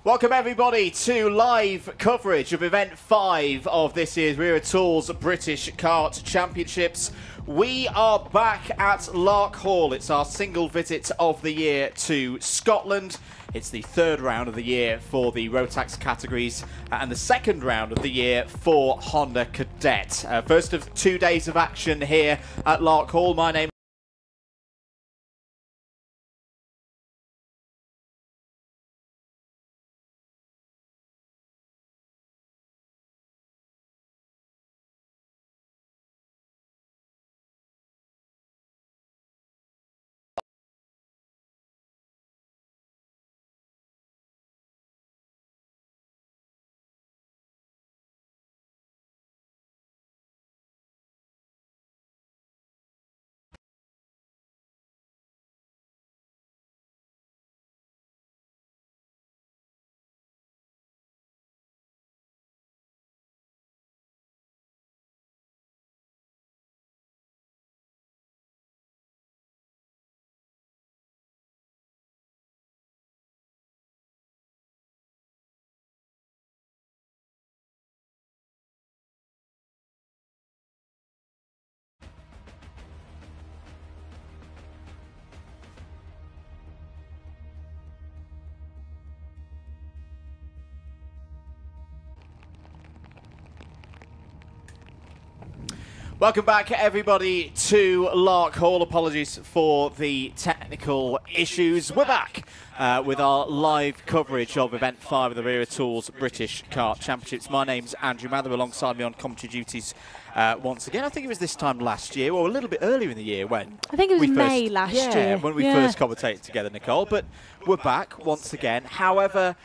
Welcome everybody to live coverage of Event 5 of this year's Wera Tools British Kart Championships. We are back at Larkhall. It's our single visit of the year to Scotland. It's the third round of the year for the ROTAX categories and the second round of the year for Honda Cadet. First of 2 days of action here at Larkhall. My name Welcome back, everybody, to Larkhall. Apologies for the technical issues. We're back with our live coverage of Event 5 of the Wera Tools British Kart Championships. My name's Andrew Mather, alongside me on commentary duties once again. I think it was this time last year, or a little bit earlier in the year when... I think it was May last year. When we first commentated together, Nicole. But we're back once again. However,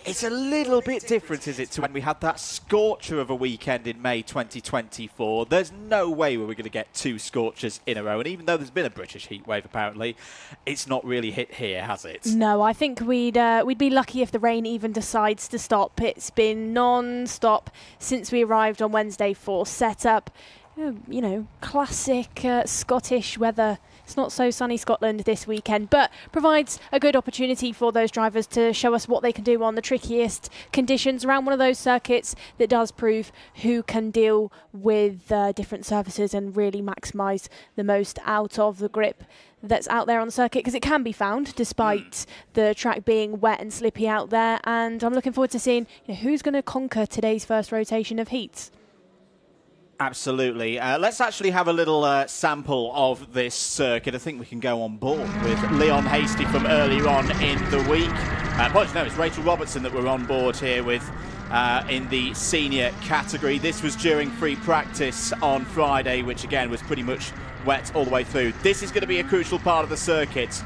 it's a little bit different, is it, to when we had that scorcher of a weekend in May 2024. There's no way we were going to get two scorchers in a row. And even though there's been a British heatwave, apparently, it's not really hit here, has it? No, I think we'd be lucky if the rain even decides to stop. It's been non-stop since we arrived on Wednesday for setup. You know, classic Scottish weather. It's not so sunny Scotland this weekend, but provides a good opportunity for those drivers to show us what they can do on the trickiest conditions around one of those circuits that does prove who can deal with different surfaces and really maximise the most out of the grip that's out there on the circuit, because it can be found despite the track being wet and slippy out there. And I'm looking forward to seeing who's going to conquer today's first rotation of heats. Absolutely. Let's actually have a little sample of this circuit. I think we can go on board with Leon Hasty from earlier on in the week. No, it's Rachel Robertson that we're on board here with in the senior category. This was during free practice on Friday, which again was pretty much wet all the way through. This is going to be a crucial part of the circuit.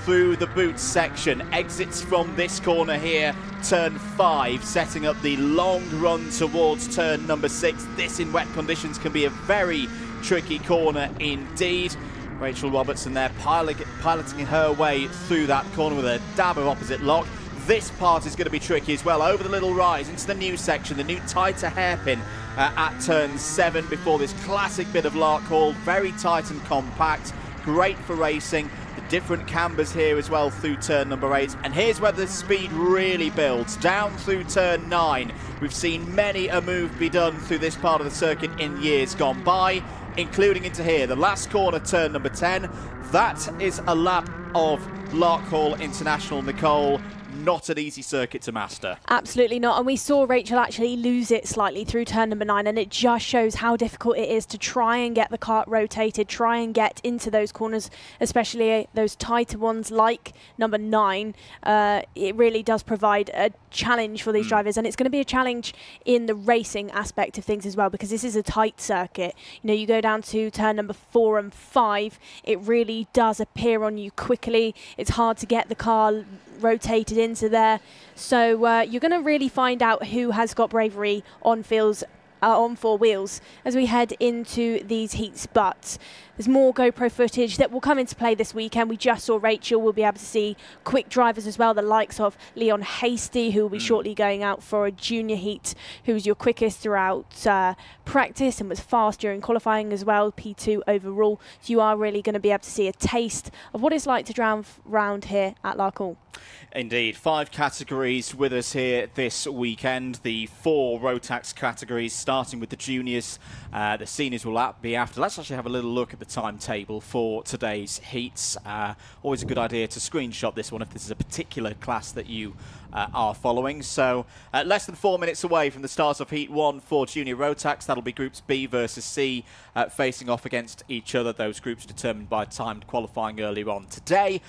Through the boot section, exits from this corner here, turn 5, setting up the long run towards turn number 6. This in wet conditions can be a very tricky corner indeed. Rachel Robertson there piloting her way through that corner with a dab of opposite lock. This part is going to be tricky as well, over the little rise into the new section, the new tighter hairpin at turn 7 before this classic bit of Larkhall. Very tight and compact, great for racing. The different cambers here as well through turn number 8. And here's where the speed really builds, down through turn 9. We've seen many a move be done through this part of the circuit in years gone by, including into here, the last corner, turn number 10. That is a lap of Larkhall International, Nicole. Not an easy circuit to master. Absolutely not. And we saw Rachel actually lose it slightly through turn number 9, and it just shows how difficult it is to try and get the kart rotated, try and get into those corners, especially those tighter ones like number 9. It really does provide a challenge for these drivers, and it's going to be a challenge in the racing aspect of things as well, because this is a tight circuit. You know, you go down to turn number 4 and 5, it really does appear on you quickly. It's hard to get the car rotated into there, so you're going to really find out who has got bravery on fields on four wheels as we head into these heats. But there's more GoPro footage that will come into play this weekend. We just saw Rachel. We'll be able to see quick drivers as well, the likes of Leon Hasty, who will be shortly going out for a junior heat, who's your quickest throughout practice and was fast during qualifying as well, P2 overall. So you are really going to be able to see a taste of what it's like to drive round here at Larkhall. Indeed, 5 categories with us here this weekend. The 4 ROTAX categories, starting with the juniors. The seniors will be after. Let's actually have a little look at the timetable for today's heats. Always a good idea to screenshot this one if this is a particular class that you are following. So less than 4 minutes away from the start of Heat 1 for Junior ROTAX. That'll be Groups B versus C facing off against each other. Those groups determined by timed qualifying earlier on today.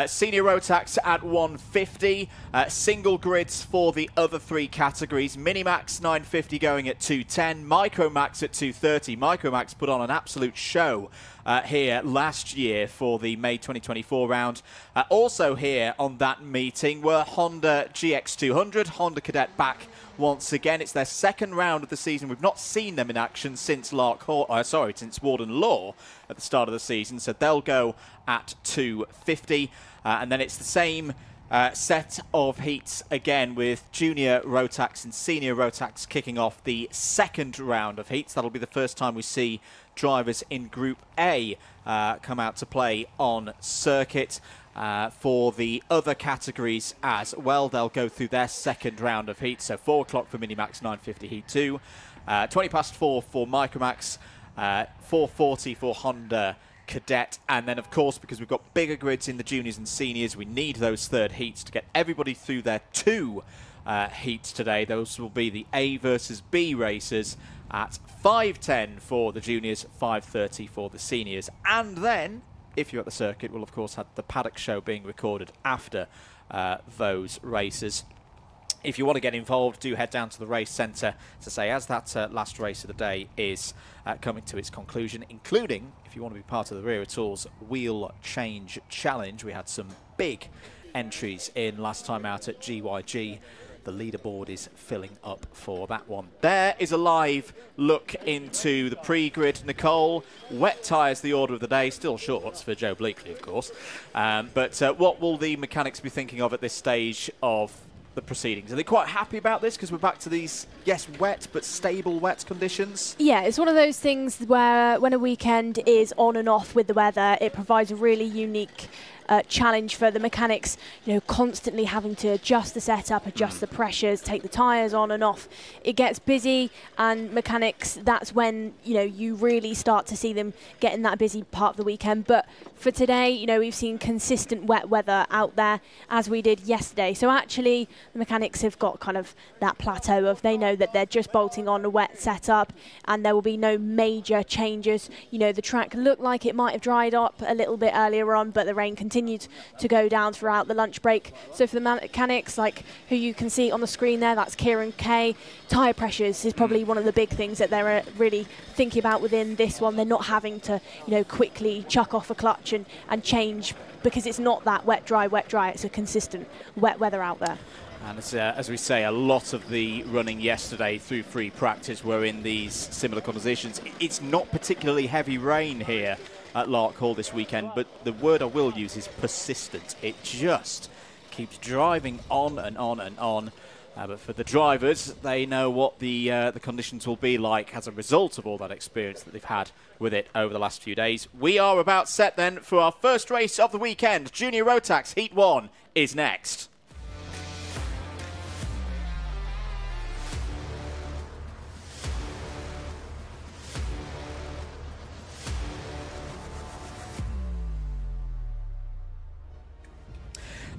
Senior ROTAX at 150. Single grids for the other 3 categories. Minimax 950 going at 210. Micromax at 230. Micromax put on an absolute show here last year for the May 2024 round. Also here on that meeting were Honda GX200, Honda Cadet back once again. It's their second round of the season. We've not seen them in action since since Warden Law at the start of the season, so they'll go at 250. And then it's the same set of heats again with Junior ROTAX and Senior ROTAX kicking off the second round of heats. That'll be the first time we see drivers in Group A come out to play on circuit. For the other categories as well, they'll go through their second round of heats. So 4 o'clock for Minimax, 950 Heat 2, 20 past 4 for Micromax, 4:40 for Honda Cadet, and then of course, because we've got bigger grids in the juniors and seniors, we need those third heats to get everybody through their 2 heats today. Those will be the A versus B races at 5:10 for the juniors, 5:30 for the seniors, and then if you're at the circuit, we'll of course have the paddock show being recorded after those races. If you want to get involved, do head down to the race centre, to say, as that last race of the day is coming to its conclusion, including, if you want to be part of the Wera Tools Wheel Change Challenge. We had some big entries in last time out at GYG. The leaderboard is filling up for that one. There is a live look into the pre-grid. Nicole, wet tyres the order of the day, still shorts for Joe Bleakley, of course. But what will the mechanics be thinking of at this stage of the proceedings? Are they quite happy about this because we're back to these, yes, wet but stable wet conditions? Yeah, it's one of those things where when a weekend is on and off with the weather, it provides a really unique challenge for the mechanics, you know, constantly having to adjust the setup, adjust the pressures, take the tyres on and off. It gets busy, and mechanics, that's when, you know, you really start to see them getting that busy part of the weekend. But for today, you know, we've seen consistent wet weather out there as we did yesterday. So actually the mechanics have got kind of that plateau of, they know that they're just bolting on a wet setup and there will be no major changes. You know, the track looked like it might have dried up a little bit earlier on, but the rain continued to go down throughout the lunch break. So for the mechanics, like who you can see on the screen there, that's Kieran Kay. Tyre pressures is probably one of the big things that they're really thinking about within this one. They're not having to, you know, quickly chuck off a clutch and change, because it's not that wet, dry. It's a consistent wet weather out there. And as we say, a lot of the running yesterday through free practice were in these similar conditions. It's not particularly heavy rain here at Larkhall this weekend, but the word I will use is persistent. It just keeps driving on and on and on. But for the drivers, they know what the conditions will be like as a result of all that experience that they've had with it over the last few days. We are about set then for our first race of the weekend. Junior ROTAX Heat 1 is next.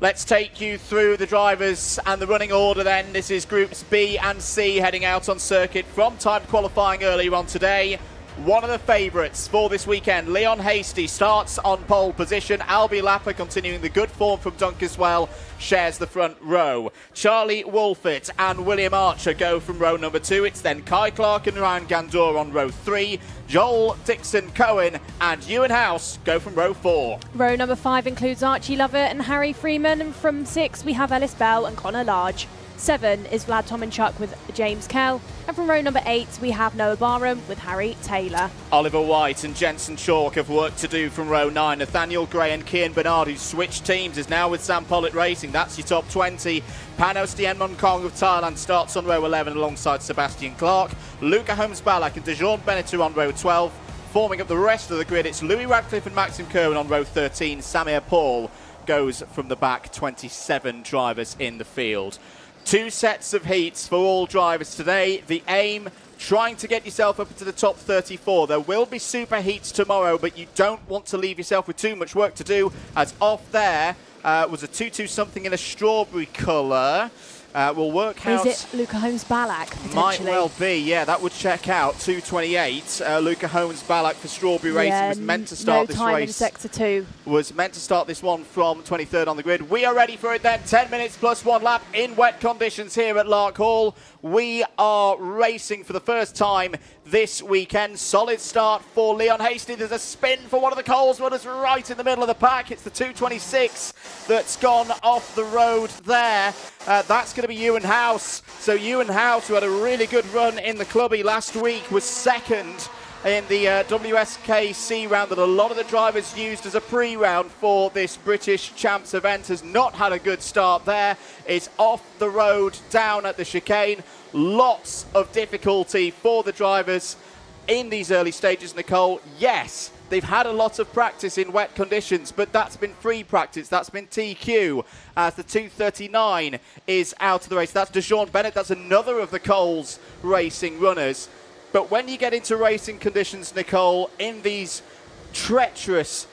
Let's take you through the drivers and the running order then. This is Groups B and C heading out on circuit from timed qualifying earlier on today. One of the favourites for this weekend, Leon Hasty, starts on pole position. Albie Lapper, continuing the good form from Dunkeswell, shares the front row. Charlie Wolfett and William Archer go from row number 2. It's then Kai Clark and Ryan Gandor on row 3. Joel Dixon Cohen and Ewan House go from row 4. Row number 5 includes Archie Lovett and Harry Freeman, and from 6 we have Ellis Bell and Connor Large. 7 is Vlad Tominchuk with James Kell. And from row number 8, we have Noah Barham with Harry Taylor. Oliver White and Jensen Chalk have work to do from row 9. Nathaniel Gray and Kian Bernard, who switched teams, is now with Sam Pollitt Racing. That's your top 20. Panos Dien Kong of Thailand starts on row 11 alongside Sebastian Clark. Luca Holmes-Ballack and DeJean Bennett are on row 12. Forming up the rest of the grid, it's Louis Radcliffe and Maxim Kerwin on row 13. Samir Paul goes from the back, 27 drivers in the field. 2 sets of heats for all drivers today. The aim, trying to get yourself up into the top 34. There will be super heats tomorrow, but you don't want to leave yourself with too much work to do, as off there was a 2-2 something in a strawberry colour. We'll work out. Is it Luca Holmes-Ballack, potentially? Might well be, yeah, that would check out. 2:28. Luca Holmes-Ballack for Strawberry Racing was meant to start this race. No time in Sector 2. Was meant to start this one from 23rd on the grid. We are ready for it then. 10 minutes plus 1 lap in wet conditions here at Larkhall. We are racing for the first time this weekend. Solid start for Leon Hasty. There's a spin for one of the Coles runners right in the middle of the pack. It's the 2:26 that's gone off the road there. That's going to be Ewan House. So Ewan House, who had a really good run in the clubby last week, was second in the WSKC round that a lot of the drivers used as a pre-round for this British Champs event. Has not had a good start there. Is off the road down at the chicane. Lots of difficulty for the drivers in these early stages, Nicole. Yes, they've had a lot of practice in wet conditions, but that's been free practice. That's been TQ, as the 2:39 is out of the race. That's DeJean Bennett. That's another of the Coles Racing runners. But when you get into racing conditions, Nicole, in these treacherous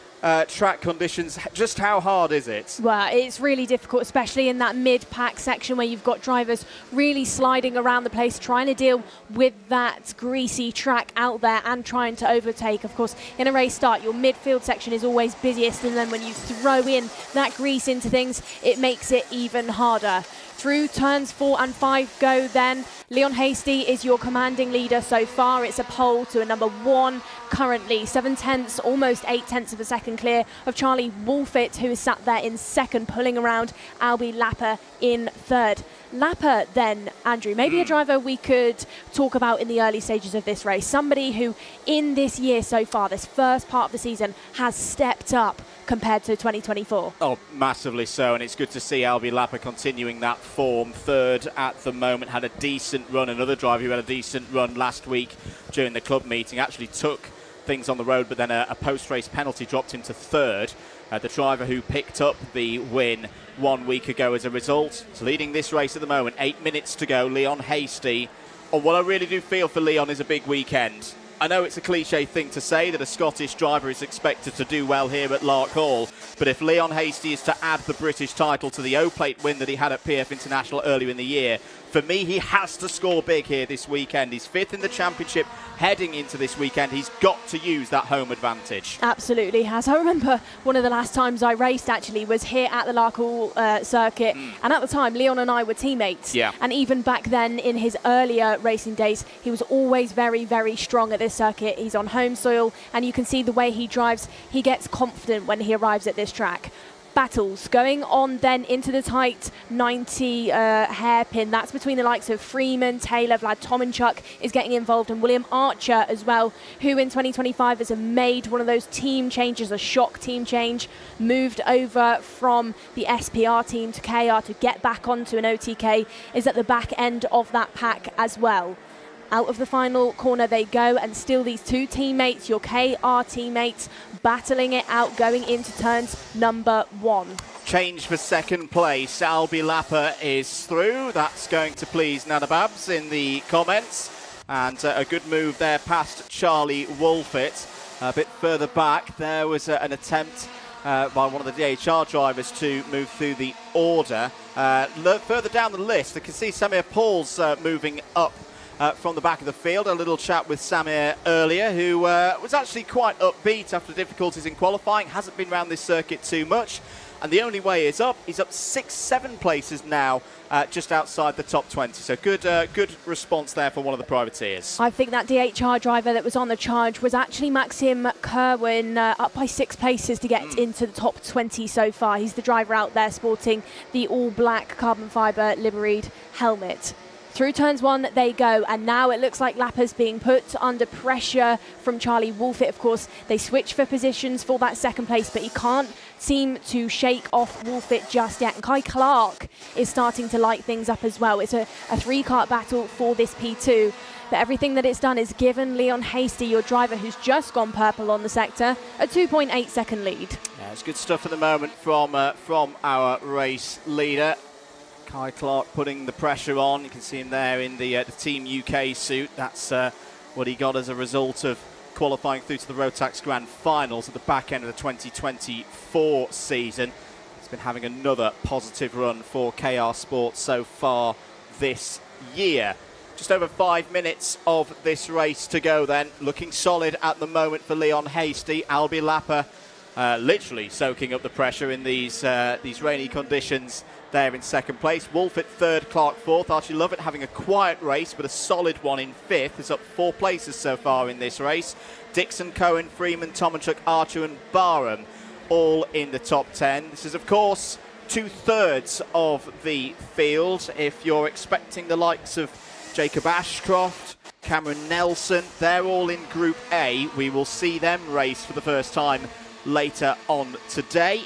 track conditions, just how hard is it? Well, it's really difficult, especially in that mid-pack section where you've got drivers really sliding around the place, trying to deal with that greasy track out there and trying to overtake. Of course, in a race start, your midfield section is always busiest, and then when you throw in that grease into things, it makes it even harder. Through turns 4 and 5 go then. Leon Hasty is your commanding leader so far. It's a pole to a number 1 currently. 7/10, almost 8/10 of a second clear of Charlie Wolfett, who is sat there in second, pulling around Albie Lapper in third. Lapper then, Andrew, maybe a driver we could talk about in the early stages of this race. Somebody who in this year so far, this first part of the season, has stepped up compared to 2024. Oh, massively so, and it's good to see Albie Lapper continuing that form. Third at the moment, had a decent run. Another driver who had a decent run last week during the club meeting actually took things on the road, but then a post-race penalty dropped him to third. The driver who picked up the win 1 week ago as a result is leading this race at the moment. 8 minutes to go. Leon Hasty. And what I really do feel for Leon is a big weekend. I know it's a cliche thing to say that a Scottish driver is expected to do well here at Larkhall, but if Leon Hasty is to add the British title to the O-Plate win that he had at PF International earlier in the year, for me, he has to score big here this weekend. He's 5th in the championship heading into this weekend. He's got to use that home advantage. Absolutely has. I remember one of the last times I raced actually was here at the Larkhall circuit, and at the time Leon and I were teammates. Yeah. And even back then in his earlier racing days, he was always very, very strong at this circuit. He's on home soil, and you can see the way he drives. He gets confident when he arrives at this track. Battles going on then into the tight 90 hairpin. That's between the likes of Freeman, Taylor, Vlad Tominchuk is getting involved, and William Archer as well, who in 2025 has made one of those team changes, a shock team change, moved over from the SPR team to KR to get back onto an OTK, is at the back end of that pack as well. Out of the final corner they go, and still these two teammates, your KR teammates, battling it out going into turns number 1. Change for second place. Albie Lapper is through. That's going to please Nana Babs in the comments. And a good move there past Charlie Wolfett. A bit further back, there was an attempt by one of the DHR drivers to move through the order. Further down the list, I can see Samir Paul's moving up from the back of the field. A little chat with Samir earlier, who was actually quite upbeat after difficulties in qualifying. Hasn't been around this circuit too much. and the only way is up. He's up 6-7 places now, just outside the top 20. So good response there for one of the privateers. I think that DHR driver that was on the charge was actually Maxim Kerwin, up by 6 places to get into the top 20 so far. He's the driver out there sporting the all-black carbon fibre liveried helmet. Through turns 1 they go, and now it looks like Lapper's being put under pressure from Charlie Wolfett. Of course, they switch for positions for that second place, but he can't seem to shake off Wolfett just yet. And Kai Clark is starting to light things up as well. It's a 3-kart battle for this P2. But everything that it's done is given Leon Hasty, your driver who's just gone purple on the sector, a 2.8 second lead. Yeah, it's good stuff at the moment from our race leader. Kai Clark putting the pressure on. You can see him there in the Team UK suit. That's what he got as a result of qualifying through to the ROTAX Grand Finals at the back end of the 2024 season. He's been having another positive run for KR Sports so far this year. Just over 5 minutes of this race to go then. Looking solid at the moment for Leon Hasty. Albi Lapper literally soaking up the pressure in these rainy conditions there in second place. Wolfett third, Clark fourth. Archie Lovett having a quiet race but a solid one in fifth. Is up 4 places so far in this race. Dixon, Cohen, Freeman, Tomanchuk, Archer and Barham all in the top 10. This is of course 2/3 of the field. If you're expecting the likes of Jacob Ashcroft, Cameron Nelson, they're all in Group A. We will see them race for the first time later on today.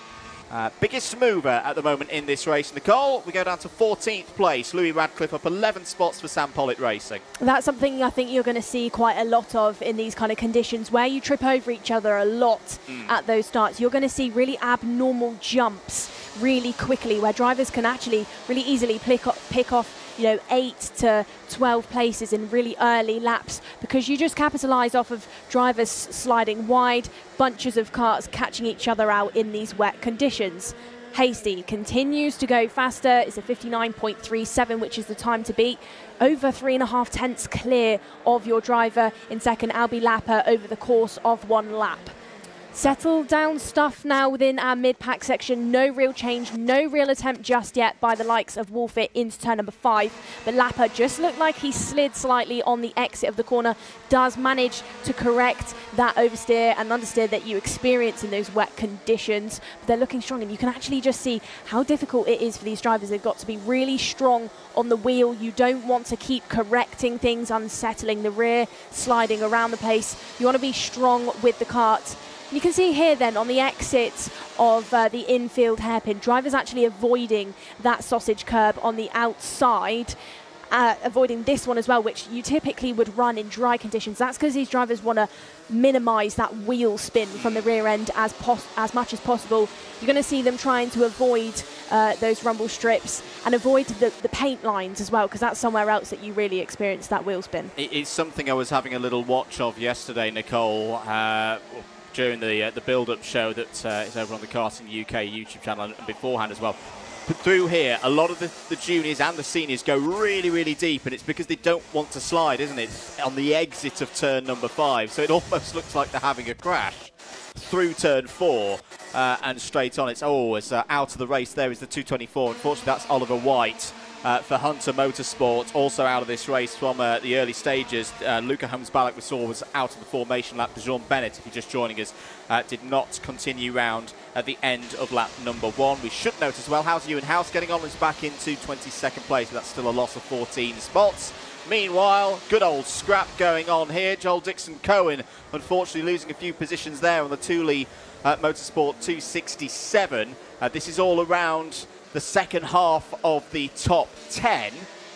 Biggest mover at the moment in this race, Nicole. We go down to 14th place. Louis Radcliffe up 11 spots for Sam Pollitt Racing. That's something I think you're going to see quite a lot of in these kind of conditions where you trip over each other a lot at those starts. You're going to see really abnormal jumps really quickly where drivers can actually really easily pick off 8 to 12 places in really early laps, because you just capitalise off of drivers sliding wide, bunches of karts catching each other out in these wet conditions. Hasty continues to go faster. It's a 59.37, which is the time to beat. Over 3.5 tenths clear of your driver in second, Albi Lapper, over the course of 1 lap. Settled down stuff now within our mid-pack section. No real change, no real attempt just yet by the likes of Wolfett into turn number 5. But Lapper just looked like he slid slightly on the exit of the corner. Does manage to correct that oversteer and understeer that you experience in those wet conditions. But they're looking strong, and you can actually just see how difficult it is for these drivers. They've got to be really strong on the wheel. You don't want to keep correcting things, unsettling the rear, sliding around the place. You want to be strong with the kart. You can see here then on the exits of the infield hairpin, drivers actually avoiding that sausage curb on the outside, avoiding this one as well, which you typically would run in dry conditions. That's because these drivers want to minimise that wheel spin from the rear end as much as possible. You're going to see them trying to avoid those rumble strips and avoid the paint lines as well, because that's somewhere else that you really experience that wheel spin. It's something I was having a little watch of yesterday, Nicole, during the build-up show that is over on the Karting UK YouTube channel and beforehand as well. But through here, a lot of the juniors and the seniors go really, really deep, and it's because they don't want to slide, isn't it? On the exit of turn number 5, so it almost looks like they're having a crash through turn 4 and straight on. It's out of the race. There is the 224. Unfortunately, that's Oliver White. For Hunter Motorsport, also out of this race from the early stages. Luca Holmes-Balak, we saw, was out of the formation lap. Jean Bennett, if you're just joining us, did not continue round at the end of lap number 1. We should note as well, how's Ewan House getting on? Is back into 22nd place, but that's still a loss of 14 spots. Meanwhile, good old scrap going on here. Joel Dixon-Cohen, unfortunately losing a few positions there on the Thule Motorsport 267. This is all around the second half of the top 10.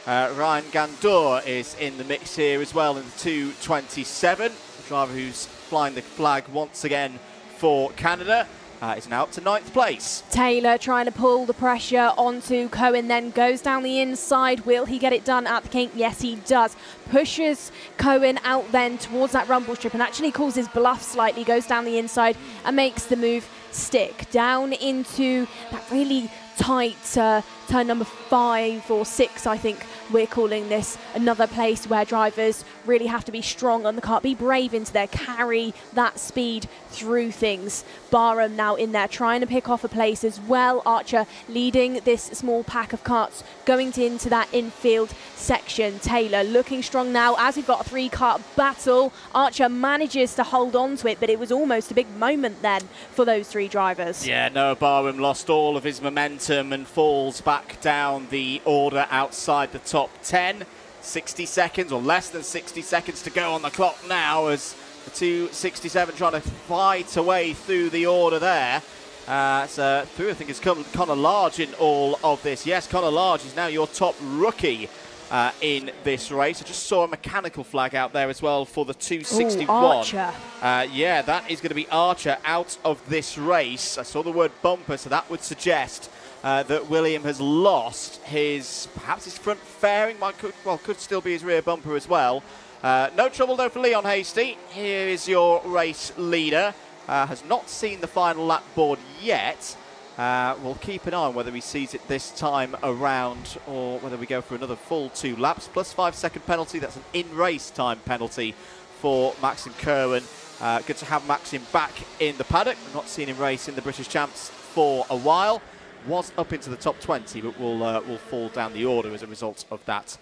Ryan Gandour is in the mix here as well in the 227. The driver who's flying the flag once again for Canada is now up to 9th place. Taylor trying to pull the pressure onto Cohen, then goes down the inside. Will he get it done at the kink? Yes, he does. Pushes Cohen out then towards that rumble strip and actually calls his bluff slightly, goes down the inside and makes the move stick down into that really tight turn number 5 or 6, I think we're calling this, another place where drivers really have to be strong on the kart, be brave into there, carry that speed through things. Barham now in there trying to pick off a place as well. Archer leading this small pack of karts going into that infield section. Taylor looking strong now as we've got a 3-kart battle. Archer manages to hold on to it, but it was almost a big moment then for those 3 drivers. Yeah, Noah Barham lost all of his momentum and falls back down the order outside the top 10. 60 seconds or less than 60 seconds to go on the clock now as the 267 trying to fight away through the order there. So through, I think it's Connor Large in all of this. Yes, Connor Large is now your top rookie in this race. I just saw a mechanical flag out there as well for the 261. Ooh, Archer. Yeah, that is going to be Archer out of this race. I saw the word bumper, so that would suggest that William has lost perhaps his front fairing, could still be his rear bumper as well. No trouble though for Leon Hasty. Here is your race leader. Has not seen the final lap board yet. We'll keep an eye on whether he sees it this time around or whether we go for another full 2 laps. Plus 5-second penalty, that's an in-race time penalty for Maxim Kerwin. Good to have Maxim back in the paddock. We've not seen him race in the British Champs for a while. Was up into the top 20, but will fall down the order as a result of that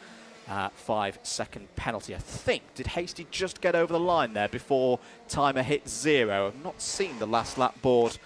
5-second penalty. I think, did Hasty just get over the line there before timer hit 0? I've not seen the last lap board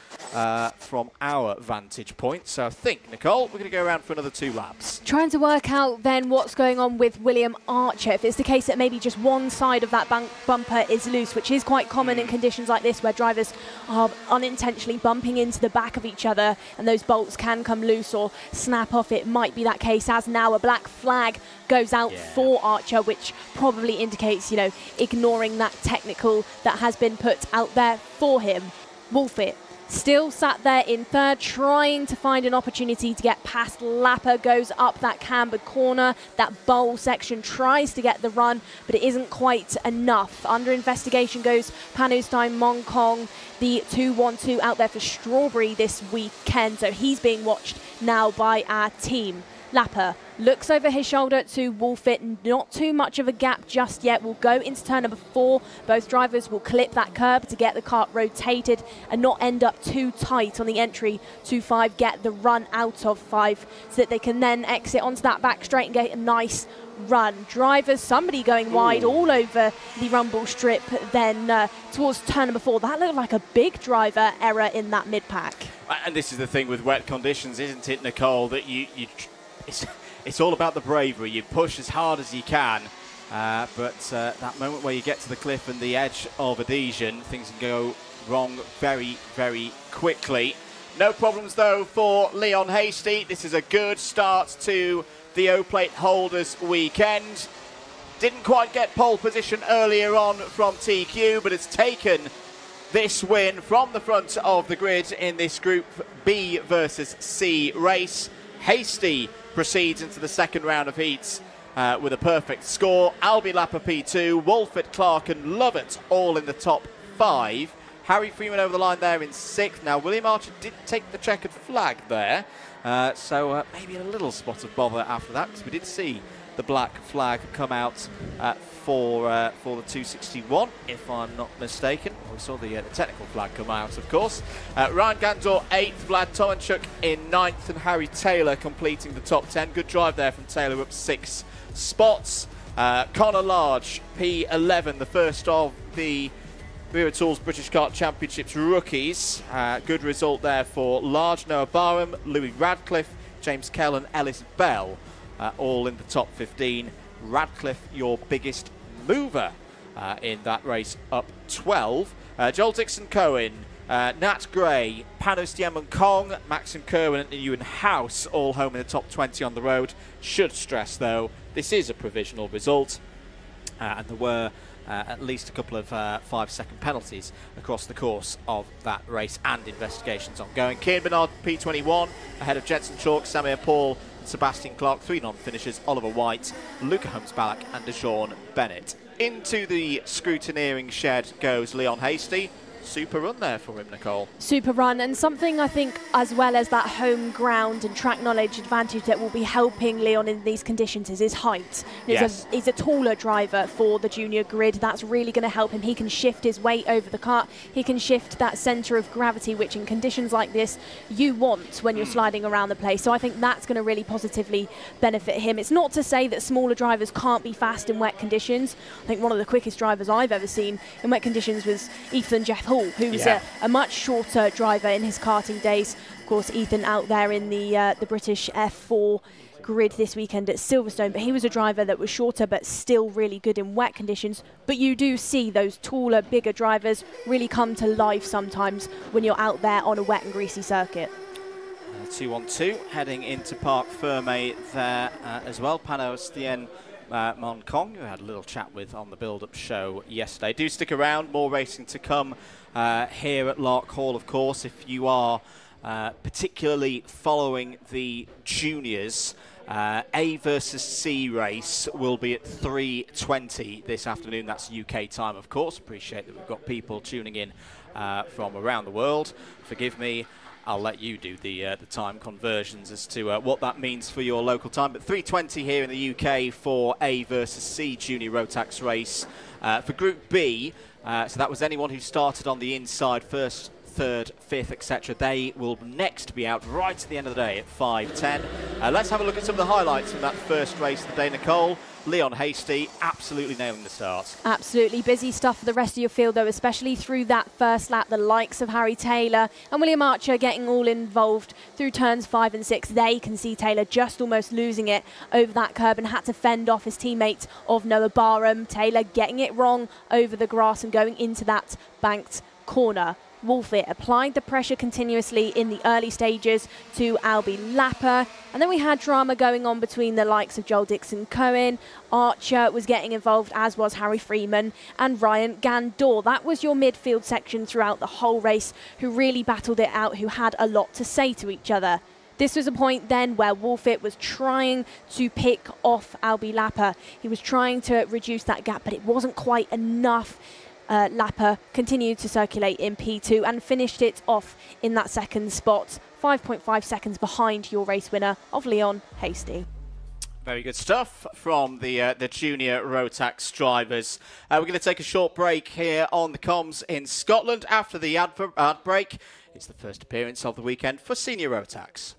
from our vantage point, so I think, Nicole, we're going to go around for another 2 laps. Trying to work out then what's going on with William Archer. If it's the case that maybe just one side of that bumper is loose, which is quite common in conditions like this where drivers are unintentionally bumping into the back of each other and those bolts can come loose or snap off. It might be that case as now a black flag goes out for Archer, which probably indicates, ignoring that technical that has been put out there for him. Wolfit still sat there in 3rd, trying to find an opportunity to get past Lapper, goes up that cambered corner, that bowl section, tries to get the run, but it isn't quite enough. Under investigation goes Panustein Mongkong, the 212 out there for Strawberry this weekend, so he's being watched now by our team. Lapper looks over his shoulder to Wolfit, not too much of a gap just yet. We'll go into turn number 4. Both drivers will clip that curb to get the kart rotated and not end up too tight on the entry to 5, get the run out of 5 so that they can then exit onto that back straight and get a nice run. Drivers, somebody going wide all over the rumble strip then towards turn number 4. That looked like a big driver error in that mid-pack. And this is the thing with wet conditions, isn't it, Nicole, that it's all about the bravery. You push as hard as you can, but that moment where you get to the cliff and the edge of adhesion, things can go wrong very, very quickly. No problems, though, for Leon Hasty. This is a good start to the O-Plate Holders weekend. Didn't quite get pole position earlier on from TQ, but it's taken this win from the front of the grid in this Group B versus C race. Hasty proceeds into the 2nd round of heats with a perfect score. Albie Lapper P2, Wolfit, Clark and Lovett all in the top 5. Harry Freeman over the line there in 6th. Now, William Archer did take the checkered flag there, so maybe a little spot of bother after that, because we did see the black flag come out for the 261, if I'm not mistaken. We saw the technical flag come out, of course. Ryan Gandor 8th, Vlad Tomanchuk in 9th, and Harry Taylor completing the top 10. Good drive there from Taylor, up 6 spots. Connor Large, P11, the first of the Wera Tools British Kart Championships rookies. Good result there for Large. Noah Barham, Louis Radcliffe, James Kell and Ellis Bell all in the top 15. Radcliffe, your biggest mover in that race, up 12. Joel Dixon-Cohen, Nat Gray, Panos Diamond-Kong, Maxim Kerwin and Ewan House all home in the top 20 on the road. Should stress, though, this is a provisional result, and there were at least a couple of 5-second penalties across the course of that race and investigations ongoing. Kieran Bernard, P21, ahead of Jensen Chalk, Samir Paul, Sebastian Clark. 3 non-finishers, Oliver White, Luca Holmes-Ballack and Deshaun Bennett. Into the scrutineering shed goes Leon Hasty. super run there for him, Nicole. Super run, and something I think as well as that home ground and track knowledge advantage that will be helping Leon in these conditions is his height. Yes. He's a taller driver for the junior grid. That's really going to help him. He can shift his weight over the kart. He can shift that centre of gravity, which in conditions like this you want when you're sliding around the place. So I think that's going to really positively benefit him. It's not to say that smaller drivers can't be fast in wet conditions. I think one of the quickest drivers I've ever seen in wet conditions was Ethan Jeff Hall, who's a much shorter driver in his karting days. Of course, Ethan out there in the British F4 grid this weekend at Silverstone, but he was a driver that was shorter but still really good in wet conditions. But you do see those taller, bigger drivers really come to life sometimes when you're out there on a wet and greasy circuit. 2-1-2 heading into Parc Fermé there as well. Panos Moncong, who I had a little chat with on the build-up show yesterday. Do stick around, more racing to come here at Larkhall, of course. If you are particularly following the juniors, A versus C race will be at 3:20 this afternoon. That's UK time, of course. Appreciate that we've got people tuning in from around the world. Forgive me, I'll let you do the time conversions as to what that means for your local time. But 3:20 here in the UK for A versus C junior ROTAX race. For Group B, so that was anyone who started on the inside first, third, fifth, etc. They will next be out right at the end of the day at 5:10. Let's have a look at some of the highlights from that first race of the day, Nicole. Leon Hasty absolutely nailing the start. Absolutely busy stuff for the rest of your field, though, especially through that first lap. The likes of Harry Taylor and William Archer getting all involved through turns 5 and 6. They can see Taylor just almost losing it over that curb and had to fend off his teammate of Noah Barham. Taylor getting it wrong over the grass and going into that banked corner. Wolfit applied the pressure continuously in the early stages to Albie Lapper, and then we had drama going on between the likes of Joel Dixon-Cohen. Archer was getting involved, as was Harry Freeman and Ryan Gandor. That was your midfield section throughout the whole race, who really battled it out, who had a lot to say to each other. This was a point then where Wolfit was trying to pick off Albie Lapper. He was trying to reduce that gap, but it wasn't quite enough. Lapper continued to circulate in P2 and finished it off in that second spot, 5.5 seconds behind your race winner of Leon Hasty. Very good stuff from the junior ROTAX drivers. We're going to take a short break here on the comms in Scotland. After the ad break, it's the first appearance of the weekend for senior ROTAX.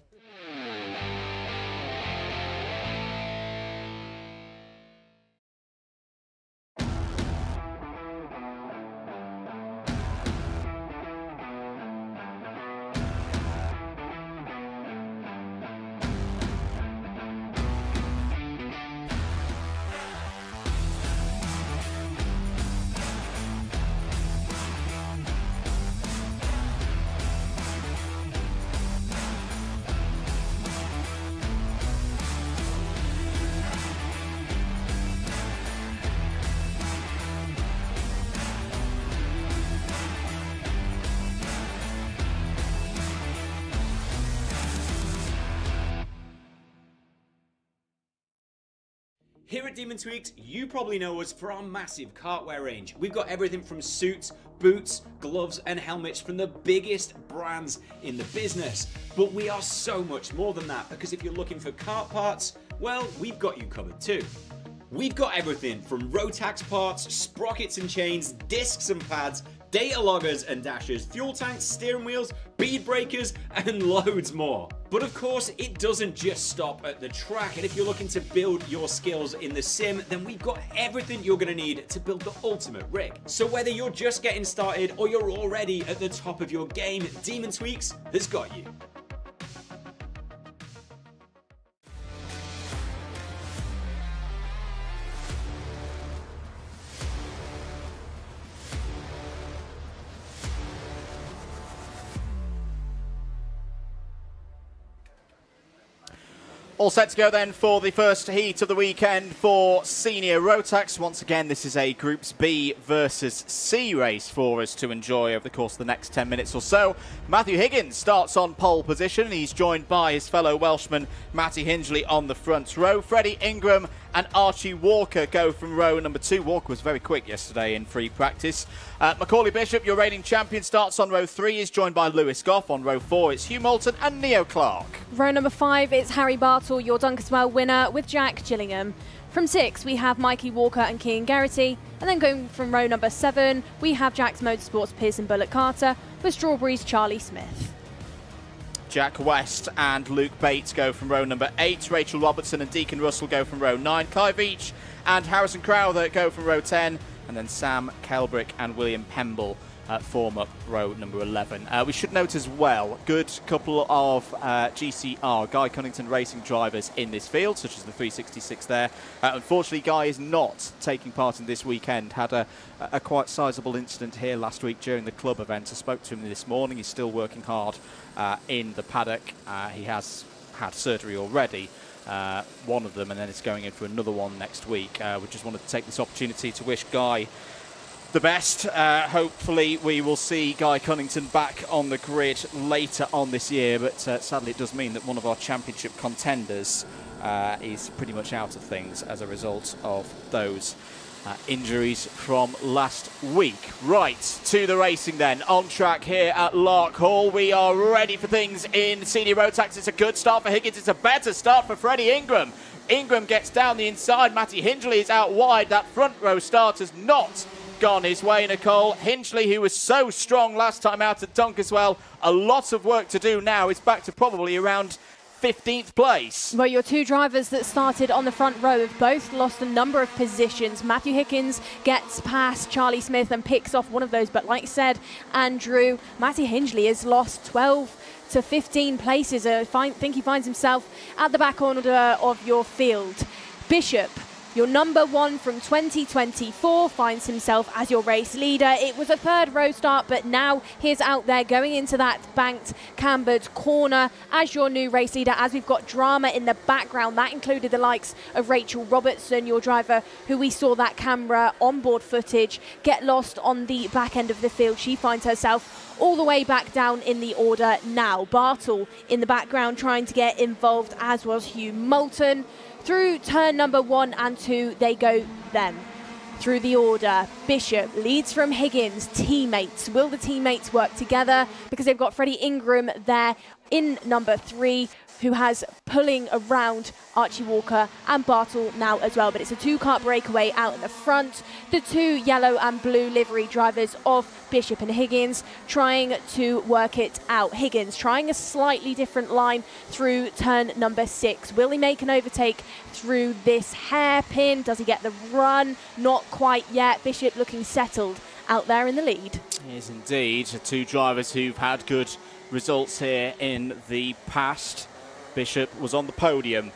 Here at Demon Tweaks, you probably know us for our massive kartwear range. We've got everything from suits, boots, gloves and helmets from the biggest brands in the business. But we are so much more than that, because if you're looking for kart parts, well, we've got you covered too. We've got everything from ROTAX parts, sprockets and chains, discs and pads, data loggers and dashers, fuel tanks, steering wheels, bead breakers, and loads more. But of course, it doesn't just stop at the track, and if you're looking to build your skills in the sim, then we've got everything you're gonna need to build the ultimate rig. So whether you're just getting started or you're already at the top of your game, Demon Tweaks has got you. All set to go then for the first heat of the weekend for Senior ROTAX. Once again, this is a Groups B versus C race for us to enjoy over the course of the next 10 minutes or so. Matthew Higgins starts on pole position. He's joined by his fellow Welshman, Matty Hingley, on the front row. Freddie Ingram and Archie Walker go from row number 2. Walker was very quick yesterday in free practice. Macaulay Bishop, your reigning champion, starts on row 3. He's joined by Lewis Goff. On row 4, it's Hugh Moulton and Neo Clark. Row number 5, it's Harry Bartle, your Dunkeswell winner, with Jack Gillingham. From 6, we have Mikey Walker and Kean Garrity. And then going from row number 7, we have Jack's Motorsports Pearson Bullock Carter, with Strawberries Charlie Smith. Jack West and Luke Bates go from row number 8. Rachel Robertson and Deacon Russell go from row 9. Kai Veach and Harrison Crowther go from row 10. And then Sam Kelbrick and William Pemble form up row number 11. We should note as well, good couple of GCR, Guy Cunnington Racing drivers in this field, such as the 366 there. Unfortunately, Guy is not taking part in this weekend. Had a quite sizable incident here last week during the club event. I spoke to him this morning. He's still working hard in the paddock. He has had surgery already, one of them, and then it's going in for another one next week. We just wanted to take this opportunity to wish Guy the best. Hopefully we will see Guy Cunnington back on the grid later on this year, but sadly it does mean that one of our championship contenders is pretty much out of things as a result of those injuries from last week. Right, to the racing then. On track here at Larkhall. We are ready for things in Senior ROTAX. It's a good start for Higgins. It's a better start for Freddie Ingram. Ingram gets down the inside. Matty Hingley is out wide. That front row start has not gone his way, Nicole. Hingley, who was so strong last time out at Dunkeswell, a lot of work to do now. It's back to probably around 15th place. Well, your two drivers that started on the front row have both lost a number of positions. Matthew Higgins gets past Charlie Smith and picks off one of those, but like I said, Andrew, Matty Hingley has lost 12 to 15 places. I think he finds himself at the back order of your field. Bishop, your number 1 from 2024, finds himself as your race leader. It was a third row start, but now he's out there going into that banked, cambered corner as your new race leader, as we've got drama in the background. That included the likes of Rachel Robertson, your driver, who we saw that camera onboard footage get lost on the back end of the field. She finds herself all the way back down in the order now. Bartle in the background trying to get involved, as was Hugh Moulton. Through turn number 1 and 2, they go then. Through the order, Bishop leads from Higgins. Teammates, will the teammates work together? Because they've got Freddie Ingram there in number 3, who has pulling around Archie Walker and Bartle now as well. But it's a 2-car breakaway out in the front. The 2 yellow and blue livery drivers of Bishop and Higgins trying to work it out. Higgins trying a slightly different line through turn number 6. Will he make an overtake through this hairpin? Does he get the run? Not quite yet. Bishop looking settled out there in the lead. He is indeed. 2 drivers who've had good results here in the past. Bishop was on the podium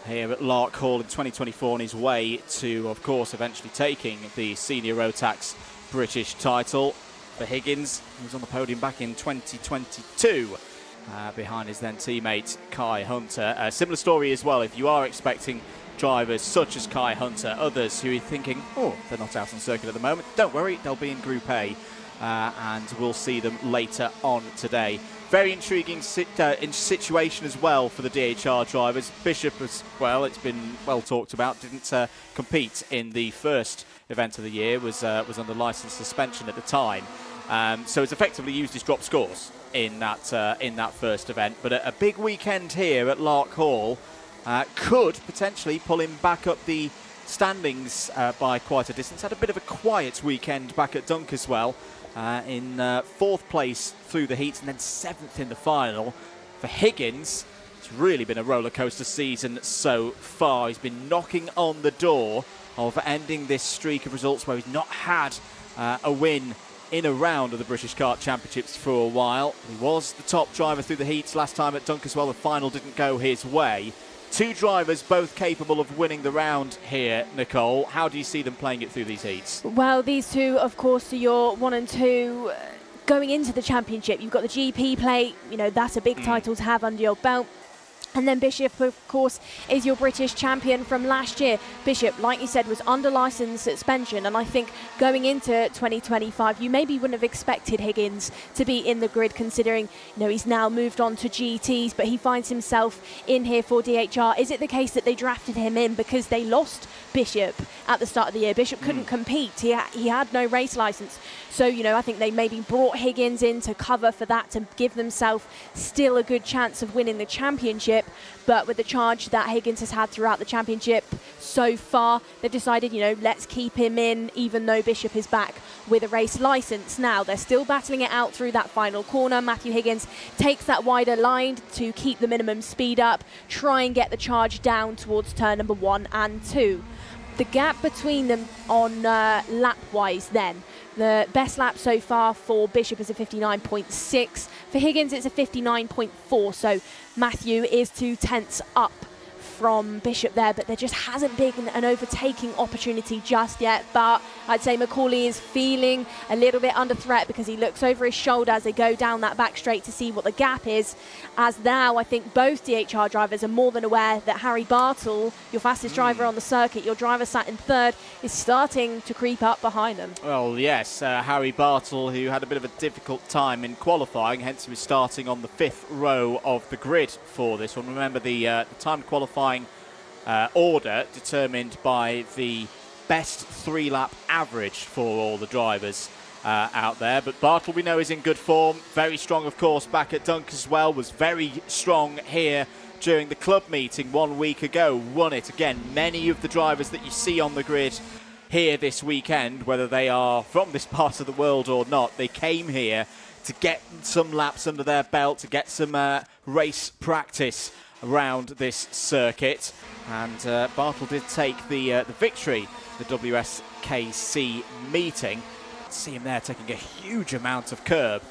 here at Larkhall in 2024 on his way to, of course, eventually taking the Senior ROTAX British title. For Higgins, he was on the podium back in 2022 behind his then teammate Kai Hunter. A similar story as well, if you are expecting drivers such as Kai Hunter, others who are thinking, oh, they're not out on circuit at the moment, don't worry, they'll be in Group A, and we'll see them later on today. Very intriguing situation as well for the DHR drivers. Bishop, as well, it's been well talked about, didn't compete in the first event of the year, was under licence suspension at the time. So it's effectively used his drop scores in that first event. But a big weekend here at Larkhall could potentially pull him back up the standings by quite a distance. Had a bit of a quiet weekend back at Dunkeswell. In 4th place through the heats and then 7th in the final. For Higgins, it's really been a roller coaster season so far. He's been knocking on the door of ending this streak of results where he's not had a win in a round of the British Kart Championships for a while. He was the top driver through the heats last time at Dunkeswell. The final didn't go his way. 2 drivers both capable of winning the round here, Nicole. How do you see them playing it through these heats? Well, these 2, of course, are your 1 and 2 going into the championship. You've got the GP plate, you know, that's a big title to have under your belt. And then Bishop, of course, is your British champion from last year. Bishop, like you said, was under licence suspension. And I think going into 2025, you maybe wouldn't have expected Higgins to be in the grid, considering, he's now moved on to GTs, but he finds himself in here for DHR. Is it the case that they drafted him in because they lost Bishop at the start of the year? Bishop couldn't compete. He had no race licence. So, I think they maybe brought Higgins in to cover for that, to give themselves still a good chance of winning the championship. But with the charge that Higgins has had throughout the championship so far, they've decided, let's keep him in, even though Bishop is back with a race licence. Now, they're still battling it out through that final corner. Matthew Higgins takes that wider line to keep the minimum speed up, try and get the charge down towards turn number 1 and 2. The gap between them on lap-wise then. The best lap so far for Bishop is a 59.6. For Higgins, it's a 59.4. So Matthew is 2/10 up from Bishop there, but there just hasn't been an overtaking opportunity just yet. But I'd say Macaulay is feeling a little bit under threat because he looks over his shoulder as they go down that back straight to see what the gap is. As now, I think both DHR drivers are more than aware that Harry Bartle, your fastest driver on the circuit, your driver sat in third, is starting to creep up behind them. Well, yes, Harry Bartle, who had a bit of a difficult time in qualifying, hence he was starting on the 5th row of the grid for this one. Remember, the time qualifying order determined by the best 3-lap average for all the drivers out there. But Bartle, we know, is in good form. Very strong, of course, back at Dunk as well. Was very strong here during the club meeting 1 week ago. Won it again. Many of the drivers that you see on the grid here this weekend, whether they are from this part of the world or not, they came here to get some laps under their belt, to get some race practice around this circuit. And Bartle did take the victory, the WSKC meeting. See him there taking a huge amount of curb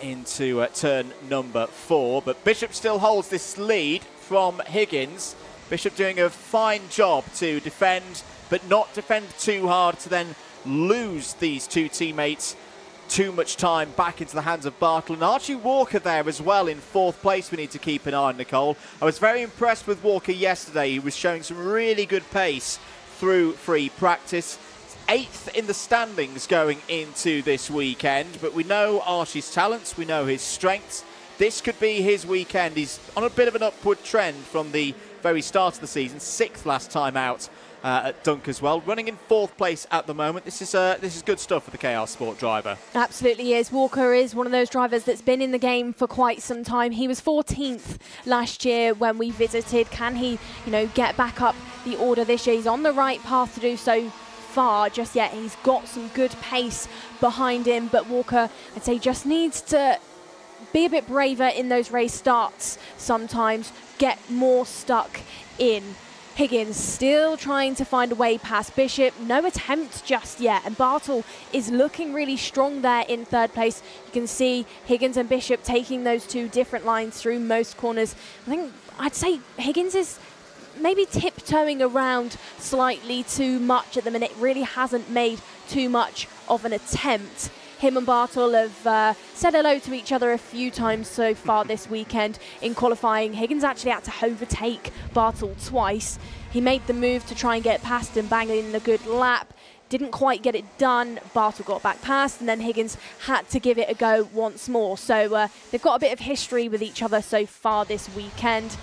into turn number 4. But Bishop still holds this lead from Higgins. Bishop doing a fine job to defend, but not defend too hard to then lose these two teammates too much time back into the hands of Bartle. And Archie Walker there as well in 4th place we need to keep an eye on, Nicole. I was very impressed with Walker yesterday. He was showing some really good pace through free practice. 8th in the standings going into this weekend, but we know Archie's talents, we know his strengths. This could be his weekend. He's on a bit of an upward trend from the very start of the season. 6th last time out at Dunk as well, running in 4th place at the moment. This is good stuff for the KR Sport driver. Absolutely is. Walker is one of those drivers that's been in the game for quite some time. He was 14th last year when we visited. Can he, get back up the order this year? He's on the right path to do so far. Just yet, he's got some good pace behind him, but Walker, I'd say, just needs to be a bit braver in those race starts sometimes, get more stuck in. Higgins still trying to find a way past Bishop. No attempt just yet. And Bartle is looking really strong there in 3rd place. You can see Higgins and Bishop taking those two different lines through most corners. I'd say Higgins is maybe tiptoeing around slightly too much at the minute. Really hasn't made too much of an attempt. Him and Bartle have said hello to each other a few times so far this weekend in qualifying. Higgins actually had to overtake Bartle twice. He made the move to try and get past him, banging in a good lap. Didn't quite get it done. Bartle got back past, and then Higgins had to give it a go once more. So they've got a bit of history with each other so far this weekend.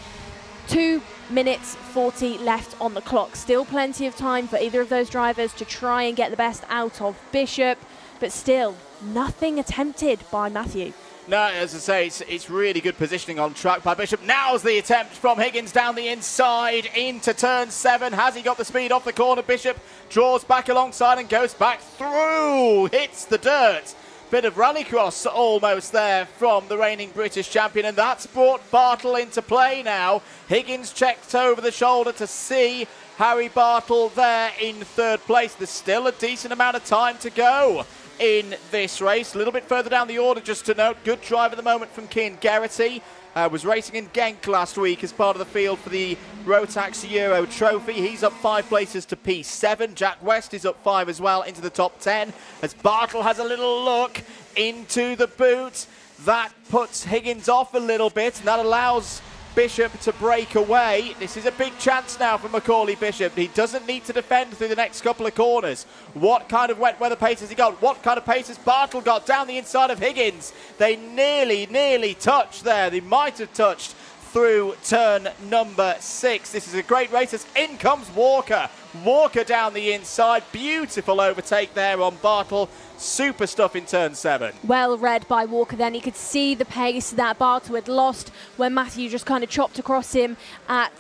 2 minutes 40 left on the clock. Still plenty of time for either of those drivers to try and get the best out of Bishop. But still, nothing attempted by Matthew. No, as I say, it's really good positioning on track by Bishop. Now's the attempt from Higgins down the inside into turn 7. Has he got the speed off the corner? Bishop draws back alongside and goes back through. Hits the dirt. Bit of rallycross almost there from the reigning British champion, and that's brought Bartle into play now. Higgins checked over the shoulder to see Harry Bartle there in 3rd place. There's still a decent amount of time to go in this race. A little bit further down the order, just to note, good drive at the moment from Cian Geraghty. Was racing in Genk last week as part of the field for the ROTAX Euro Trophy. He's up 5 places to P7. Jack West is up 5 as well into the top 10 as Bartle has a little look into the boot. That puts Higgins off a little bit, and that allows Bishop to break away. This is a big chance now for Macaulay Bishop. He doesn't need to defend through the next couple of corners. What kind of wet weather pace has he got? What kind of pace has Bartle got down the inside of Higgins? They nearly touched there. They might have touched through turn number 6. This is a great race as in comes Walker. Walker down the inside. Beautiful overtake there on Bartle. Super stuff in turn 7. Well read by Walker then. He could see the pace that Bartle had lost when Matthew just kind of chopped across him at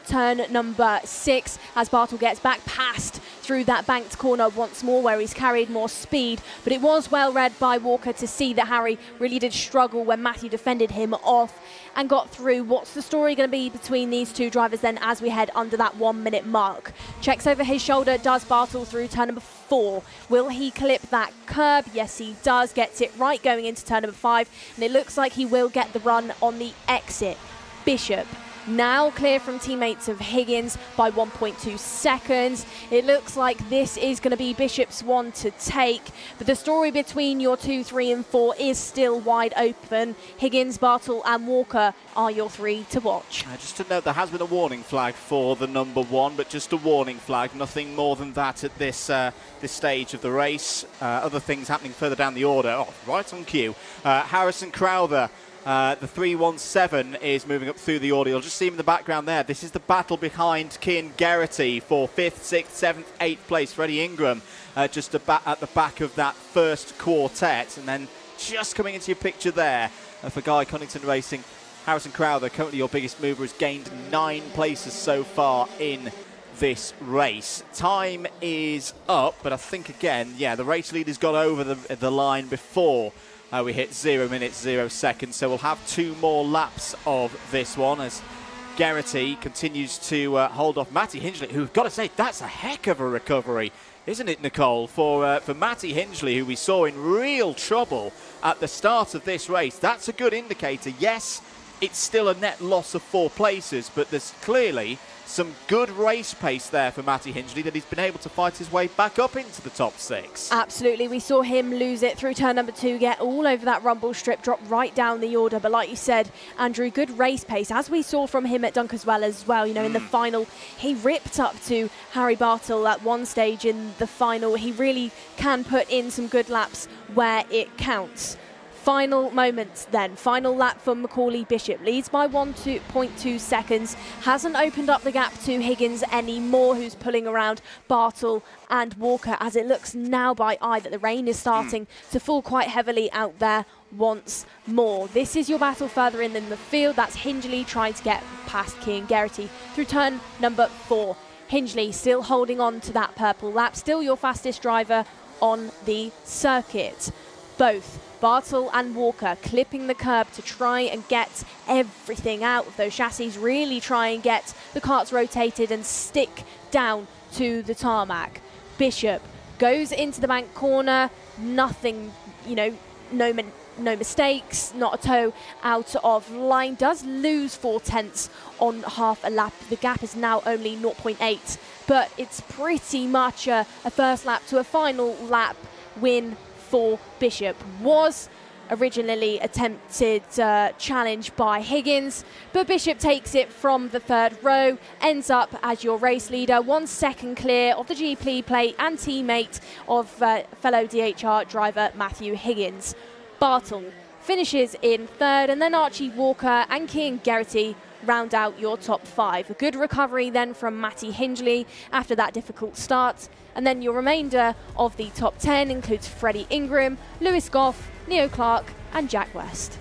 turn number 6 as Bartle gets back past through that banked corner once more where he's carried more speed. But it was well read by Walker to see that Harry really did struggle when Matthew defended him off and got through. What's the story going to be between these two drivers then as we head under that 1 minute mark? Checks over his shoulder, does Bartle through turn number 4. Will he clip that curb? Yes, he does. Gets it right going into turn number 5. And it looks like he will get the run on the exit. Bishop now clear from teammates of Higgins by 1.2 seconds. It looks like this is going to be Bishop's one to take, but the story between your 2, 3 and 4 is still wide open. Higgins, Bartle and Walker are your 3 to watch. Just to note, there has been a warning flag for the number 1, but just a warning flag, nothing more than that at this this stage of the race. Other things happening further down the order. Oh, right on cue. Harrison Crowther, the 317 is moving up through the order. You'll just see him in the background there. This is the battle behind Cian Geraghty for 5th, 6th, 7th, 8th place. Freddie Ingram just at the back of that first quartet. And then just coming into your picture there for Guy Cunnington Racing, Harrison Crowther, currently your biggest mover, has gained 9 places so far in this race. Time is up, but I think again, yeah, the race leader's got over the line before we hit 0 minutes, 0 seconds. So we'll have 2 more laps of this one as Geraghty continues to hold off Matty Hingley, who've got to say, that's a heck of a recovery, isn't it, Nicole, for Matty Hingley, who we saw in real trouble at the start of this race. That's a good indicator. Yes, it's still a net loss of 4 places, but there's clearly some good race pace there for Matty Hingley that he's been able to fight his way back up into the top 6. Absolutely. We saw him lose it through turn number 2, get all over that rumble strip, drop right down the order. But like you said, Andrew, good race pace, as we saw from him at Dunkeswell as well. You know, in the final, he ripped up to Harry Bartle at one stage in the final. He really can put in some good laps where it counts. Final moments then. Final lap for Macaulay Bishop. Leads by 1.2 seconds. Hasn't opened up the gap to Higgins anymore, who's pulling around Bartle and Walker, as it looks now by eye that the rain is starting to fall quite heavily out there once more. This is your battle further in the field. That's Hingley trying to get past Cian Geraghty through turn number 4. Hingley still holding on to that purple lap. Still your fastest driver on the circuit. Both Bartle and Walker clipping the curb to try and get everything out of those chassis, really try and get the karts rotated and stick down to the tarmac. Bishop goes into the bank corner, nothing, you know, no mistakes, not a toe out of line, does lose 4/10 on half a lap. The gap is now only 0.8, but it's pretty much a first lap to a final lap win for Bishop. Was originally attempted challenge by Higgins, but Bishop takes it from the 3rd row, ends up as your race leader, 1 second clear of the GP plate and teammate of fellow DHR driver Matthew Higgins. Bartle finishes in 3rd, and then Archie Walker and Cian Geraghty round out your top 5. A good recovery then from Matty Hingley after that difficult start. And then your remainder of the top 10 includes Freddie Ingram, Lewis Goff, Neo Clark and Jack West.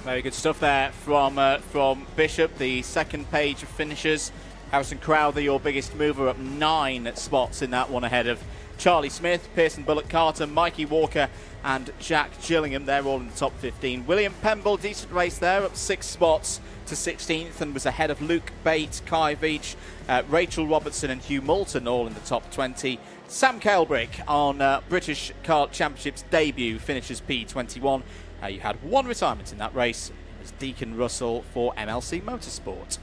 Very good stuff there from Bishop, the second page of finishers. Harrison Crowther, your biggest mover, up 9 spots in that one, ahead of Charlie Smith, Pearson Bullock Carter, Mikey Walker and Jack Gillingham. They're all in the top 15. William Pemble, decent race there, up 6 spots to 16th and was ahead of Luke Bate, Kai Veach, Rachel Robertson and Hugh Moulton, all in the top 20. Sam Kelbrick on British Kart Championships debut finishes P21. You had 1 retirement in that race. It was Deacon Russell for MLC Motorsport.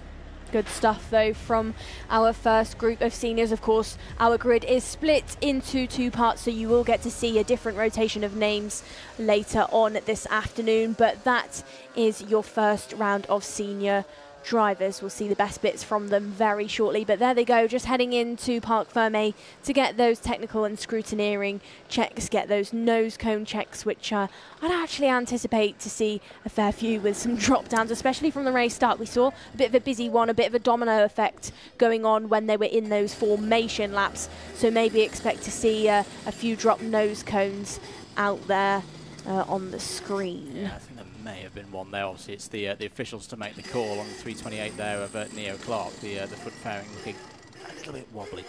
Good stuff though from our first group of seniors. Of course, our grid is split into 2 parts, so you will get to see a different rotation of names later on this afternoon, but that is your first round of senior drivers. We'll see the best bits from them very shortly, but there they go, just heading into Parc Fermé to get those technical and scrutineering checks, get those nose cone checks, which I'd actually anticipate to see a fair few with some drop downs, especially from the race start. We saw a bit of a busy one, a bit of a domino effect going on when they were in those formation laps, so maybe expect to see a few drop nose cones out there on the screen. Yeah, I think there may have been one there. Obviously, it's the officials to make the call on the 328 there of Neo Clark. The foot fairing looking a little bit wobbly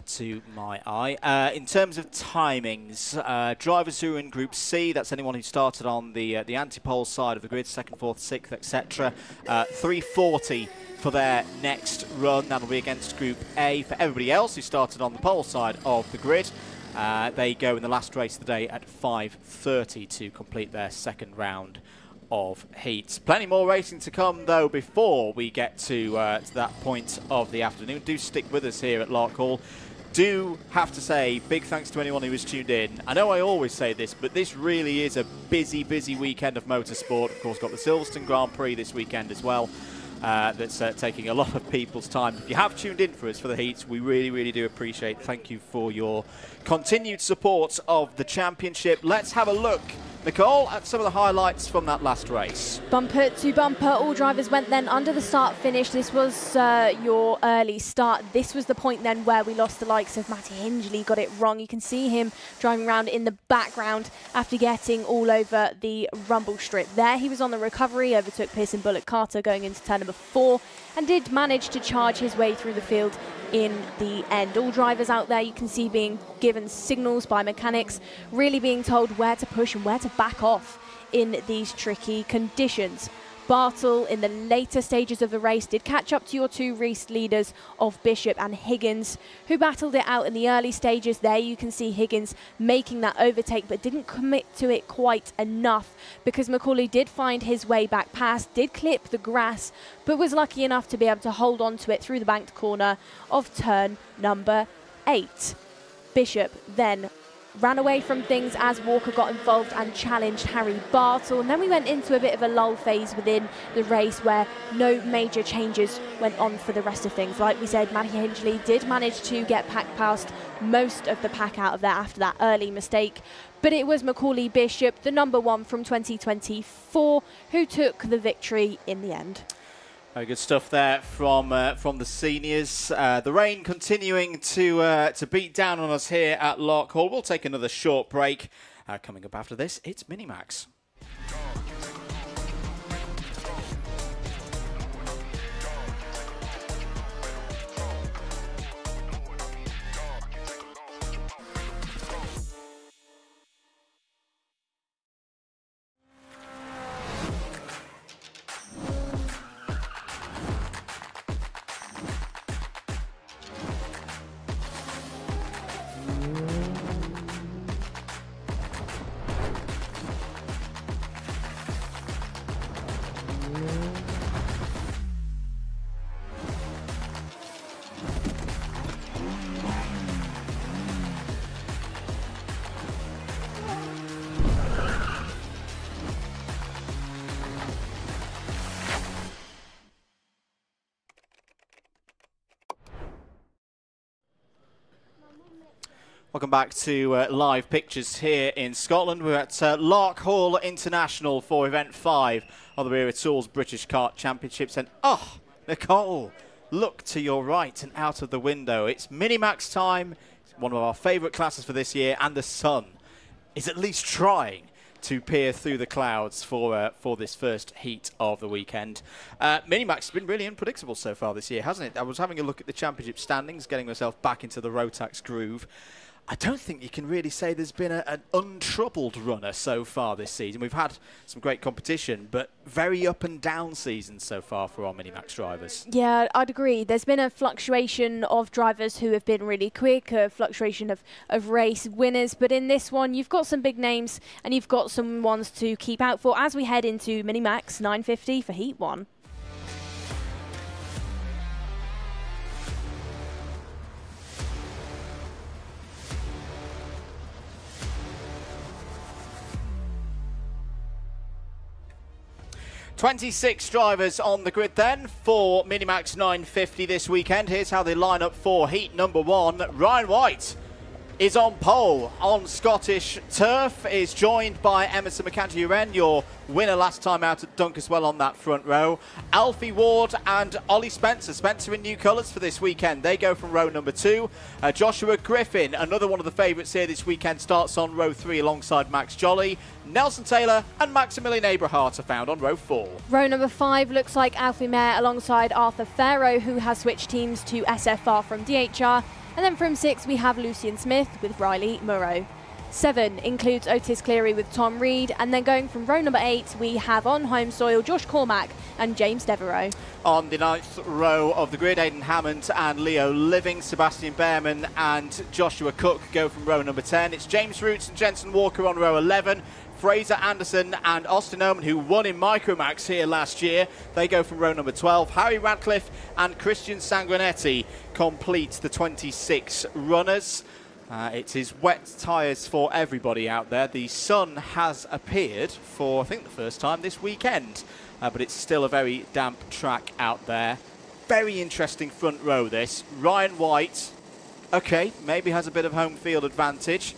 to my eye. In terms of timings, drivers who are in Group C, that's anyone who started on the anti-pole side of the grid, 2nd, 4th, 6th, etc. 3:40 for their next run. That'll be against Group A. For everybody else who started on the pole side of the grid, they go in the last race of the day at 5:30 to complete their second round of heats. Plenty more racing to come, though, before we get to that point of the afternoon. Do stick with us here at Larkhall. Do have to say big thanks to anyone who was tuned in. I know I always say this, but this really is a busy, busy weekend of motorsport. Of course, got the Silverstone Grand Prix this weekend as well. That's taking a lot of people's time. If you have tuned in for us for the heats, we really, really do appreciate. Thank you for your continued support of the championship. Let's have a look, Nicole, at some of the highlights from that last race. Bumper to bumper, all drivers went then under the start finish. This was your early start. This was the point then where we lost the likes of Matty Hingley, got it wrong. You can see him driving around in the background after getting all over the rumble strip. There he was on the recovery, overtook Pearson Bullock Carter going into turn number 4 and did manage to charge his way through the field in the end. All drivers out there you can see being given signals by mechanics, really being told where to push and where to back off in these tricky conditions. Bartle in the later stages of the race did catch up to your two race leaders of Bishop and Higgins, who battled it out in the early stages. There you can see Higgins making that overtake, but didn't commit to it quite enough because Macaulay did find his way back past, did clip the grass, but was lucky enough to be able to hold on to it through the banked corner of turn number 8. Bishop then ran away from things as Walker got involved and challenged Harry Bartle. And then we went into a bit of a lull phase within the race where no major changes went on for the rest of things. Like we said, Matty Hingley did manage to get packed past most of the pack out of there after that early mistake. But it was Macaulay Bishop, the number 1 from 2024, who took the victory in the end. Very good stuff there from the seniors. The rain continuing to beat down on us here at Larkhall. We'll take another short break. Coming up after this, it's Minimax. Welcome back to live pictures here in Scotland. We're at Larkhall International for Event 5 of the Wera Tools British Kart Championships. And, oh, Nicole, look to your right and out of the window. It's Minimax time. It's one of our favourite classes for this year, and the sun is at least trying to peer through the clouds for this first heat of the weekend. Minimax has been really unpredictable so far this year, hasn't it? I was having a look at the championship standings, getting myself back into the ROTAX groove. I don't think you can really say there's been an untroubled runner so far this season. We've had some great competition, but very up and down seasons so far for our Minimax drivers. Yeah, I'd agree. There's been a fluctuation of drivers who have been really quick, a fluctuation of race winners, but in this one you've got some big names and you've got some ones to keep out for as we head into Minimax 950 for Heat 1. 26 drivers on the grid then for Minimax 950 this weekend. Here's how they line up for heat number 1. Ryan White is on pole on Scottish turf, is joined by Emerson McCanty-Uren, your winner last time out at Dunk as well on that front row. Alfie Ward and Ollie Spencer. Spencer in new colours for this weekend. They go from row number 2. Joshua Griffin, another one of the favourites here this weekend, starts on row 3 alongside Max Jolly. Nelson Taylor and Maximilian Abrahart are found on row 4. Row number 5 looks like Alfie Mayer alongside Arthur Farrow, who has switched teams to SFR from DHR. And then from 6 we have Lucian Smith with Riley Murrow. 7 includes Otis Cleary with Tom Reed, and then going from row number 8 we have on home soil Josh Cormack and James Devereaux. On the 9th row of the grid, Aidan Hammond and Leo Living, Sebastian Behrman and Joshua Cook go from row number 10. It's James Roots and Jensen Walker on row 11. Fraser Anderson and Austin Oman, who won in Micromax here last year, they go from row number 12. Harry Radcliffe and Christian Sanguinetti complete the 26 runners. It is wet tyres for everybody out there. The sun has appeared for, I think, the first time this weekend, but it's still a very damp track out there. Very interesting front row this. Ryan White, okay, maybe has a bit of home field advantage.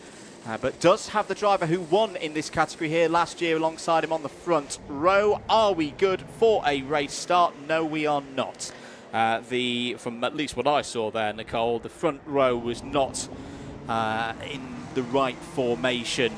But does have the driver who won in this category here last year alongside him on the front row. Are we good for a race start? No, we are not. From at least what I saw there, Nicole, the front row was not in the right formation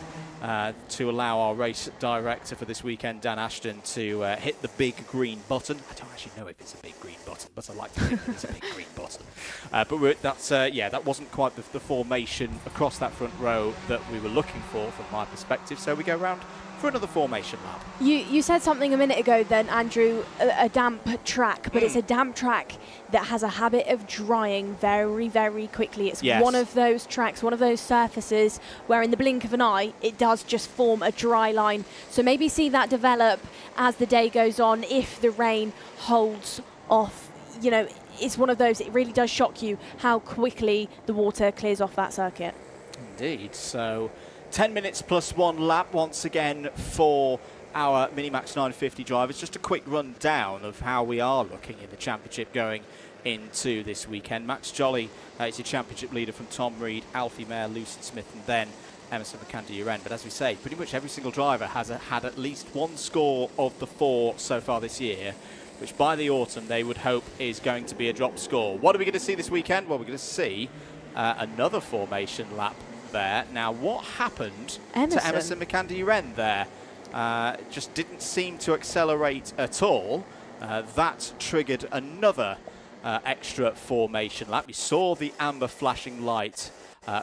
to allow our race director for this weekend, Dan Ashton, to hit the big green button. I don't actually know if it's a big green button, but I like to think it's a big green button. That wasn't quite the formation across that front row that we were looking for from my perspective. So we go round for another formation lap. You said something a minute ago then, Andrew, a damp track, but it's a damp track that has a habit of drying very, very quickly. It's one of those tracks, one of those surfaces where in the blink of an eye, it does just form a dry line. So maybe see that develop as the day goes on if the rain holds off. You know, it's one of those, it really does shock you how quickly the water clears off that circuit. Indeed. So 10 minutes plus 1 lap once again for our Minimax 950 drivers. Just a quick rundown of how we are looking in the championship going into this weekend. Max Jolly is your championship leader from Tom Reed, Alfie Mayer, Lucian Smith and then Emerson McCanty-Uren. But as we say, pretty much every single driver has had at least one score of the 4 so far this year, which by the autumn they would hope is going to be a drop score. What are we going to see this weekend? Well, we're going to see another formation lap there. Now, what happened to Emerson McCanty-Uren there? Just didn't seem to accelerate at all. That triggered another extra formation lap. You saw the amber flashing light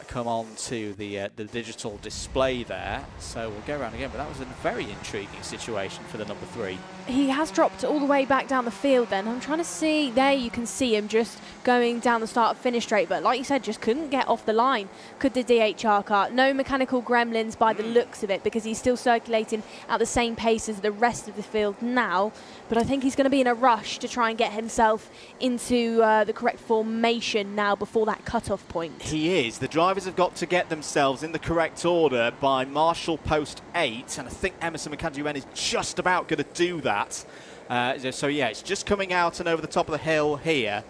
come on to the digital display there. So we'll go around again, but that was a very intriguing situation for the number 3. He has dropped all the way back down the field then. I'm trying to see, there you can see him just going down the start-finish straight, but like you said, just couldn't get off the line. Could the DHR car. No mechanical gremlins by the looks of it, because he's still circulating at the same pace as the rest of the field now. But I think he's going to be in a rush to try and get himself into the correct formation now before that cut-off point. He is. The drivers have got to get themselves in the correct order by Marshall Post 8, and I think Emerson McCanty-Uren is just about going to do that. So yeah, it's just coming out and over the top of the hill here,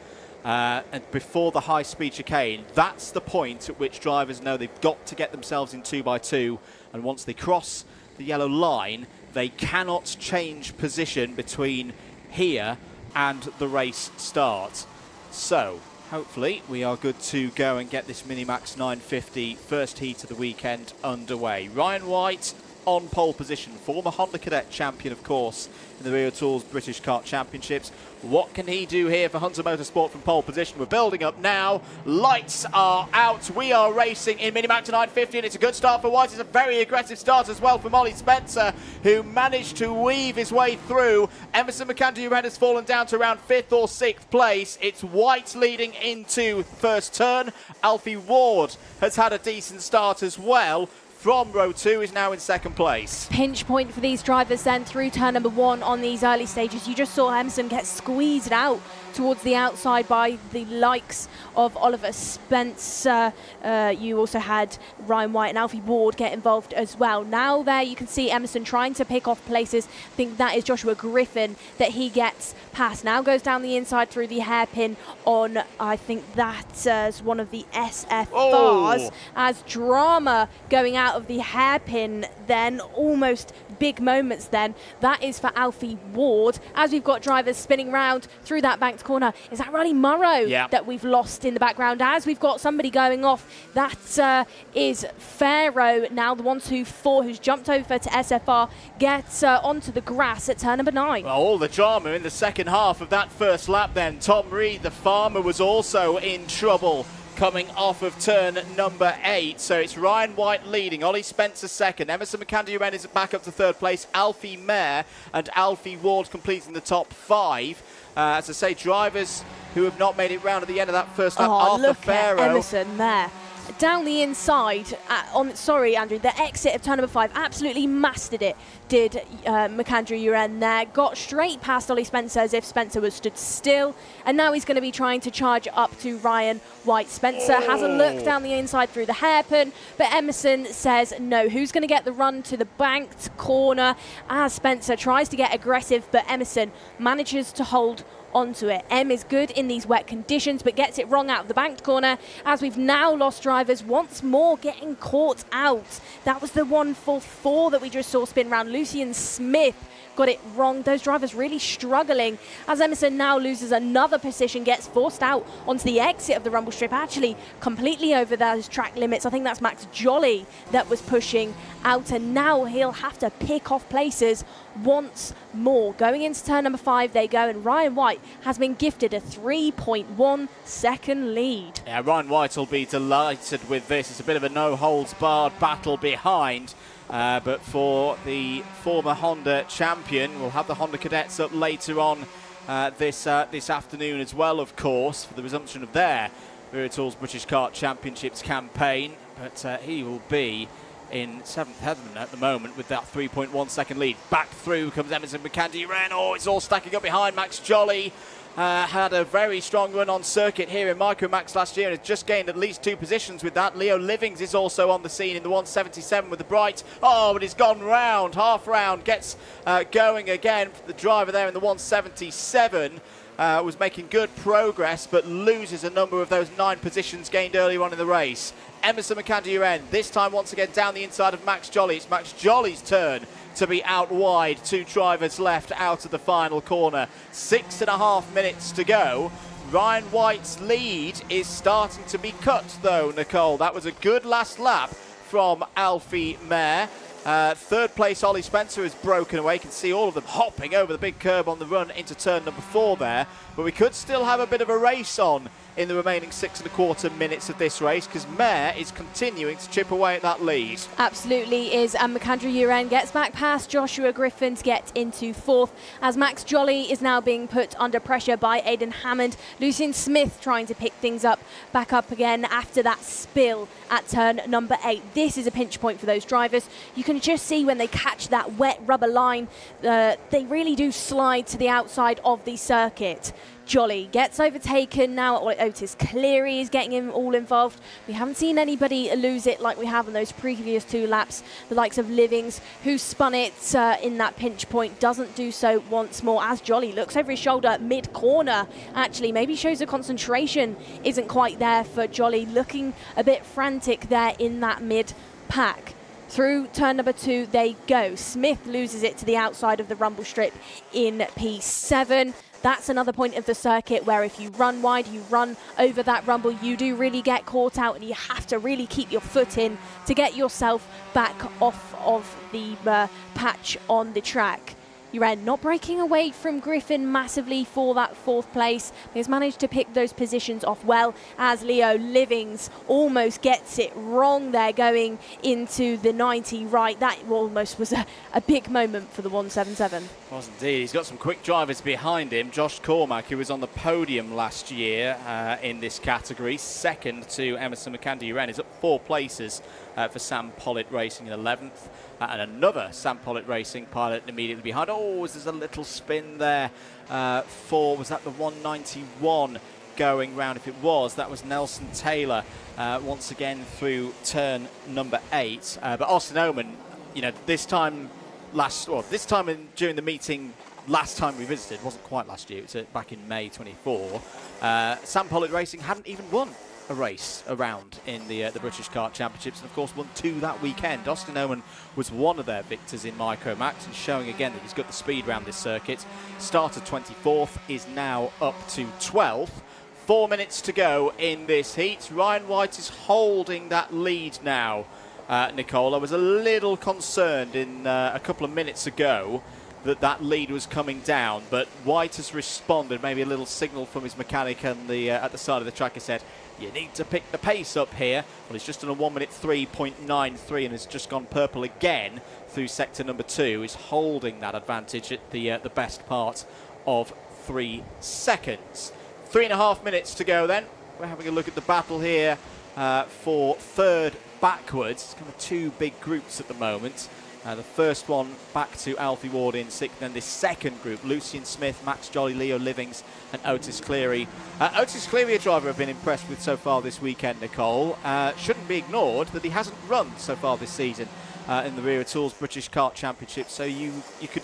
and before the high-speed chicane. That's the point at which drivers know they've got to get themselves in 2x2, and once they cross the yellow line, they cannot change position between here and the race start. So hopefully we are good to go and get this Minimax 950 first heat of the weekend underway. Ryan White on pole position, former Honda Cadet champion, of course, in the Rio Tools British Kart Championships. What can he do here for Hunter Motorsport from pole position? We're building up now. Lights are out. We are racing in Minimax 950, and it's a good start for White. It's a very aggressive start as well for Ollie Spencer, who managed to weave his way through. Emerson McCanty-Uren has fallen down to around 5th or 6th place. It's White leading into first turn. Alfie Ward has had a decent start as well. From row 2 is now in 2nd place. Pinch point for these drivers then through turn number 1 on these early stages. You just saw Emerson get squeezed out towards the outside by the likes of Oliver Spencer. You also had Ryan White and Alfie Ward get involved as well. Now there you can see Emerson trying to pick off places. I think that is Joshua Griffin that he gets past. Now goes down the inside through the hairpin on, I think that's one of the SFRs, as drama going out of the hairpin then, almost big moments then. That is for Alfie Ward, as we've got drivers spinning round through that banked corner. Is that Riley Murrow that we've lost in the background? As we've got somebody going off, that is Pharaoh, now the 1-2-4, who's jumped over to SFR, gets onto the grass at turn number 9. Well, all the drama in the second half of that first lap then. Tom Reed, the farmer, was also in trouble coming off of turn number 8. So it's Ryan White leading, Ollie Spencer second, Emerson McAndrew is back up to third place, Alfie Mayer and Alfie Ward completing the top 5. As I say, drivers who have not made it round at the end of that first lap. Arthur Pharaoh. At Emerson there. Down the inside, sorry Andrew, the exit of turn number 5, absolutely mastered it, did McAndrew Uren there. Got straight past Ollie Spencer as if Spencer was stood still, and now he's going to be trying to charge up to Ryan White. Spencer has a look down the inside through the hairpin, but Emerson says no. Who's going to get the run to the banked corner as Spencer tries to get aggressive, but Emerson manages to hold onto it. M is good in these wet conditions, but gets it wrong out of the banked corner, as we've now lost drivers once more getting caught out. That was the 1-4-4 that we just saw spin round. Lucian Smith got it wrong. Those drivers really struggling, as Emerson now loses another position, gets forced out onto the exit of the rumble strip, actually completely over those track limits. I think that's Max Jolly that was pushing out, and now he'll have to pick off places once more. Going into turn number 5 they go, and Ryan White has been gifted a 3.1 second lead. Yeah, Ryan White will be delighted with this. It's a bit of a no-holds-barred battle behind. But for the former Honda champion, we'll have the Honda cadets up later on this afternoon as well, of course, for the resumption of their Wera British Kart Championships campaign. But he will be in 7th heaven at the moment with that 3.1 second lead. Back through comes Emerson McAndrew. Oh, it's all stacking up behind. Max Jolly had a very strong run on circuit here in Micromax last year and has just gained at least 2 positions with that. Leo Livings is also on the scene in the 177 with the bright. Oh, but he's gone round, half round, gets going again. The driver there in the 177 was making good progress, but loses a number of those 9 positions gained earlier on in the race. Emerson McAndrew, this time once again down the inside of Max Jolly. It's Max Jolly's turn to be out wide. 2 drivers left out of the final corner. 6.5 minutes to go. Ryan White's lead is starting to be cut though, Nicole. That was a good last lap from Alfie Mayer. Third place Ollie Spencer has broken away. You can see all of them hopping over the big curb on the run into turn number 4 there. But we could still have a bit of a race on in the remaining 6.25 minutes of this race, because Mayer is continuing to chip away at that lead. Absolutely is, and McAndrew Uren gets back past Joshua Griffin to get into 4th, as Max Jolly is now being put under pressure by Aidan Hammond. Lucian Smith trying to pick things up back up again after that spill at turn number 8. This is a pinch point for those drivers. You can just see when they catch that wet rubber line, they really do slide to the outside of the circuit. Jolly gets overtaken now. Otis Cleary is getting him all involved. We haven't seen anybody lose it like we have in those previous 2 laps. The likes of Livings, who spun it in that pinch point, doesn't do so once more, as Jolly looks over his shoulder mid-corner. Actually, maybe shows the concentration isn't quite there for Jolly, looking a bit frantic there in that mid-pack. Through turn number 2 they go. Smith loses it to the outside of the rumble strip in P7. That's another point of the circuit where if you run wide, you run over that rumble, you do really get caught out, and you have to really keep your foot in to get yourself back off of the patch on the track. Uren not breaking away from Griffin massively for that 4th place. He has managed to pick those positions off well, as Leo Livings almost gets it wrong there going into the 90 right. That almost was a big moment for the 177. Was indeed. He's got some quick drivers behind him. Josh Cormack, who was on the podium last year in this category, second to Emerson McAndrew, is up 4 places for Sam Pollitt Racing in 11th. And another Sam Pollitt Racing pilot immediately behind. Oh, there's a little spin there was that the 191 going round? If it was, that was Nelson Taylor once again through turn number 8. But Austin Oman, you know, this time during the meeting last time we visited, wasn't quite last year, it was back in May 24, Sam Pollard Racing hadn't even won a race around in the British Kart Championships, and of course won 2 that weekend. Austin Oman was one of their victors in Micromax, and showing again that he's got the speed around this circuit. Started 24th, is now up to 12th. 4 minutes to go in this heat. Ryan White is holding that lead now. Nicole, I was a little concerned in a couple of minutes ago that lead was coming down, but White has responded. Maybe a little signal from his mechanic on at the side of the track. He said, you need to pick the pace up here. Well, he's just done a 1 minute 3.93 and has just gone purple again through sector number 2. He's holding that advantage at the best part of 3 seconds. 3.5 minutes to go then. We're having a look at the battle here for third backwards. It's kind of 2 big groups at the moment. The first one back to Alfie Ward in 6th, then this second group, Lucian Smith, Max Jolly, Leo Livings and Otis Cleary. Otis Cleary, a driver I've been impressed with so far this weekend, Nicole. Shouldn't be ignored that he hasn't run so far this season in the Wera Tools British Kart Championship, so you could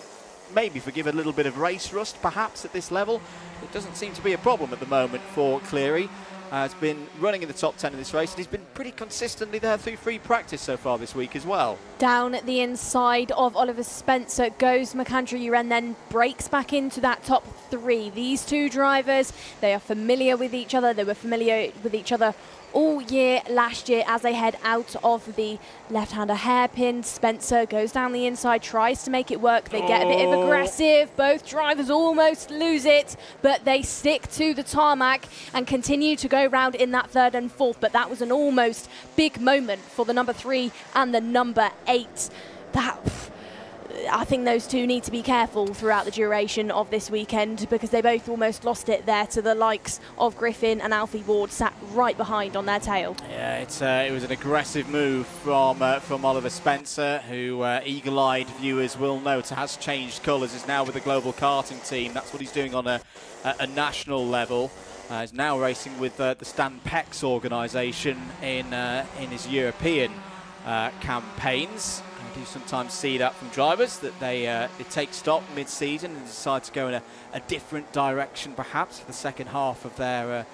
maybe forgive a little bit of race rust perhaps at this level. It doesn't seem to be a problem at the moment for Cleary. Has been running in the top 10 in this race, and he's been pretty consistently there through free practice so far this week as well. Down at the inside of Oliver Spencer goes McAndrew and then breaks back into that top 3. These 2 drivers, they are familiar with each other. They were familiar with each other all year last year as they head out of the left-hander hairpin. Spencer goes down the inside, tries to make it work. They get a bit of aggressive. Both drivers almost lose it, but they stick to the tarmac and continue to go round in that 3rd and 4th. But that was an almost big moment for the number 3 and the number 8. I think those 2 need to be careful throughout the duration of this weekend, because they both almost lost it there to the likes of Griffin, and Alfie Ward sat right behind on their tail. Yeah, it was an aggressive move from Oliver Spencer, who eagle-eyed viewers will note has changed colours, is now with the global karting team. That's what he's doing on a national level. He's now racing with the Stan Peck's organisation in his European campaigns. I do sometimes see that from drivers, that they take stock mid-season and decide to go in a different direction perhaps for the second half of their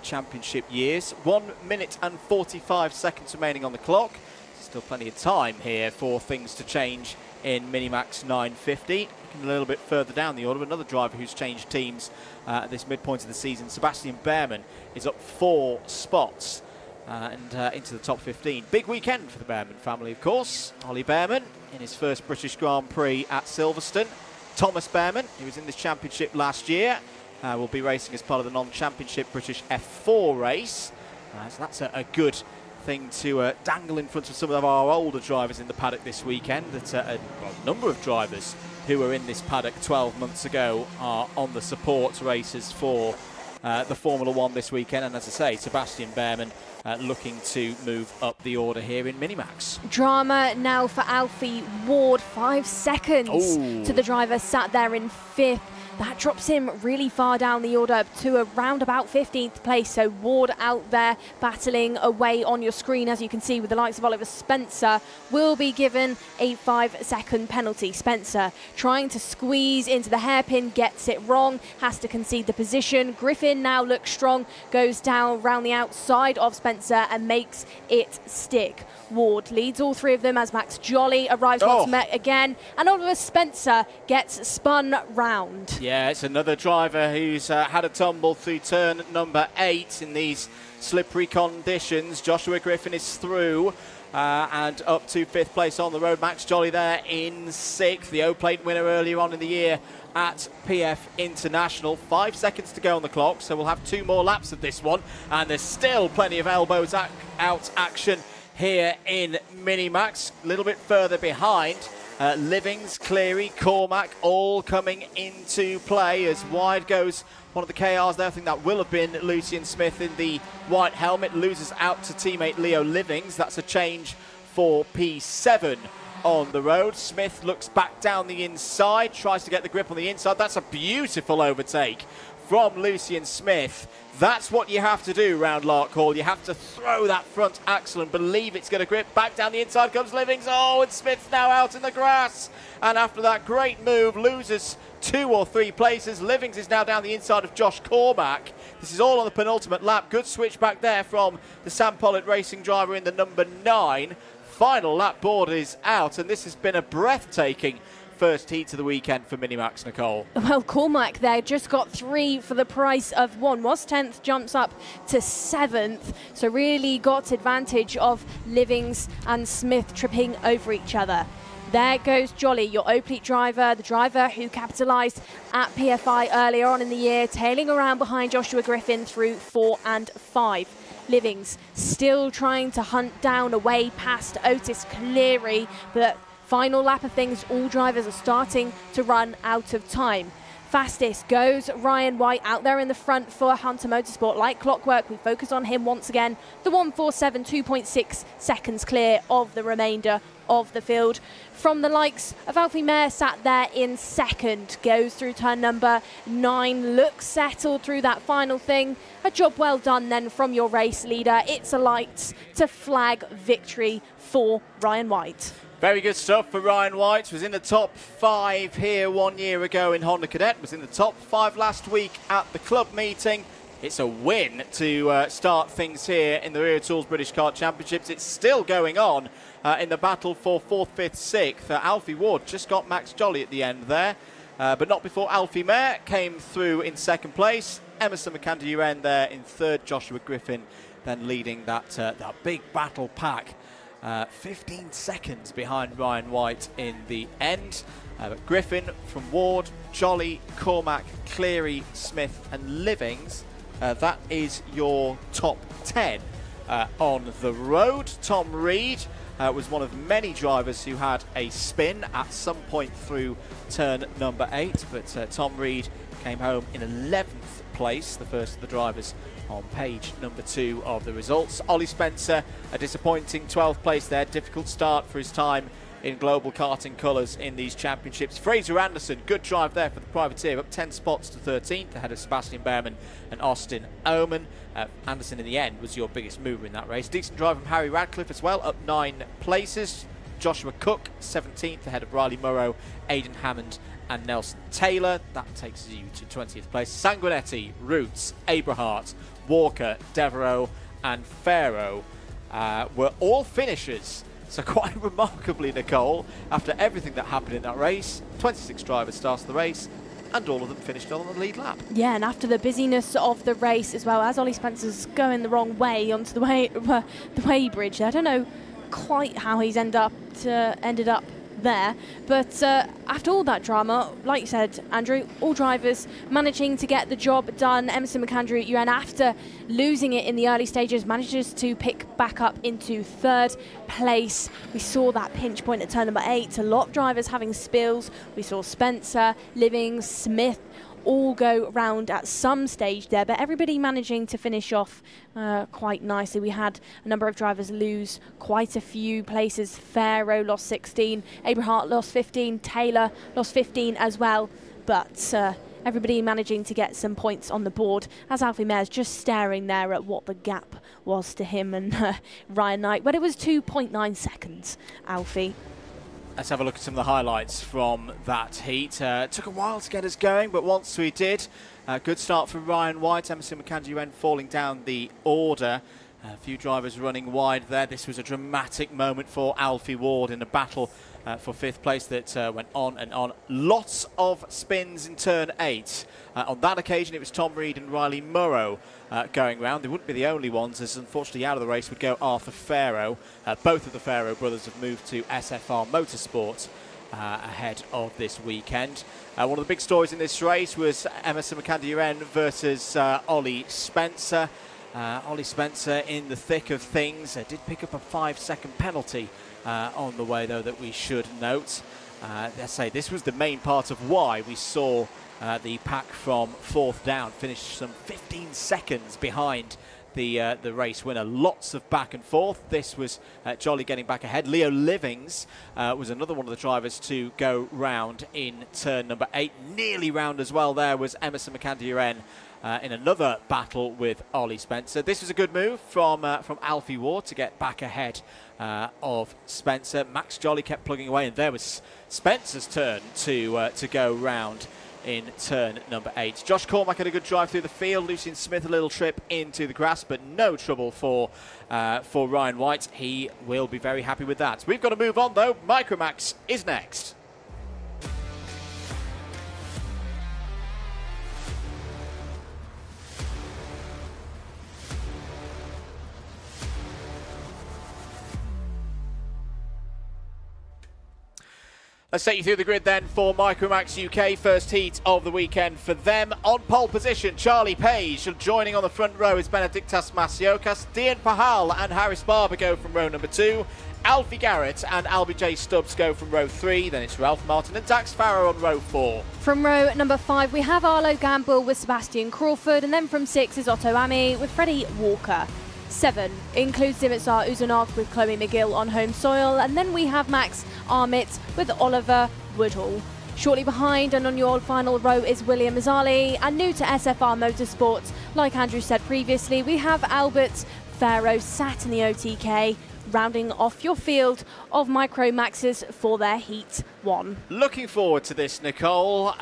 championship years. 1 minute and 45 seconds remaining on the clock. Still plenty of time here for things to change in Minimax 950. Looking a little bit further down the order, another driver who's changed teams at this midpoint of the season, Sebastian Behrman, is up 4 spots. And into the top 15. Big weekend for the Behrman family, of course. Ollie Behrman in his first British Grand Prix at Silverstone. Thomas Behrman, who was in this championship last year, will be racing as part of the non-championship British F4 race. So that's a good thing to dangle in front of some of our older drivers in the paddock this weekend. That a number of drivers who were in this paddock 12 months ago are on the support races for the Formula 1 this weekend. And as I say, Sebastian Behrman looking to move up the order here in Minimax. Drama now for Alfie Ward. 5 seconds to the driver sat there in 5th. That drops him really far down the order to around about 15th place. So Ward out there battling away on your screen, as you can see, with the likes of Oliver Spencer, will be given a 5-second penalty. Spencer trying to squeeze into the hairpin, gets it wrong, has to concede the position. Griffin now looks strong, goes down round the outside of Spencer and makes it stick. Ward leads all 3 of them as Max Jolly arrives once met again, and Oliver Spencer gets spun round. Yeah, it's another driver who's had a tumble through turn number 8 in these slippery conditions. Joshua Griffin is through and up to 5th place on the road. Max Jolly there in 6th, the O-Plate winner earlier on in the year at PF International. 5 seconds to go on the clock, so we'll have 2 more laps of this one, and there's still plenty of elbows out action here in Minimax. A little bit further behind, Livings, Cleary, Cormac all coming into play as wide goes one of the KRs there. I think that will have been Lucian Smith in the white helmet. Loses out to teammate Leo Livings. That's a change for P7 on the road. Smith looks back down the inside, tries to get the grip on the inside. That's a beautiful overtake from Lucian Smith. That's what you have to do round Larkhall. You have to throw that front axle and believe it's going to grip. Back down the inside comes Livings. Oh, and Smith's now out in the grass. And after that great move, loses 2 or 3 places. Livings is now down the inside of Josh Cormack. This is all on the penultimate lap. Good switch back there from the Sam Pollitt Racing driver in the number 9. Final lap board is out, and this has been a breathtaking first heat of the weekend for Minimax, Nicole. Well, Cormac there just got 3 for the price of 1. Was 10th, jumps up to 7th. So really got advantage of Livings and Smith tripping over each other. There goes Jolly, your Oplete driver, the driver who capitalised at PFI earlier on in the year, tailing around behind Joshua Griffin through 4 and 5. Livings still trying to hunt down a way past Otis Cleary, but final lap of things, all drivers are starting to run out of time. Fastest goes Ryan White out there in the front for Hunter Motorsport. Like clockwork, we focus on him once again. The 147, 2.6 seconds clear of the remainder of the field. From the likes of Alfie Mayer, sat there in second, goes through turn number 9, looks settled through that final thing. A job well done then from your race leader. It's a light to flag victory for Ryan White. Very good stuff for Ryan White. Was in the top 5 here 1 year ago in Honda Cadet. Was in the top 5 last week at the club meeting. It's a win to start things here in the Wera Tools British Kart Championships. It's still going on in the battle for 4th, 5th, 6th. Alfie Ward just got Max Jolly at the end there, but not before Alfie Mayer came through in 2nd place. Emerson McAndrew there in 3rd. Joshua Griffin then leading that big battle pack. 15 seconds behind Ryan White in the end. But Griffin from Ward, Jolly, Cormac, Cleary, Smith and Livings. That is your top 10 on the road. Tom Reed was one of many drivers who had a spin at some point through turn number 8. But Tom Reed came home in 11th place, the first of the drivers on page number 2 of the results. Ollie Spencer, a disappointing 12th place there. Difficult start for his time in global karting colours in these championships. Fraser Anderson, good drive there for the privateer, up 10 spots to 13th ahead of Sebastian Behrman and Austin Oman. Anderson in the end was your biggest mover in that race. Decent drive from Harry Radcliffe as well, up 9 places. Joshua Cook 17th ahead of Riley Murrow, Aidan Hammond and Nelson Taylor. That takes you to 20th place. Sanguinetti, Roots, Abrahart, Walker, Devereaux and Farrow were all finishers. So quite remarkably, Nicole, after everything that happened in that race, 26 drivers started the race and all of them finished on the lead lap. Yeah, and after the busyness of the race as well, as Ollie Spencer's going the wrong way onto the weighbridge, I don't know quite how he's ended up there, but after all that drama, like you said, Andrew, all drivers managing to get the job done. Emerson McAndrew at UN, after losing it in the early stages, manages to pick back up into 3rd place. We saw that pinch point at turn number 8, a lot of drivers having spills. We saw Spencer, Livings, Smith all go round at some stage there, but everybody managing to finish off quite nicely. We had a number of drivers lose quite a few places. Farrow lost 16, Abrahart lost 15, Taylor lost 15 as well, but everybody managing to get some points on the board, as Alfie Mayer's just staring there at what the gap was to him and Ryan Knight, but it was 2.9 seconds, Alfie. Let's have a look at some of the highlights from that heat. Took a while to get us going, but once we did, good start from Ryan White. Emerson McAndrew falling down the order. A few drivers running wide there. This was a dramatic moment for Alfie Ward in a battle for 5th place that went on and on. Lots of spins in turn 8. On that occasion, it was Tom Reed and Riley Murrow going round. They wouldn't be the only ones, as unfortunately out of the race would go Arthur Farrow. Both of the Farrow brothers have moved to SFR Motorsport ahead of this weekend. One of the big stories in this race was Emerson McAndrew versus Ollie Spencer. Ollie Spencer in the thick of things. Did pick up a 5-second penalty on the way, though, that we should note. Let's say this was the main part of why we saw the pack from 4th down finish some 15 seconds behind the race winner. Lots of back and forth. This was Jolly getting back ahead. Leo Livings was another one of the drivers to go round in turn number 8. Nearly round as well there was Emerson McCandy-Uren in another battle with Ollie Spencer. This was a good move from Alfie Ward to get back ahead of Spencer. Max Jolly kept plugging away, and there was Spencer's turn to go round in turn number 8. Josh Cormack had a good drive through the field. Lucian Smith a little trip into the grass, but no trouble for Ryan White. He will be very happy with that. We've got to move on though. Micromax is next. Let's take you through the grid then for Micromax UK. First heat of the weekend for them. On pole position, Charlie Page. Joining on the front row is Benedictas Masiokas. Dian Pahal and Harris Barber go from row number 2. Alfie Garrett and Albie J. Stubbs go from row 3. Then it's Ralph Martin and Dax Farrow on row 4. From row number 5, we have Arlo Gamble with Sebastian Crawford. And then from 6 is Otto Ami with Freddie Walker. 7 includes Dimitar Uzunov with Chloe McGill on home soil, and then we have Max Armitz with Oliver Woodhall. Shortly behind and on your final row is William Mazzali, and new to SFR Motorsports, like Andrew said previously, we have Albert Farrow sat in the OTK, rounding off your field of Micromaxes for their Heat 1. Looking forward to this, Nicole.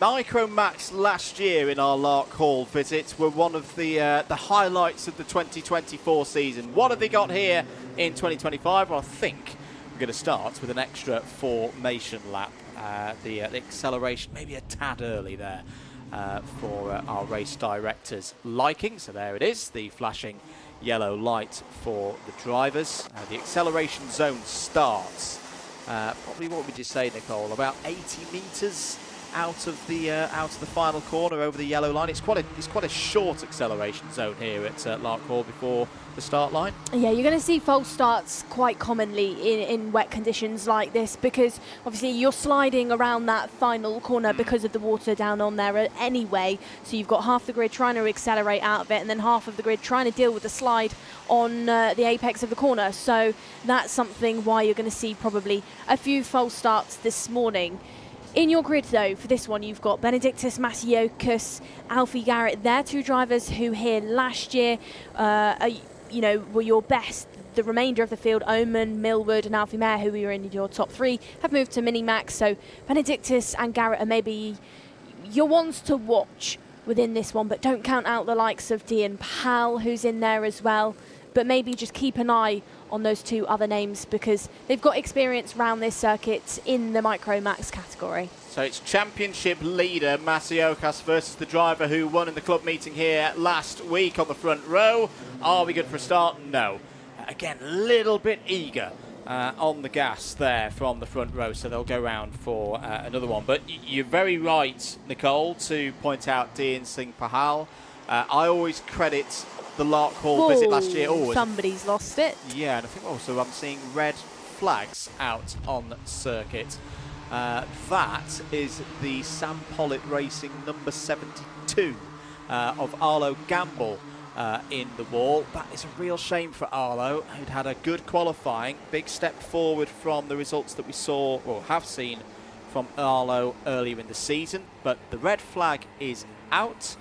Micromax last year in our Larkhall visit were one of the highlights of the 2024 season. What have they got here in 2025? Well, I think we're going to start with an extra formation lap. The acceleration maybe a tad early there for our race director's liking. So there it is, the flashing yellow light for the drivers. The acceleration zone starts probably, what would you say, Nicole, about 80 metres out of the final corner over the yellow line. It's quite a short acceleration zone here at Larkhall before the start line. Yeah, you're going to see false starts quite commonly in wet conditions like this, because obviously you're sliding around that final corner because of the water down on there anyway. So you've got half the grid trying to accelerate out of it, and then half of the grid trying to deal with the slide on the apex of the corner. So that's something why you're going to see probably a few false starts this morning. In your grid, though, for this one, you've got Benedictas Masiokas, Alfie Garrett. They're two drivers who here last year, were your best. The remainder of the field, Oman, Millwood and Alfie Mayer, who were in your top 3, have moved to Minimax. So Benedictas and Garrett are maybe your ones to watch within this one, but don't count out the likes of Dian Pahal, who's in there as well. But maybe just keep an eye on those two other names, because they've got experience around this circuit in the Micromax category. So it's championship leader Masiokas versus the driver who won in the club meeting here last week on the front row. Are we good for a start? No. Again, a little bit eager on the gas there from the front row, so they'll go round for another one. But you're very right, Nicole, to point out Dian Singh Pahal. I always credit the Larkhall visit last year. Somebody's lost it. Yeah, and I think also I'm seeing red flags out on circuit. That is the Sam Pollitt Racing number 72 of Arlo Gamble in the wall. That is a real shame for Arlo, who'd had a good qualifying. Big step forward from the results that we saw, or have seen, from Arlo earlier in the season. But the red flag is out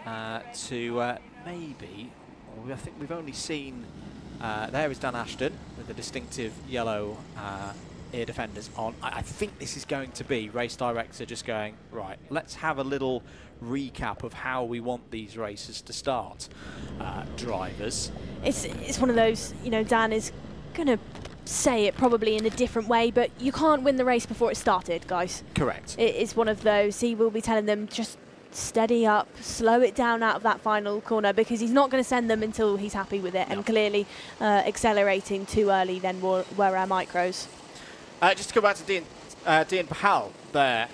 to maybe, I think we've only seen, there is Dan Ashton with the distinctive yellow ear defenders on. I think this is going to be race director just going, right, let's have a little recap of how we want these races to start, drivers. It's one of those, Dan is going to say it probably in a different way, but you can't win the race before it started, guys. Correct. It is one of those. He will be telling them just steady up, slow it down out of that final corner, because he's not going to send them until he's happy with it. No. And clearly accelerating too early then were our micros. Just to go back to Dian Pahal there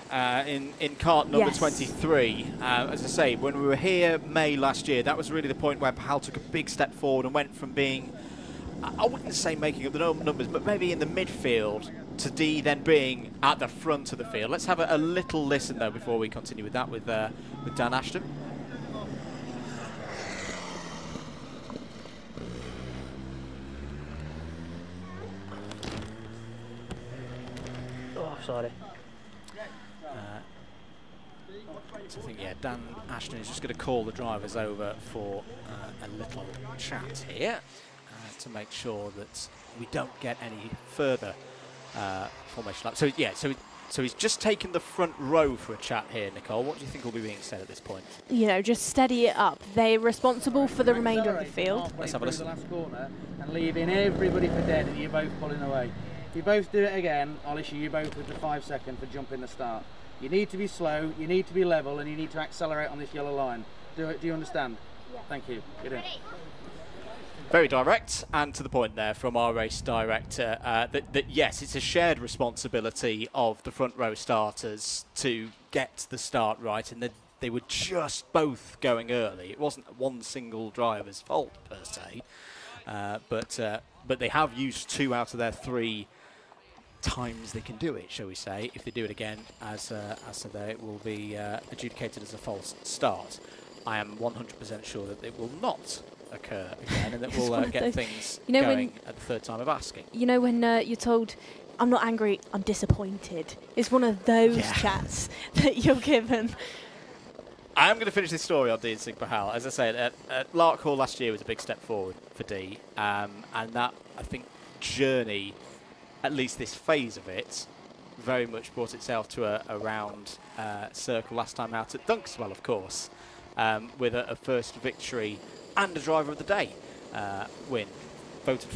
in kart number 23. As I say, when we were here May last year, that was really the point where Pahal took a big step forward and went from being, I wouldn't say making up the numbers, but maybe in the midfield, to D then being at the front of the field. Let's have a little listen though before we continue with that with Dan Ashton. sorry. So I think, yeah, Dan Ashton is just going to call the drivers over for a little chat here to make sure that we don't get any further formation laps. So, yeah, so he's just taken the front row for a chat here, Nicole. What do you think will be being said at this point? You know, just steady it up. They're responsible for the remainder of the field. Let's have a listen. The last corner and leaving everybody for dead, and you're both pulling away. If you both do it again, I'll issue you both with the 5 second for jumping the start. You need to be slow, you need to be level, and you need to accelerate on this yellow line. Do you understand? Yeah. Thank you. Get in. Very direct and to the point there from our race director that yes, it's a shared responsibility of the front row starters to get the start right, and that they were just both going early. It wasn't one single driver's fault per se, but they have used 2 out of their 3 times they can do it, shall we say. If they do it again, as it will be adjudicated as a false start. I am 100% sure that it will not occur again, and that we'll get things going at the 3rd time of asking. You know when you're told, I'm not angry, I'm disappointed. It's one of those chats that you're given. I am going to finish this story on Dean Singh Pahal. As I said, at Larkhall last year was a big step forward for Dee, and that, I think, journey, at least this phase of it, very much brought itself to a round circle last time out at Dunkeswell, of course, with a first victory and a driver of the day win, voted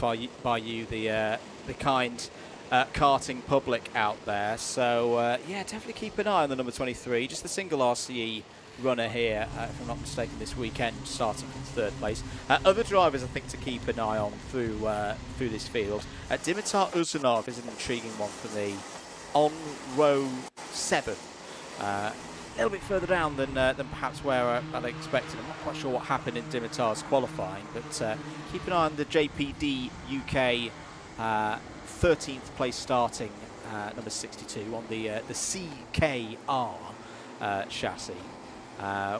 by you, the kind karting public out there. So yeah, definitely keep an eye on the number 23, just the single RCE runner here, if I'm not mistaken, this weekend, starting from 3rd place. Other drivers, I think, to keep an eye on through this field. Dimitar Uzunov is an intriguing one for me on row 7. A little bit further down than perhaps where I'd expected. I'm not quite sure what happened in Dimitar's qualifying, but keep an eye on the JPD UK 13th place starting number 62 on the CKR chassis,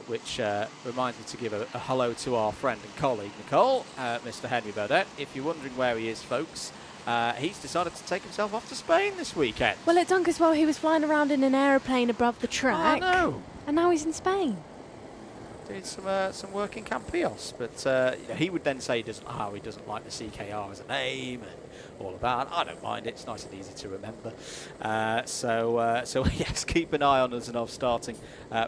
which reminds me to give a hello to our friend and colleague Nicole, Mr. Henry Burdett. If you're wondering where he is, folks, he's decided to take himself off to Spain this weekend. Well, at Dunkeswell, he was flying around in an aeroplane above the track. I know. And now he's in Spain. Doing some work in Campillos, but you know, he would then say he doesn't like the CKR as a name and all of that. I don't mind it. It's nice and easy to remember. So yes, keep an eye on Uzunov starting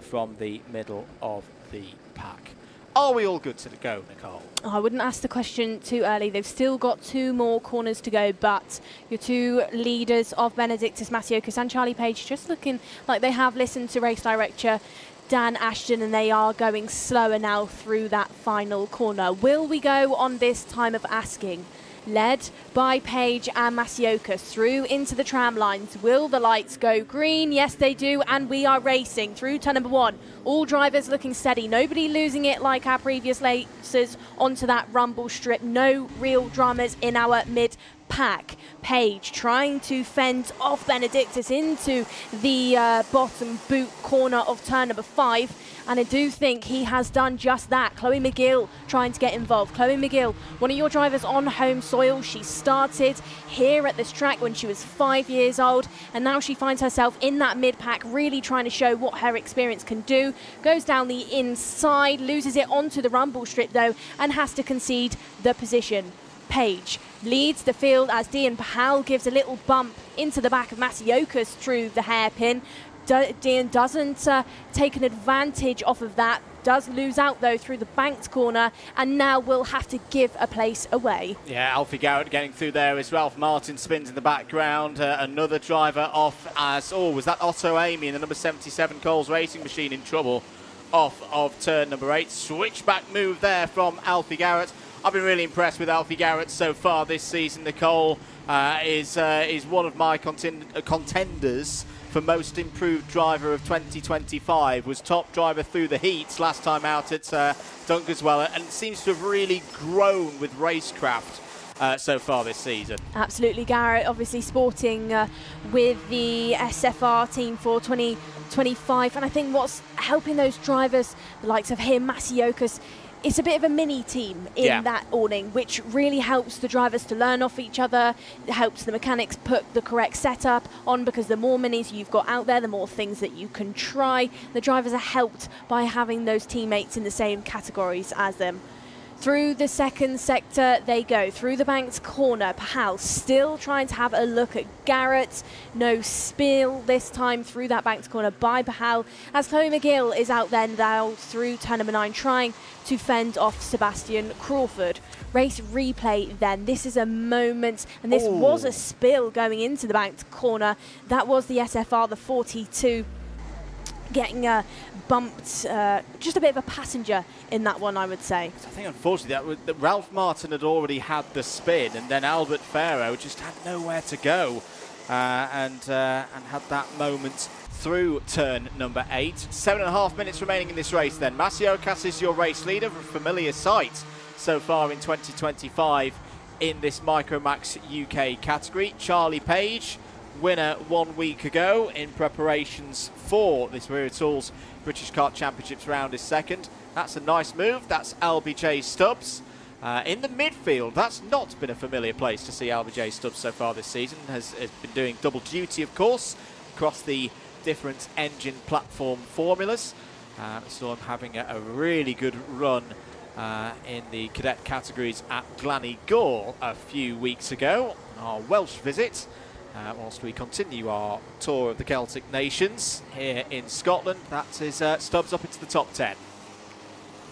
from the middle of the pack. Are we all good to go, Nicole? Oh, I wouldn't ask the question too early. They've still got 2 more corners to go, but your 2 leaders of Benedictus Masiokas and Charlie Page just looking like they have listened to race director Dan Ashton, and they are going slower now through that final corner. Will we go on this time of asking? Led by Page and Masiokas through into the tram lines. Will the lights go green? Yes, they do, and we are racing through turn number 1. All drivers looking steady. Nobody losing it like our previous races onto that rumble strip. No real dramas in our mid-pack. Page trying to fend off Benedictus into the bottom boot corner of turn number 5. And I do think he has done just that. Chloe McGill trying to get involved. Chloe McGill, one of your drivers on home soil. She started here at this track when she was 5 years old, and now she finds herself in that mid-pack, really trying to show what her experience can do. Goes down the inside, loses it onto the rumble strip though, and has to concede the position. Page leads the field as Dean Pahal gives a little bump into the back of Masiokas through the hairpin. Dean doesn't take an advantage off of that, does lose out though through the banked corner, and now will have to give a place away. Yeah, Alfie Garrett getting through there as Ralph Martin spins in the background. Another driver off as, was that Otto Amy in the number 77 Coles Racing Machine in trouble off of turn number 8. Switchback move there from Alfie Garrett. I've been really impressed with Alfie Garrett so far this season. Nicole is one of my contenders for most improved driver of 2025, was top driver through the heats last time out at Dunkeswell, and seems to have really grown with racecraft so far this season. Absolutely, Garrett obviously sporting with the SFR team for 2025, and I think what's helping those drivers, the likes of him, Masiokas, it's a bit of a mini team in that awning, which really helps the drivers to learn off each other. It helps the mechanics put the correct setup on, because the more minis you've got out there, the more things that you can try. The drivers are helped by having those teammates in the same categories as them. Through the second sector they go, through the banked corner. Pahal still trying to have a look at Garrett. No spill this time through that banked corner by Pahal, as Chloe McGill is out there now through turn number 9, trying to fend off Sebastian Crawford. Race replay then. This is a moment, and this was a spill going into the banked corner. That was the SFR, the 42. Getting bumped, just a bit of a passenger in that one, I would say. I think, unfortunately, that Ralph Martin had already had the spin, and then Albert Farrow just had nowhere to go, and had that moment through turn number 8. 7.5 minutes remaining in this race then. Masiokas is your race leader, a familiar sight so far in 2025 in this Micromax UK category. Charlie Page, winner 1 week ago in preparations for this Wera Tools British Kart Championships round, is second. That's a nice move. That's LBJ Stubbs. In the midfield, that's not been a familiar place to see LBJ Stubbs so far this season. Has been doing double duty, of course, across the different engine platform formulas. Saw him having a really good run in the cadet categories at Glannygore a few weeks ago. Our Welsh visit. Whilst we continue our tour of the Celtic nations here in Scotland. That is Stubbs up into the top 10.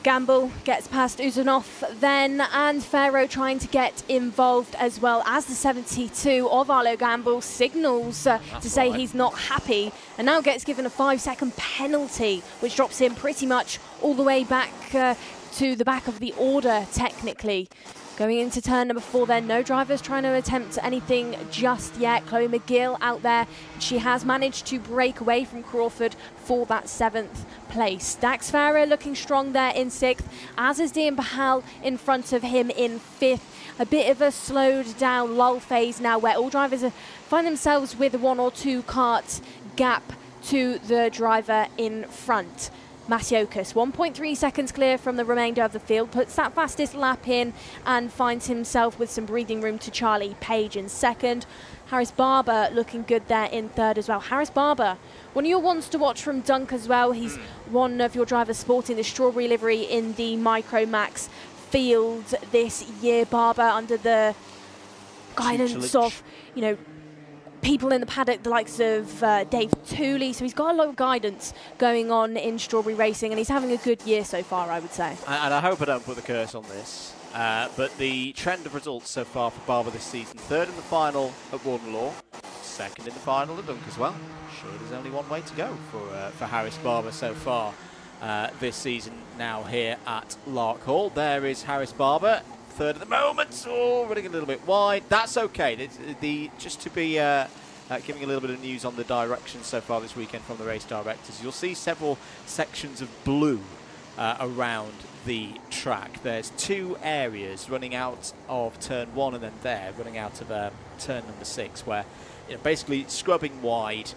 Gamble gets past Uzunov then, and Farrow trying to get involved as well, as the 72 of Arlo Gamble signals to say he's not happy, and now gets given a 5-second penalty, which drops him pretty much all the way back to the back of the order, technically. Going into turn number 4 then, no drivers trying to attempt anything just yet. Chloe McGill out there. She has managed to break away from Crawford for that 7th place. Dax Farah looking strong there in 6th, as is Dean Pahal in front of him in 5th. A bit of a slowed down lull phase now, where all drivers find themselves with a 1 or 2 kart gap to the driver in front. Masiokas, 1.3 seconds clear from the remainder of the field, puts that fastest lap in and finds himself with some breathing room to Charlie Page in 2nd. Harris Barber looking good there in 3rd as well. Harris Barber, one of your ones to watch from Dunk as well. He's one of your drivers sporting the strawberry livery in the Micromax field this year. Barber under the guidance of, you know, people in the paddock, the likes of Dave Tooley, so he's got a lot of guidance going on in strawberry racing, and he's having a good year so far, I would say. And I hope I don't put the curse on this, but the trend of results so far for Barber this season: 3rd in the final at Wardenlaw, 2nd in the final at Dunk as well. Sure, there's only one way to go for Harris Barber so far this season now here at Larkhall. There is Harris Barber. 3rd at the moment, running a little bit wide. That's okay. Just to be giving a little bit of news on the direction so far this weekend from the race directors, you'll see several sections of blue around the track. There's 2 areas running out of turn 1 and then there running out of turn number 6, where basically scrubbing wide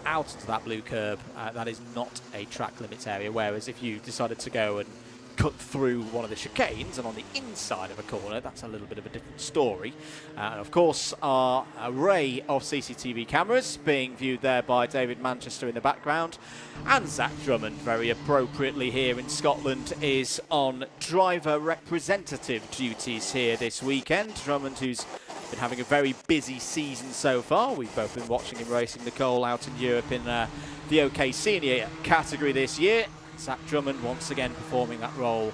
out into that blue curb. That is not a track limits area, whereas if you decided to go and cut through one of the chicanes and on the inside of a corner, that's a little bit of a different story. And of course, our array of CCTV cameras being viewed there by David Manchester in the background, and Zach Drummond, very appropriately here in Scotland, is on driver representative duties here this weekend. Drummond, who's been having a very busy season so far. We've both been watching him racing Nicole out in Europe in the OK Senior category this year. Zach Drummond once again performing that role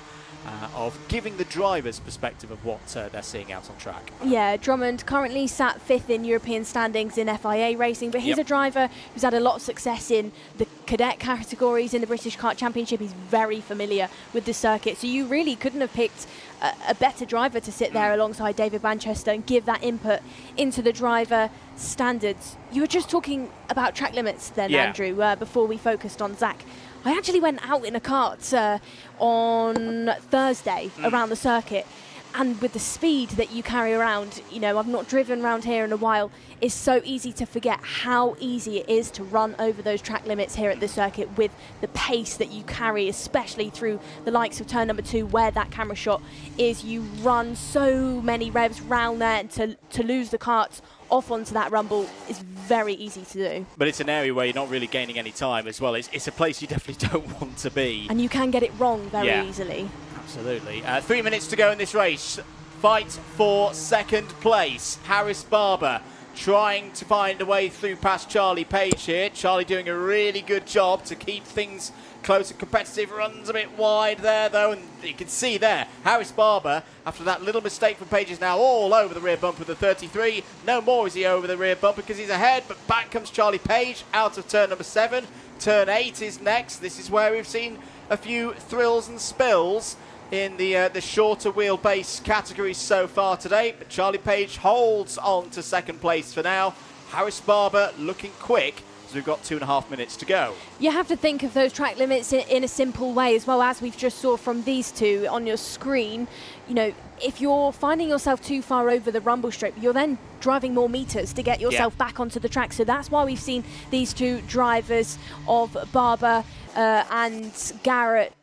of giving the drivers perspective of what they're seeing out on track. Yeah, Drummond currently sat 5th in European standings in FIA racing, but he's a driver who's had a lot of success in the cadet categories in the British Kart Championship. He's very familiar with the circuit, so you really couldn't have picked a better driver to sit there alongside David Manchester and give that input into the driver standards. You were just talking about track limits then, Andrew, before we focused on Zach. I actually went out in a kart on Thursday around the circuit, And with the speed that you carry around, you know, I've not driven around here in a while, it's so easy to forget how easy it is to run over those track limits here at the circuit with the pace that you carry, especially through the likes of turn number 2, where that camera shot is. You run so many revs round there, and to lose the karts off onto that rumble is very easy to do. But it's an area where you're not really gaining any time as well. It's a place you definitely don't want to be. And you can get it wrong very easily. Absolutely. 3 minutes to go in this race. Fight for second place. Harris Barber trying to find a way through past Charlie Page here. Charlie doing a really good job to keep things close and competitive. Runs a bit wide there, though, and you can see there, Harris Barber, after that little mistake from Page, is now all over the rear bump with the 33. No more is he over the rear bump because he's ahead, but back comes Charlie Page out of turn number 7. Turn 8 is next. This is where we've seen a few thrills and spills in the shorter wheelbase categories so far today, but Charlie Page holds on to second place for now. Harris Barber looking quick, as we've got 2.5 minutes to go. You have to think of those track limits in a simple way as well, as we've just saw from these two on your screen. You know, if you're finding yourself too far over the rumble strip, you're then driving more meters to get yourself back onto the track. So that's why we've seen these two drivers of Barber and Garrett,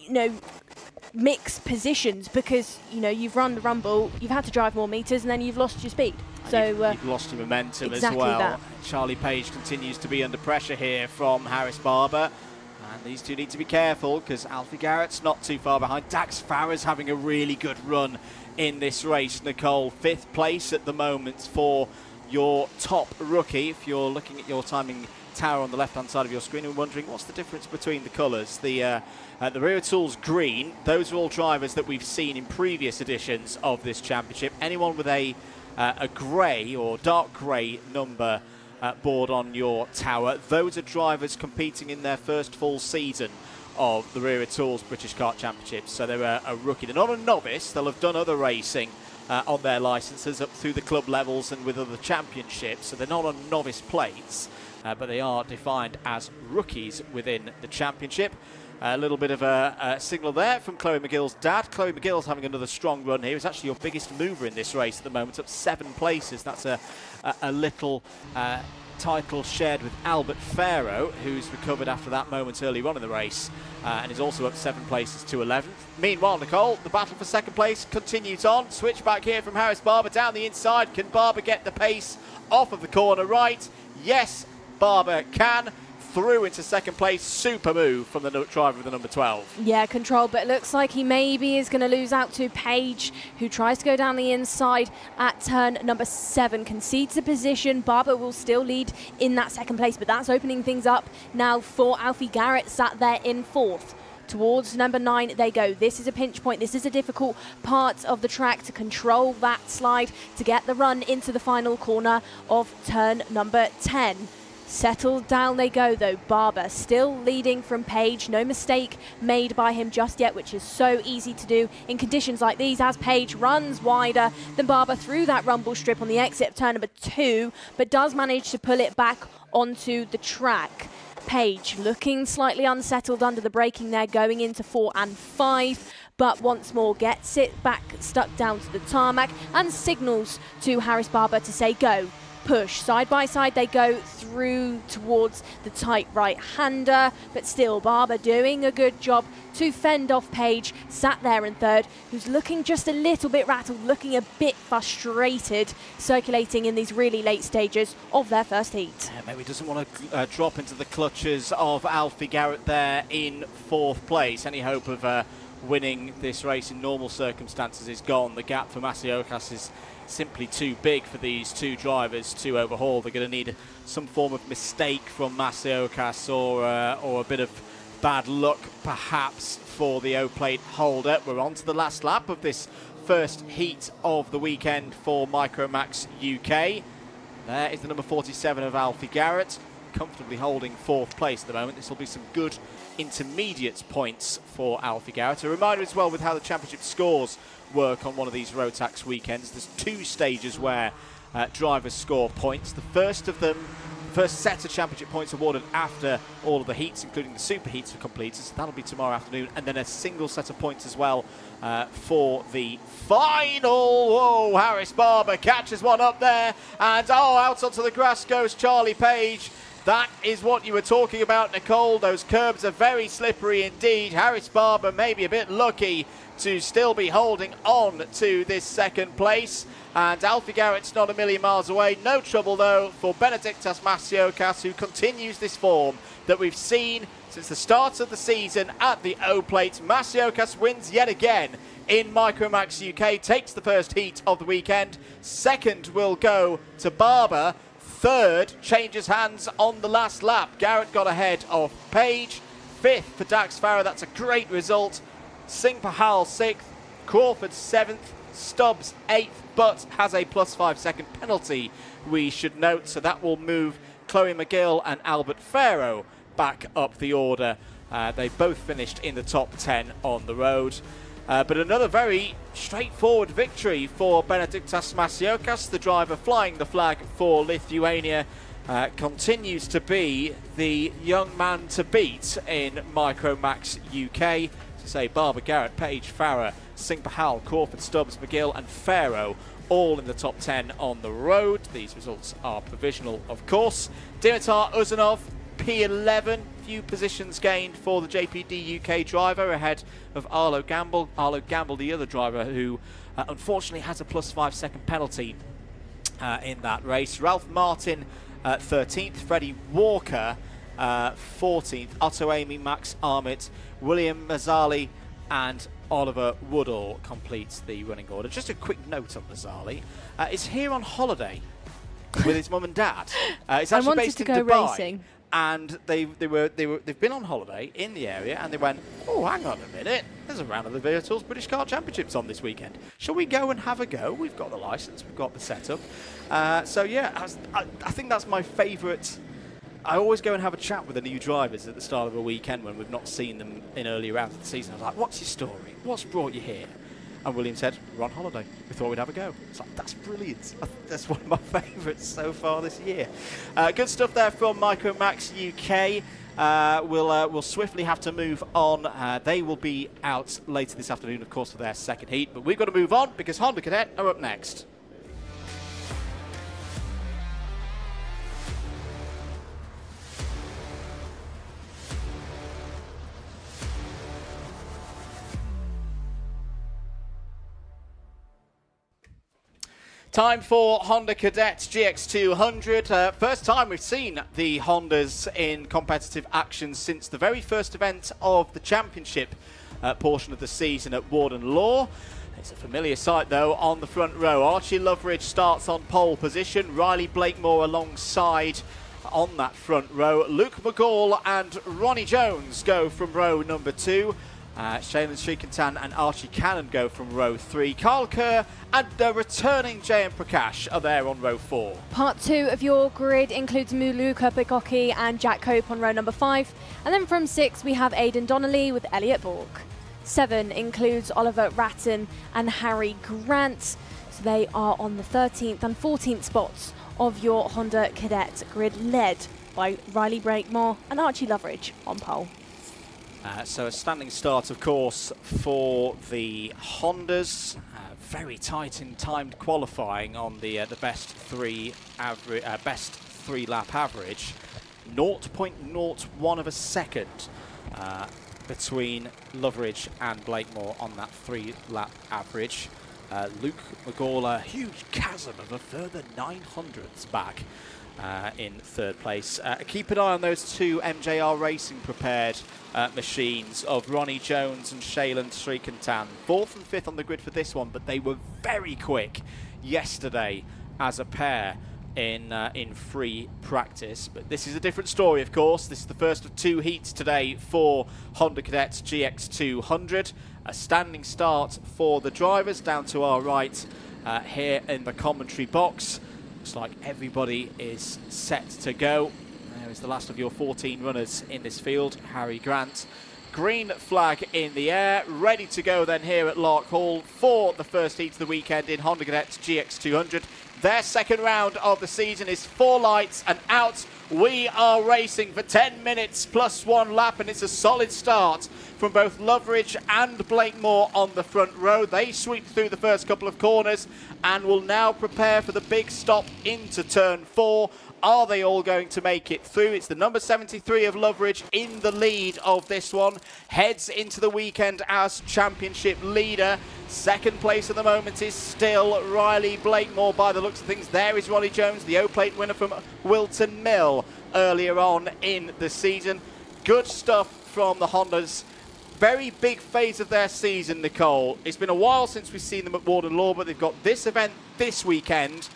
you know, mix positions, because you know you've run the rumble, you've had to drive more meters, and then you've lost your speed. So you've lost your momentum exactly as well. That. Charlie Page continues to be under pressure here from Harris Barber, and these two need to be careful because Alfie Garrett's not too far behind. Dax Farah's having a really good run in this race, Nicole. 5th place at the moment for your top rookie. If you're looking at your timing tower on the left-hand side of your screen and wondering what's the difference between the colours, the Wera Tools green, those are all drivers that we've seen in previous editions of this championship. Anyone with a grey or dark grey number board on your tower, those are drivers competing in their first full season of the Wera Tools British Kart Championships. So they're a rookie. They're not a novice. They'll have done other racing on their licences up through the club levels and with other championships. So they're not on novice plates, but they are defined as rookies within the championship. A little bit of a signal there from Chloe McGill's dad. Chloe McGill's having another strong run here. He's actually your biggest mover in this race at the moment, up 7 places. That's a little title shared with Albert Farrow, who's recovered after that moment earlier on in the race, and is also up 7 places to 11th. Meanwhile, Nicole, the battle for second place continues on. Switch back here from Harris Barber down the inside. Can Barber get the pace off of the corner right? Yes, Barber can. Through into second place. Super move from the driver of the number 12. Yeah, control, but it looks like he maybe is going to lose out to Page, who tries to go down the inside at turn number 7. Concedes the position. Barber will still lead in that second place, but that's opening things up now for Alfie Garrett, sat there in 4th. Towards number 9 they go. This is a pinch point. This is a difficult part of the track to control that slide to get the run into the final corner of turn number 10. Settled down they go, though. Barber still leading from Page. No mistake made by him just yet, which is so easy to do in conditions like these, as Page runs wider than Barber through that rumble strip on the exit of turn number 2, but does manage to pull it back onto the track. Page looking slightly unsettled under the braking there, going into 4 and 5, but once more gets it back stuck down to the tarmac and signals to Harris Barber to say go. Push. Side by side they go through towards the tight right-hander, but still Barber doing a good job to fend off Page, sat there in 3rd, who's looking just a little bit rattled, looking a bit frustrated, circulating in these really late stages of their first heat. Yeah, maybe doesn't want to drop into the clutches of Alfie Garrett there in 4th place. Any hope of winning this race in normal circumstances is gone. The gap for Masiokas is simply too big for these two drivers to overhaul. They're going to need some form of mistake from Masiokas or a bit of bad luck perhaps for the O-plate holder. We're on to the last lap of this first heat of the weekend for Micromax UK. There is the number 47 of Alfie Garrett, comfortably holding 4th place at the moment. This will be some good intermediate points for Alfie Garrett. A reminder as well with how the championship scores work on one of these ROTAX weekends. There's 2 stages where drivers score points. The first of them First set of championship points awarded after all of the heats, including the super heats, are completed. So that'll be tomorrow afternoon. And then a single set of points as well for the final. Whoa, Harris Barber catches one up there. And out onto the grass goes Charlie Page. That is what you were talking about, Nicole. Those curbs are very slippery indeed. Harris Barber may be a bit lucky to still be holding on to this second place. And Alfie Garrett's not a million miles away. No trouble, though, for Benediktas Masiokas, who continues this form that we've seen since the start of the season at the O-Plate. Masiokas wins yet again in Micromax UK, takes the first heat of the weekend. Second will go to Barber. Third changes hands on the last lap. Garrett got ahead of Page. Fifth for Dax Farah. That's a great result. Singh Pahal 6th. Crawford 7th. Stubbs 8th, but has a +5 second penalty, we should note. So that will move Chloe McGill and Albert Farrow back up the order. They both finished in the top 10 on the road. But another very straightforward victory for Benediktas Masiokas, the driver flying the flag for Lithuania. Continues to be the young man to beat in Micromax UK. To say Barber, Garrett, Page, Farah, Singh Pahal, Crawford, Stubbs, McGill and Farrow all in the top 10 on the road. These results are provisional, of course. Dimitar Uzanov, P11, few positions gained for the JPD UK driver ahead of Arlo Gamble. Arlo Gamble, the other driver who unfortunately has a +5 second penalty in that race. Ralph Martin 13th, Freddie Walker 14th, Otto Amy, Max Armit, William Mazzali and Oliver Woodall completes the running order. Just a quick note on Mazzali. Is here on holiday with his mum and dad. It's actually based in Dubai. Racing. And they've been on holiday in the area, and they went, oh, hang on a minute, there's a round of the Virtuals British Kart Championships on this weekend. Shall we go and have a go? We've got the licence, we've got the setup. So yeah, I think that's my favourite. I always go and have a chat with the new drivers at the start of a weekend when we've not seen them in earlier rounds of the season. I was like, what's your story? What's brought you here? And William said, we're on holiday. We thought we'd have a go. It's like, that's brilliant. That's one of my favourites so far this year. Good stuff there from Micromax UK. We'll swiftly have to move on. They will be out later this afternoon, of course, for their second heat. But we've got to move on because Honda Cadet are up next. Time for Honda Cadet GX200. First time we've seen the Hondas in competitive action since the very first event of the championship portion of the season at Warden Law. It's a familiar sight though on the front row. Archie Loveridge starts on pole position. Riley Blakemore alongside on that front row. Luke McGall and Ronnie Jones go from row number 2. Shailen Srikantan and Archie Cannon go from row 3. Carl Kerr and the returning J.M. Prakash are there on row 4. Part 2 of your grid includes Muluka Bigoki and Jack Cope on row number 5. And then from 6 we have Aidan Donnelly with Elliot Bork. 7 includes Oliver Ratton and Harry Grant. So they are on the 13th and 14th spots of your Honda Cadet grid, led by Riley Blakemore and Archie Loveridge on pole. So a standing start, of course, for the Hondas. Very tight in timed qualifying on the best three lap average. 0.01 of a second between Loveridge and Blakemore on that 3 lap average. Luke McGall, a huge chasm of a further 900ths back in 3rd place. Keep an eye on those 2 MJR Racing prepared machines of Ronnie Jones and Shailen Srikantan. 4th and 5th on the grid for this one, but they were very quick yesterday as a pair in free practice. But this is a different story, of course. This is the first of 2 heats today for Honda Cadets GX200. A standing start for the drivers down to our right here in the commentary box. Looks like everybody is set to go. There is the last of your 14 runners in this field. Harry Grant. Green flag in the air, ready to go then here at Larkhall for the first heat of the weekend in Honda Cadets GX200. Their second round of the season is 4 lights and out We are racing for 10 minutes plus 1 lap, and it's a solid start from both Loveridge and Blakemore on the front row. They sweep through the first couple of corners and will now prepare for the big stop into turn 4. Are they all going to make it through? It's the number 73 of Loveridge in the lead of this one. Heads into the weekend as championship leader. Second place at the moment is still Riley Blakemore by the looks of things. There is Ronnie Jones, the O-Plate winner from Wilton Mill earlier on in the season. Good stuff from the Hondas. Very big phase of their season, Nicole. It's been a while since we've seen them at Warden Law, but they've got this event this weekend,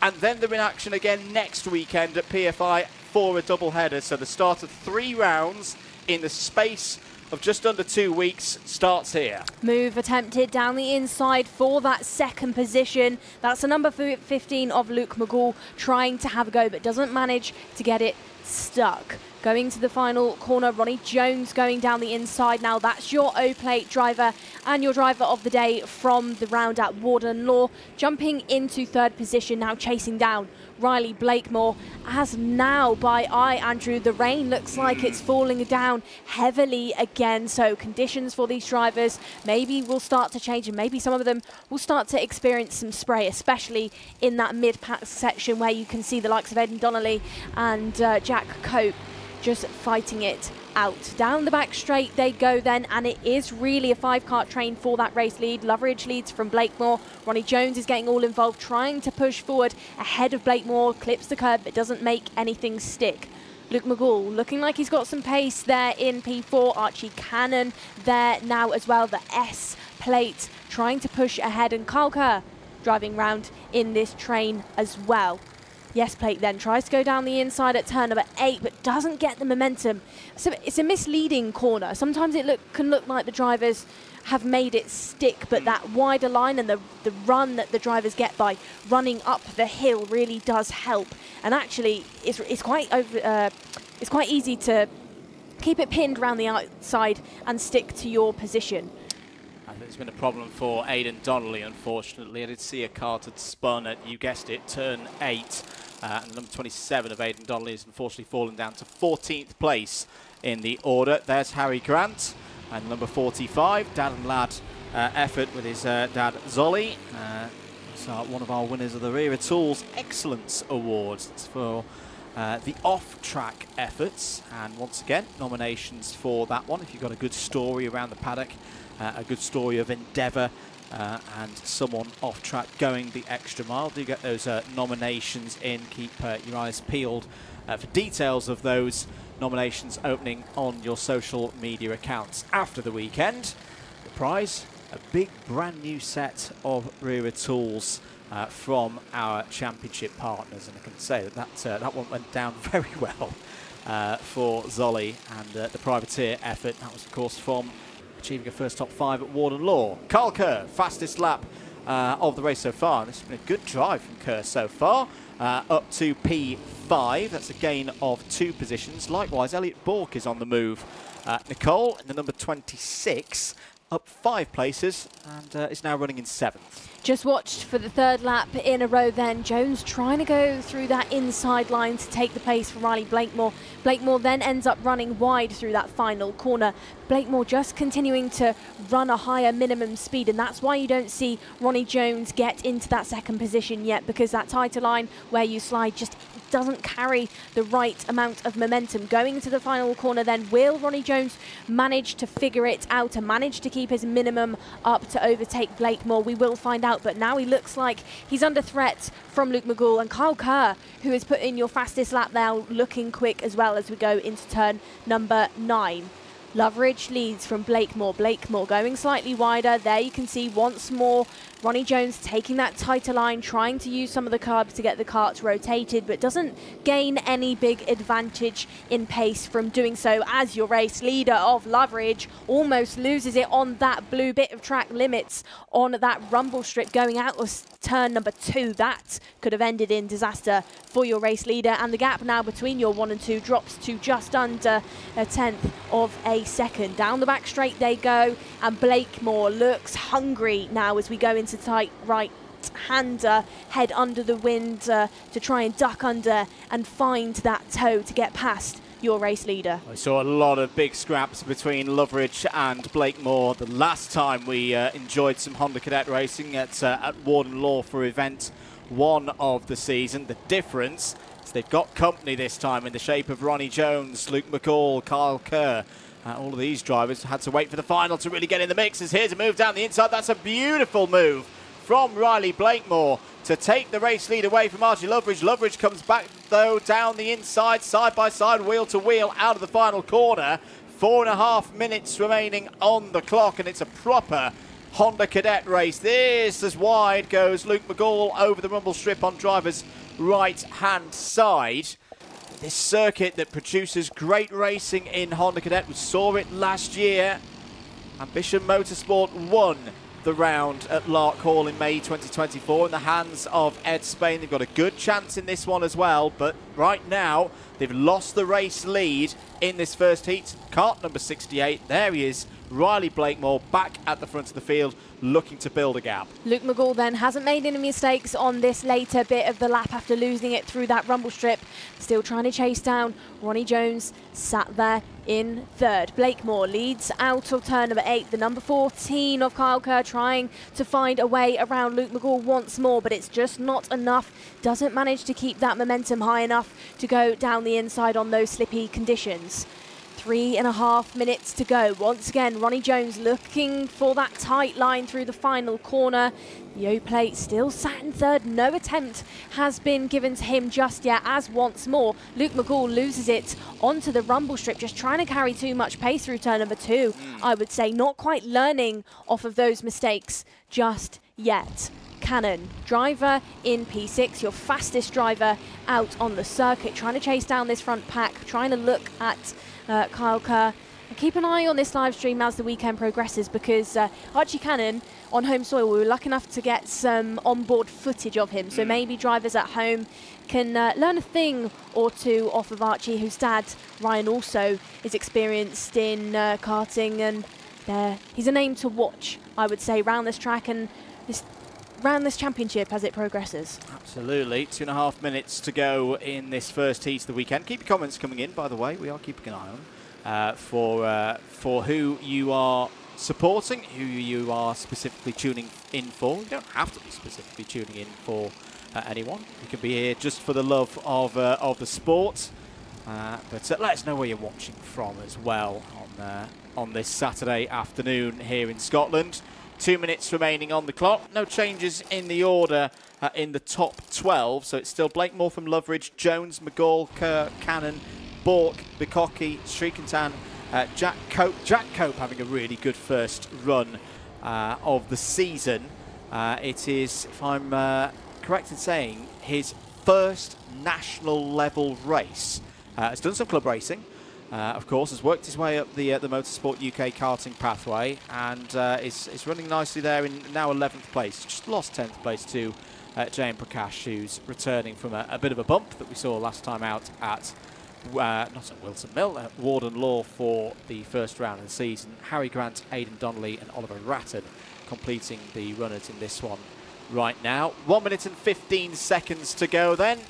and then they're in action again next weekend at PFI for a double header. So the start of 3 rounds in the space of just under 2 weeks starts here. Move attempted down the inside for that second position. That's the number 15 of Luke McGall trying to have a go, but doesn't manage to get it stuck. Going to the final corner, Ronnie Jones going down the inside now. That's your O-Plate driver and your driver of the day from the round at Warden Law. Jumping into third position now, chasing down Riley Blakemore. As now by eye, Andrew, the rain looks like it's falling down heavily again. So conditions for these drivers maybe will start to change, and maybe some of them will start to experience some spray, especially in that mid-pack section where you can see the likes of Aidan Donnelly and Jack Cope just fighting it out. Down the back straight they go then, and it is really a 5-kart train for that race lead. Loveridge leads from Blakemore. Ronnie Jones is getting all involved, trying to push forward ahead of Blakemore, clips the curb, but doesn't make anything stick. Luke McGall looking like he's got some pace there in P4. Archie Cannon there now as well, the S plate trying to push ahead, and Carl Kerr driving round in this train as well. Yes plate then tries to go down the inside at turn number 8, but doesn't get the momentum. So it's a misleading corner. Sometimes it can look like the drivers have made it stick, but that wider line and the run that the drivers get by running up the hill really does help. And actually, it's quite easy to keep it pinned around the outside and stick to your position. I think it's been a problem for Aidan Donnelly, unfortunately. I did see a Kart had spun at, you guessed it, turn 8. And number 27 of Aidan Donnelly has unfortunately fallen down to 14th place in the order. There's Harry Grant. And number 45, dad and lad effort with his dad Zolly. So one of our winners of the Wera Tools Excellence Awards. It's for the off-track efforts. And once again, nominations for that one. If you've got a good story around the paddock, a good story of endeavour, and someone off track going the extra mile, do get those nominations in. Keep your eyes peeled for details of those nominations opening on your social media accounts. After the weekend, the prize, a big brand new set of Wera Tools from our championship partners, and I can say that one went down very well for Zolly and the privateer effort. That was of course from achieving a first top 5 at Warden Law. Carl Kerr, fastest lap of the race so far. This has been a good drive from Kerr so far, up to P5. That's a gain of 2 positions. Likewise, Elliot Bork is on the move. Nicole in the number 26, up 5 places, and is now running in 7th. Just watched for the 3rd lap in a row then. Jones trying to go through that inside line to take the place for Riley Blakemore. Blakemore then ends up running wide through that final corner. Blakemore just continuing to run a higher minimum speed, and that's why you don't see Ronnie Jones get into that 2nd position yet, because that tighter line where you slide just doesn't carry the right amount of momentum. Going into the final corner then, will Ronnie Jones manage to figure it out and manage to keep his minimum up to overtake Blakemore? We will find out, but now he looks like he's under threat from Luke McGall, and Kyle Kerr, who has put in your fastest lap now, looking quick as well as we go into turn number 9. Loveridge leads from Blakemore. Blakemore going slightly wider. There you can see once more Ronnie Jones taking that tighter line, trying to use some of the curbs to get the karts rotated, but doesn't gain any big advantage in pace from doing so, as your race leader of Loveridge almost loses it on that blue bit of track limits on that rumble strip going out of turn number 2. That could have ended in disaster for your race leader, and the gap now between your 1 and 2 drops to just under a 1/10 of a second. Down the back straight they go, and Blakemore looks hungry now as we go into tight right right-hander head under the wind to try and duck under and find that toe to get past your race leader. I saw a lot of big scraps between Loveridge and Blakemore the last time we enjoyed some Honda Cadet racing at Warden Law for event 1 of the season. The difference is they've got company this time in the shape of Ronnie Jones, Luke McCall, Kyle Kerr. All of these drivers had to wait for the final to really get in the mix. As here's a move down the inside. That's a beautiful move from Riley Blakemore to take the race lead away from Archie Loveridge. Loveridge comes back, though, down the inside, side by side, wheel to wheel, out of the final corner. 4.5 minutes remaining on the clock, and it's a proper Honda Cadet race. This as wide goes Luke McCall over the rumble strip on driver's right-hand side. This circuit that produces great racing in Honda Cadet. We saw it last year. Ambition Motorsport won the round at Larkhall in May 2024 in the hands of Ed Spain. They've got a good chance in this one as well, but right now they've lost the race lead in this first heat. Kart number 68, there he is, Riley Blakemore back at the front of the field looking to build a gap. Luke McCall then hasn't made any mistakes on this later bit of the lap after losing it through that rumble strip. Still trying to chase down Ronnie Jones, sat there in third. Blakemore leads out of turn number 8. The number 14 of Kyle Kerr trying to find a way around Luke McCall once more, but it's just not enough. Doesn't manage to keep that momentum high enough to go down the inside on those slippy conditions. 3.5 minutes to go. Once again, Ronnie Jones looking for that tight line through the final corner. The O-plate still sat in third. No attempt has been given to him just yet, as once more Luke McCall loses it onto the rumble strip, just trying to carry too much pace through turn number 2. I would say not quite learning off of those mistakes just yet. Cannon, driver in P6, your fastest driver out on the circuit, trying to chase down this front pack, trying to look at Kyle Kerr. And keep an eye on this live stream as the weekend progresses, because Archie Cannon on home soil, we were lucky enough to get some onboard footage of him, so maybe drivers at home can learn a thing or two off of Archie, whose dad, Ryan, also is experienced in karting, and he's a name to watch, I would say, round this track and round this championship as it progresses. Absolutely. 2.5 minutes to go in this first heat of the weekend. Keep your comments coming in, by the way. We are keeping an eye on for who you are supporting, who you are specifically tuning in for. You don't have to be specifically tuning in for anyone. You can be here just for the love of the sport. But let us know where you're watching from as well on this Saturday afternoon here in Scotland. 2 minutes remaining on the clock. No changes in the order in the top 12. So it's still Blakemore from Loveridge, Jones, McGall, Kerr, Cannon, Bork, Bikoki, Srikantan, Jack Cope. Jack Cope having a really good first run of the season. It is, if I'm correct in saying, his first national level race. Has done some club racing. Of course, has worked his way up the Motorsport UK karting pathway, and is running nicely there in now 11th place. Just lost 10th place to Jayan Prakash, who's returning from a bit of a bump that we saw last time out at, not at Wilson Mill, at Warden Law for the first round of the season. Harry Grant, Aidan Donnelly and Oliver Ratton completing the runners in this one right now. 1 minute and 15 seconds to go then.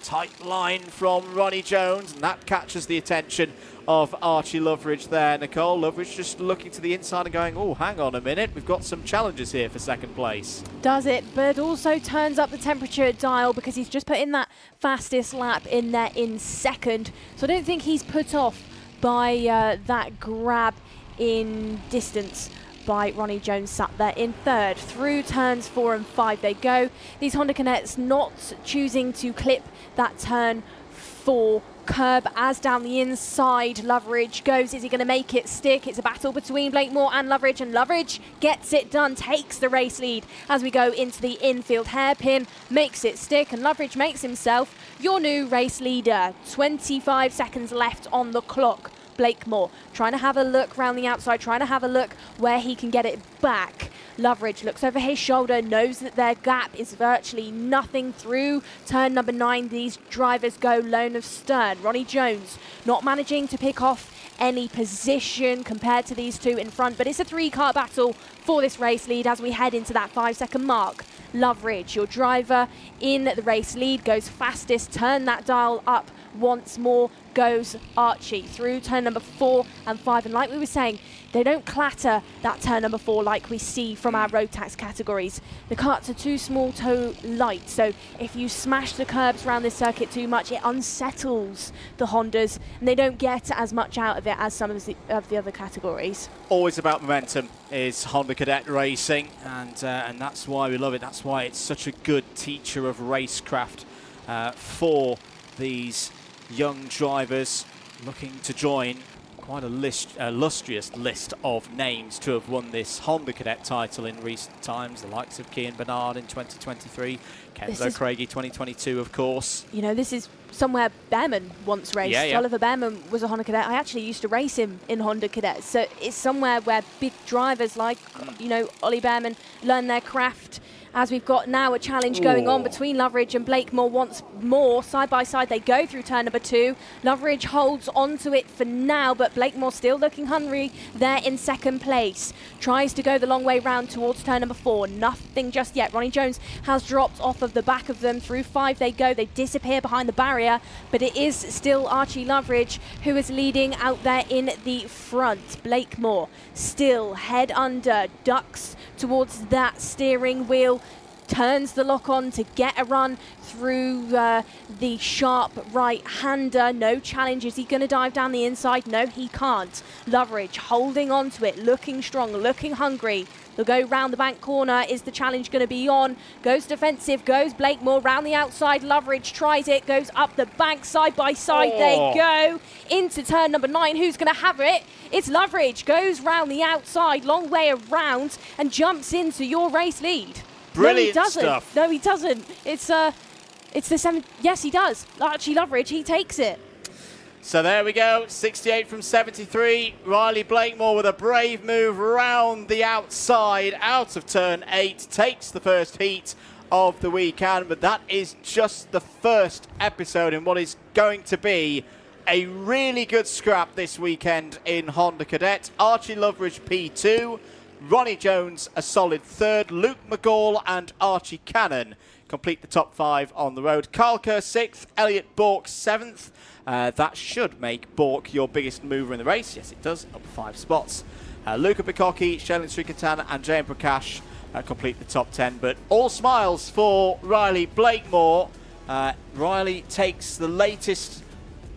Tight line from Ronnie Jones, and that catches the attention of Archie Loveridge there. Nicole, Loveridge just looking to the inside and going, oh, hang on a minute, we've got some challenges here for second place. Does it, but also turns up the temperature dial, because he's just put in that fastest lap in there in second. So I don't think he's put off by that grab in distance by Ronnie Jones, sat there in third. Through turns 4 and 5 they go. These Honda Cadets not choosing to clip that turn 4 curb as down the inside Loveridge goes. Is he going to make it stick? It's a battle between Blakemore and Loveridge gets it done, takes the race lead as we go into the infield. Hairpin makes it stick, and Loveridge makes himself your new race leader. 25 seconds left on the clock. Blakemore trying to have a look round the outside, trying to have a look where he can get it back. Loveridge looks over his shoulder, knows that their gap is virtually nothing through turn number 9. These drivers go lone of stern. Ronnie Jones not managing to pick off any position compared to these two in front, but it's a 3-car battle for this race lead as we head into that 5-second mark. Loveridge, your driver in the race lead, goes fastest. Turn that dial up once more, goes Archie through turn number 4 and 5. And like we were saying, they don't clatter that turn number 4 like we see from our ROTAX categories. The karts are too small, too light, so if you smash the curbs around this circuit too much, it unsettles the Hondas, and they don't get as much out of it as some of the other categories. Always about momentum is Honda Cadet racing, and that's why we love it. That's why it's such a good teacher of racecraft for these young drivers looking to join quite a illustrious list of names to have won this Honda Cadet title in recent times. The likes of Cian Bernard in 2023, Kenzo Craigie 2022, of course. You know, this is somewhere Behrman once raced. Yeah. Oliver Behrman was a Honda Cadet. I actually used to race him in Honda Cadet. So it's somewhere where big drivers like, you know, Ollie Behrman learn their craft. As we've got now a challenge going on between Loveridge and Blakemore once more. Side by side they go through turn number 2. Loveridge holds onto it for now, but Blakemore still looking hungry there in second place. Tries to go the long way round towards turn number 4. Nothing just yet. Ronnie Jones has dropped off of the back of them. Through 5 they go. They disappear behind the barrier, but it is still Archie Loveridge who is leading out there in the front. Blakemore still head under, ducks towards that steering wheel, turns the lock on to get a run through the sharp right-hander. No challenge. Is he going to dive down the inside? No, he can't. Loveridge holding on to it, looking strong, looking hungry. They'll go round the bank corner. Is the challenge going to be on? Goes defensive, goes Blakemore round the outside. Loveridge tries it, goes up the bank, side by side. They go into turn number 9. Who's going to have it? It's Loveridge. Goes round the outside, long way around, and jumps into your race lead. Brilliant no, he doesn't. stuff. No, he doesn't. It's the 7. Yes, he does. Archie Loveridge, he takes it. So there we go, 68 from 73. Riley Blakemore with a brave move round the outside, out of turn 8, takes the first heat of the weekend. But that is just the first episode in what is going to be a really good scrap this weekend in Honda Cadet. Archie Loveridge P2, Ronnie Jones a solid 3rd, Luke McGall and Archie Cannon complete the top 5 on the road. Kyle Kerr 6th, Elliot Bork 7th. That should make Bork your biggest mover in the race. Yes, it does, up 5 spots. Luca Bikocki, Shelin Srikantana and Jayan Prakash complete the top 10. But all smiles for Riley Blakemore. Riley takes the latest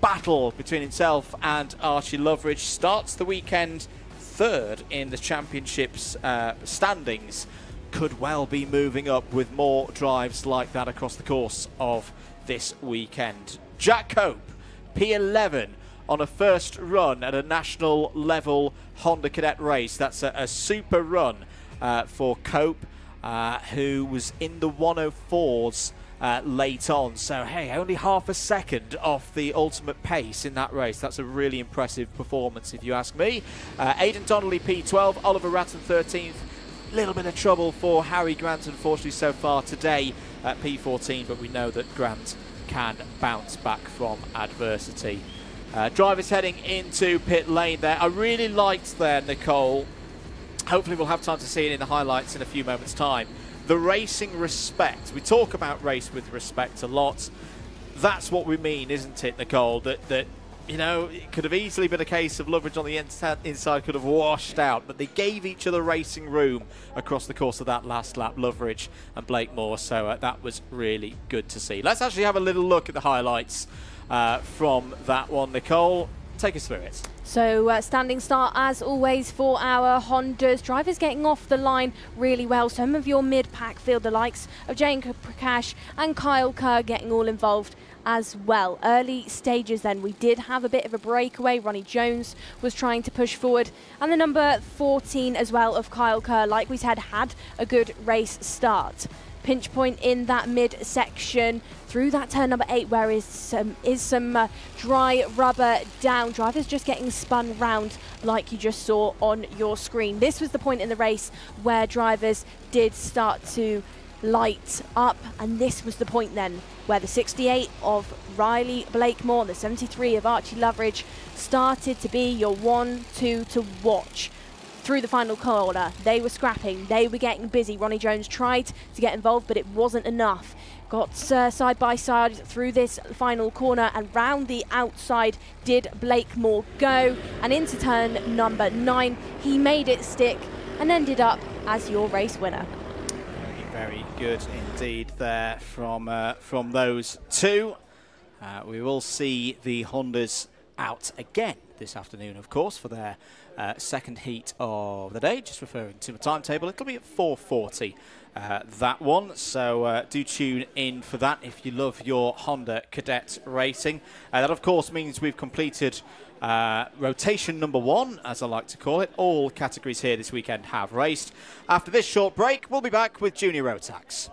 battle between himself and Archie Loveridge, starts the weekend 3rd in the championship's standings. Could well be moving up with more drives like that across the course of this weekend. Jack Cope, P11 on a first run at a national level Honda Cadet race. That's a super run for Cope, who was in the 104s late on. So, hey, only half a second off the ultimate pace in that race. That's a really impressive performance, if you ask me. Aidan Donnelly, P12. Oliver Ratton, 13th. Little bit of trouble for Harry Grant, unfortunately, so far today at P14, but we know that Grant can bounce back from adversity. Drivers heading into pit lane there. I really liked there, Nicole. Hopefully we'll have time to see it in the highlights in a few moments' time. The racing respect. We talk about race with respect a lot. That's what we mean, isn't it, Nicole? That you know, it could have easily been a case of Loveridge on the inside could have washed out, but they gave each other racing room across the course of that last lap, Loveridge and Blakemore, so that was really good to see. Let's actually have a little look at the highlights from that one. Nicole, take us through it. So standing start as always for our Hondas. Drivers getting off the line really well. Some of your mid-pack field, the likes of Jayan Prakash and Kyle Kerr getting all involved as well. Early stages then, we did have a bit of a breakaway. Ronnie Jones was trying to push forward, and the number 14 as well of Kyle Kerr, like we said, had a good race start. Pinch point in that mid-section through that turn number 8, where is some dry rubber down. Drivers just getting spun round like you just saw on your screen. This was the point in the race where drivers did start to light up, and this was the point then where the 68 of Riley Blakemore and the 73 of Archie Loveridge started to be your 1-2 to watch. through the final corner. They were scrapping, they were getting busy. Ronnie Jones tried to get involved, but it wasn't enough. Got side by side through this final corner, and round the outside did Blake Moore go, and into turn number 9 he made it stick and ended up as your race winner. Very good indeed there from those two. We will see the Hondas out again this afternoon, of course, for their second heat of the day. Just referring to the timetable, it'll be at 4:40. That one, so do tune in for that if you love your Honda Cadet racing. That of course means we've completed rotation number 1, as I like to call it. All categories here this weekend have raced. After this short break, we'll be back with Junior ROTAX.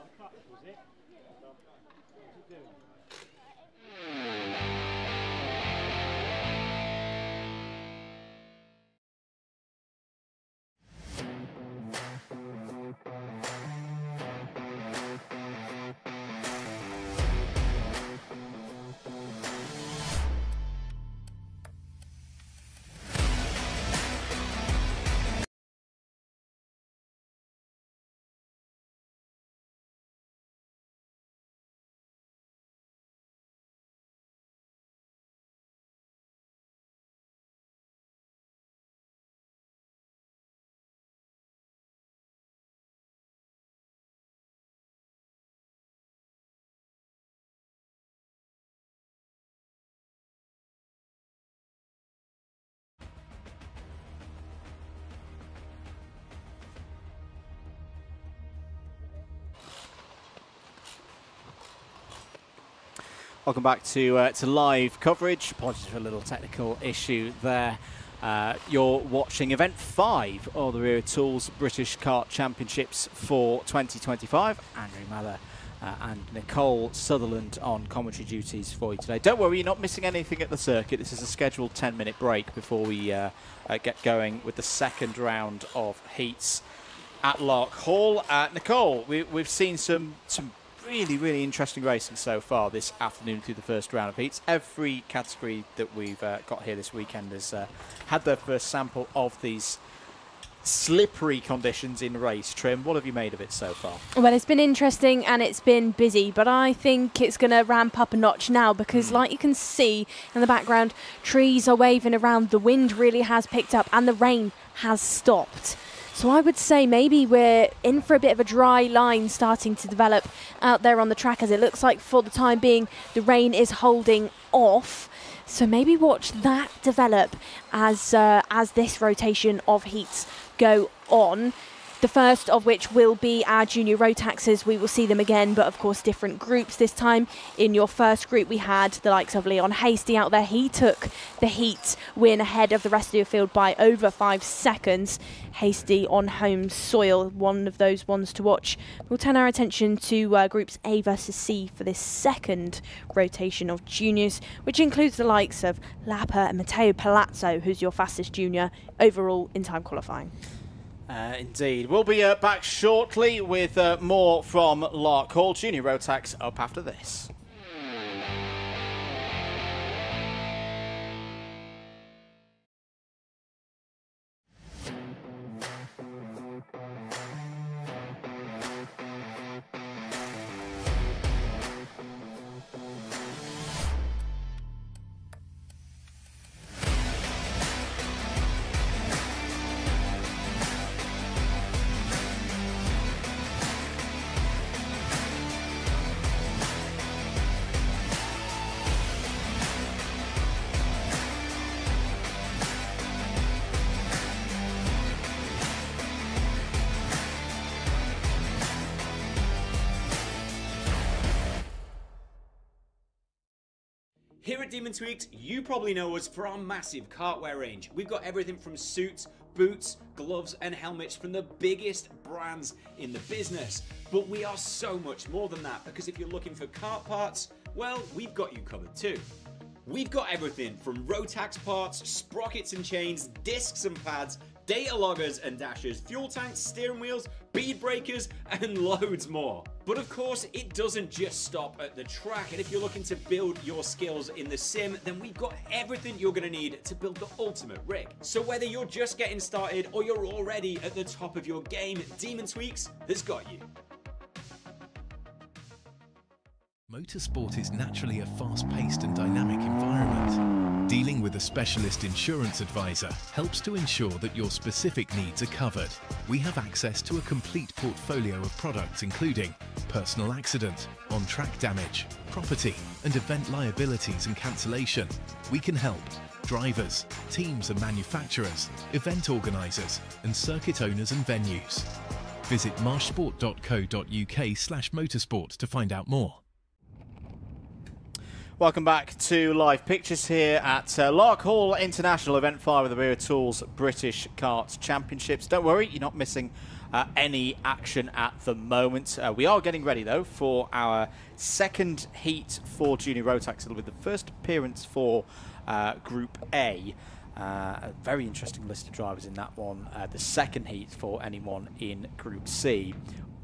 Welcome back to live coverage. Apologies for a little technical issue there. You're watching event 5 of the Wera Tools British Kart Championships for 2025. Andrew Mather and Nicole Sutherland on commentary duties for you today. Don't worry, you're not missing anything at the circuit. This is a scheduled 10-minute break before we get going with the second round of heats at Larkhall. Nicole, we've seen some really interesting racing so far this afternoon through the first round of heats. Every category that we've got here this weekend has had their first sample of these slippery conditions in race trim. What have you made of it so far? Well, it's been interesting and it's been busy, but I think it's going to ramp up a notch now because like you can see in the background, trees are waving around, the wind really has picked up and the rain has stopped. So I would say maybe we're in for a bit of a dry line starting to develop out there on the track, as it looks like for the time being the rain is holding off. So maybe watch that develop as this rotation of heats go on. The first of which will be our junior ROTAXers. We will see them again, but of course different groups this time. In your first group we had the likes of Leon Hasty out there. He took the heat win ahead of the rest of the field by over 5 seconds. Hasty on home soil, one of those ones to watch. We'll turn our attention to groups A versus C for this second rotation of juniors, which includes the likes of Lapper and Matteo Palazzo, who's your fastest junior overall in time qualifying. Indeed. We'll be back shortly with more from Larkhall. Junior ROTAX up after this. Here at Demon Tweaked, you probably know us for our massive kartwear range. We've got everything from suits, boots, gloves and helmets from the biggest brands in the business. But we are so much more than that, because if you're looking for kart parts, well, we've got you covered too. We've got everything from ROTAX parts, sprockets and chains, discs and pads, data loggers and dashers, fuel tanks, steering wheels, bead breakers, and loads more. But of course, it doesn't just stop at the track, and if you're looking to build your skills in the sim, then we've got everything you're going to need to build the ultimate rig. So whether you're just getting started or you're already at the top of your game, Demon Tweaks has got you. Motorsport is naturally a fast-paced and dynamic environment. Dealing with a specialist insurance advisor helps to ensure that your specific needs are covered. We have access to a complete portfolio of products including personal accident, on-track damage, property and event liabilities and cancellation. We can help drivers, teams and manufacturers, event organisers and circuit owners and venues. Visit marshsport.co.uk/motorsport to find out more. Welcome back to live pictures here at Larkhall International Event 5 of the Wera Tools British Kart Championships. Don't worry, you're not missing any action at the moment. We are getting ready though for our second heat for Junior ROTAX. It'll be the first appearance for Group A. A very interesting list of drivers in that one. The second heat for anyone in Group C.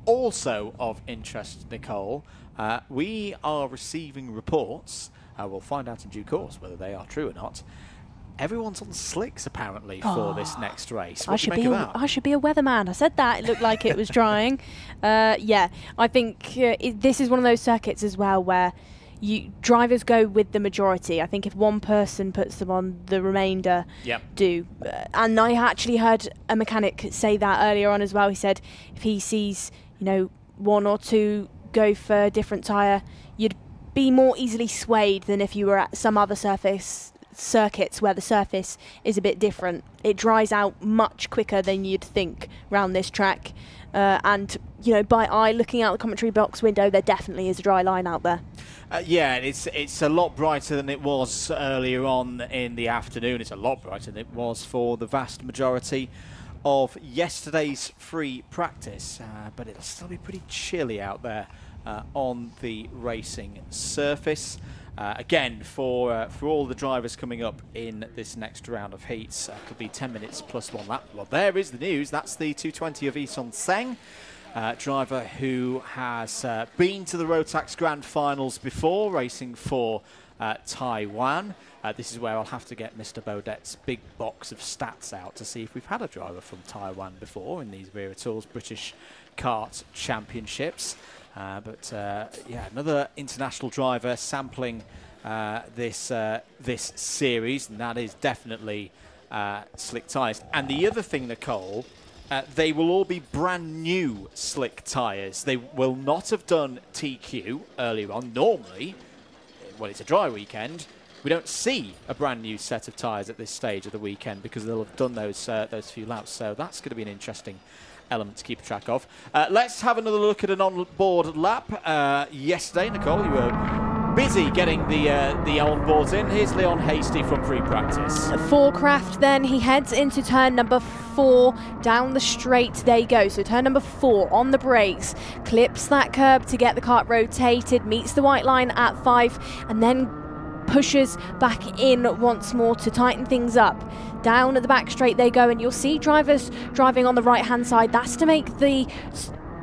Also of interest, Nicole, we are receiving reports, we'll find out in due course whether they are true or not. Everyone's on slicks apparently for this next race. What do you make of that? I should be a weatherman. I said that. It looked like it was drying. Yeah, I think this is one of those circuits as well where drivers go with the majority. I think if one person puts them on, the remainder do. And I actually heard a mechanic say that earlier on as well. He said if he sees, you know, one or two go for a different tyre, you'd be more easily swayed than if you were at some other circuits where the surface is a bit different. It dries out much quicker than you'd think round this track. And, you know, by eye, looking out the commentary box window, there definitely is a dry line out there. Yeah, it's a lot brighter than it was earlier on in the afternoon. It's a lot brighter than it was for the vast majority of yesterday's free practice, but it'll still be pretty chilly out there on the racing surface. Again, for all the drivers coming up in this next round of heats, could be 10 minutes plus one lap. Well, there is the news. That's the 220 of Eson Seng, driver who has been to the ROTAX Grand Finals before, racing for Taiwan. This is where I'll have to get Mr. Baudet's big box of stats out to see if we've had a driver from Taiwan before in these Wera Tools British Kart Championships. Yeah, another international driver sampling this series, and that is definitely slick tyres. And the other thing, Nicole, they will all be brand new slick tyres. They will not have done TQ earlier on. Normally, when it's a dry weekend, we don't see a brand new set of tyres at this stage of the weekend because they'll have done those few laps. So that's going to be an interesting element to keep track of. Let's have another look at an on-board lap. Yesterday, Nicole, you were busy getting the on-boards in. Here's Leon Hasty from free practice. For Kraft, then he heads into turn number 4. Down the straight they go. So turn number 4 on the brakes, clips that curb to get the kart rotated, meets the white line at 5, and then pushes back in once more to tighten things up. Down at the back straight they go, and you'll see drivers driving on the right hand side. That's to make the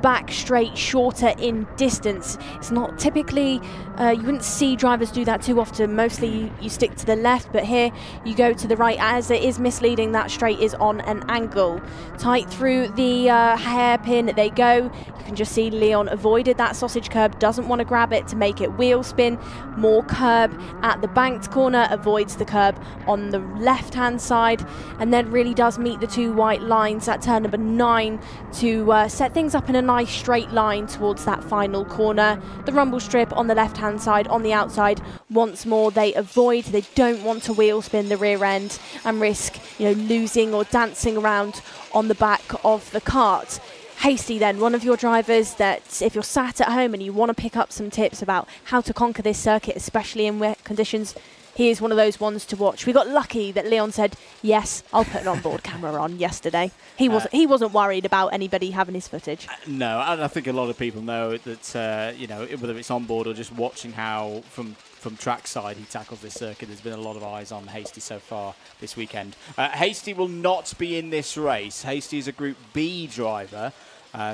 back straight shorter in distance. It's not typically, you wouldn't see drivers do that too often. Mostly you stick to the left, but here you go to the right, as it is misleading. That straight is on an angle. Tight through the hairpin they go. You can just see Leon avoided that sausage curb, doesn't want to grab it to make it wheel spin. More curb at the banked corner, avoids the curb on the left hand side, and then really does meet the two white lines at turn number 9 to set things up in a nice straight line towards that final corner. The rumble strip on the left hand side, on the outside. Once more they avoid. They don't want to wheel spin the rear end and risk, you know, losing or dancing around on the back of the kart. Hasty then, one of your drivers that if you're sat at home and you want to pick up some tips about how to conquer this circuit, especially in wet conditions, he is one of those ones to watch. We got lucky that Leon said, yes, I'll put an onboard camera on yesterday. He wasn't worried about anybody having his footage. No, and I think a lot of people know that, you know, whether it's on board or just watching how from trackside he tackles this circuit, there's been a lot of eyes on Hasty so far this weekend. Hasty will not be in this race. Hasty is a Group B driver.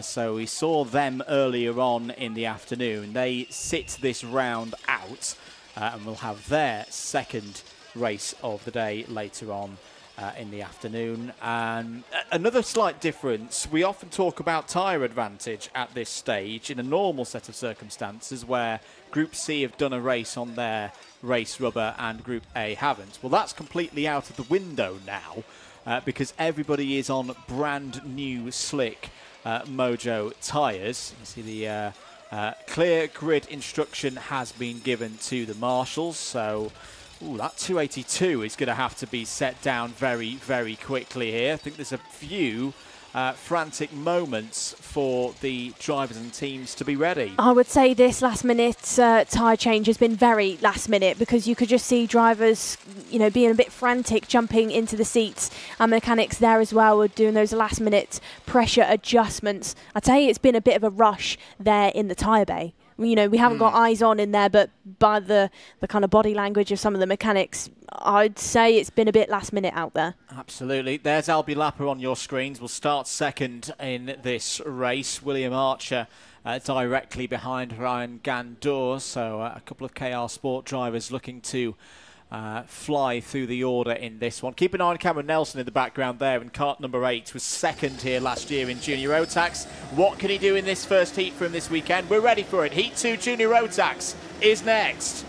So we saw them earlier on in the afternoon. They sit this round out and will have their second race of the day later on in the afternoon. And another slight difference, we often talk about tyre advantage at this stage in a normal set of circumstances where Group C have done a race on their race rubber and Group A haven't. Well, that's completely out of the window now because everybody is on brand new slick Mojo tyres. You see the clear grid instruction has been given to the marshals, so that 282 is going to have to be set down very, very quickly here. I think there's a few frantic moments for the drivers and teams to be ready. I would say this last minute tyre change has been very last minute because you could just see drivers, you know, being a bit frantic, jumping into the seats, and mechanics there as well were doing those last minute pressure adjustments. I'd say it's been a bit of a rush there in the tyre bay. You know, we haven't got eyes on in there, but by the kind of body language of some of the mechanics, I'd say it's been a bit last minute out there. Absolutely. There's Albie Lapper on your screens. We'll start second in this race. William Archer directly behind Ryan Gandour. So a couple of KR Sport drivers looking to fly through the order in this one. Keep an eye on Cameron Nelson in the background there, and kart number 8 was second here last year in Junior ROTAX. What can he do in this first heat for him this weekend? We're ready for it. Heat 2 Junior ROTAX is next.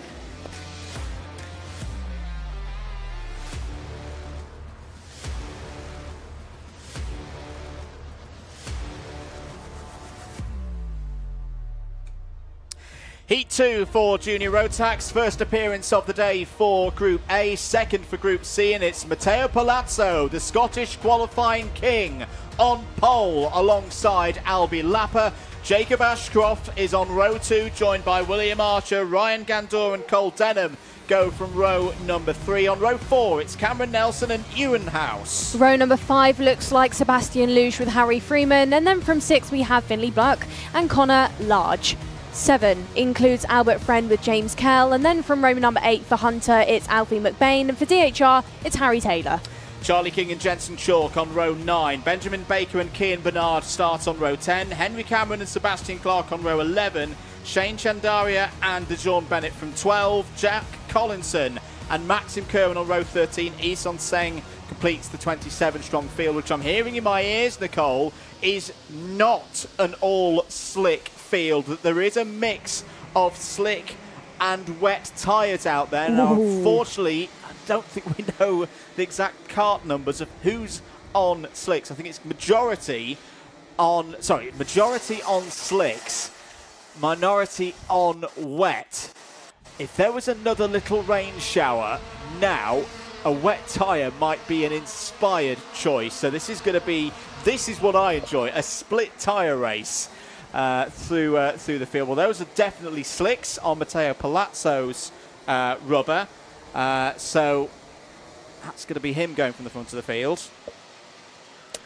Heat 2 for Junior ROTAX, first appearance of the day for Group A, second for Group C, and it's Matteo Palazzo, the Scottish qualifying king, on pole alongside Albie Lapper. Jacob Ashcroft is on row 2, joined by William Archer. Ryan Gandour and Cole Denham go from row number 3. On row 4, it's Cameron Nelson and Ewan House. Row number 5 looks like Sebastian Luge with Harry Freeman, and then from 6 we have Finley Bluck and Connor Large. 7 includes Albert Friend with James Kell, and then from row number 8 for Hunter it's Alfie McBain, and for DHR it's Harry Taylor. Charlie King and Jensen Chalk on row 9. Benjamin Baker and Cian Bernard start on row 10. Henry Cameron and Sebastian Clark on row 11. Shane Chandaria and DeJohn Bennett from 12. Jack Collinson and Maxim Kerwin on row 13. Ison Seng completes the 27-strong field, which I'm hearing in my ears, Nicole, is not an all-slick field. That there is a mix of slick and wet tyres out there. Now, unfortunately, I don't think we know the exact kart numbers of who's on slicks. I think it's majority on slicks, minority on wet. If there was another little rain shower now, a wet tyre might be an inspired choice. So this is what I enjoy, a split tyre race through the field. Well, those are definitely slicks on Matteo Palazzo's rubber. So that's going to be him going from the front of the field.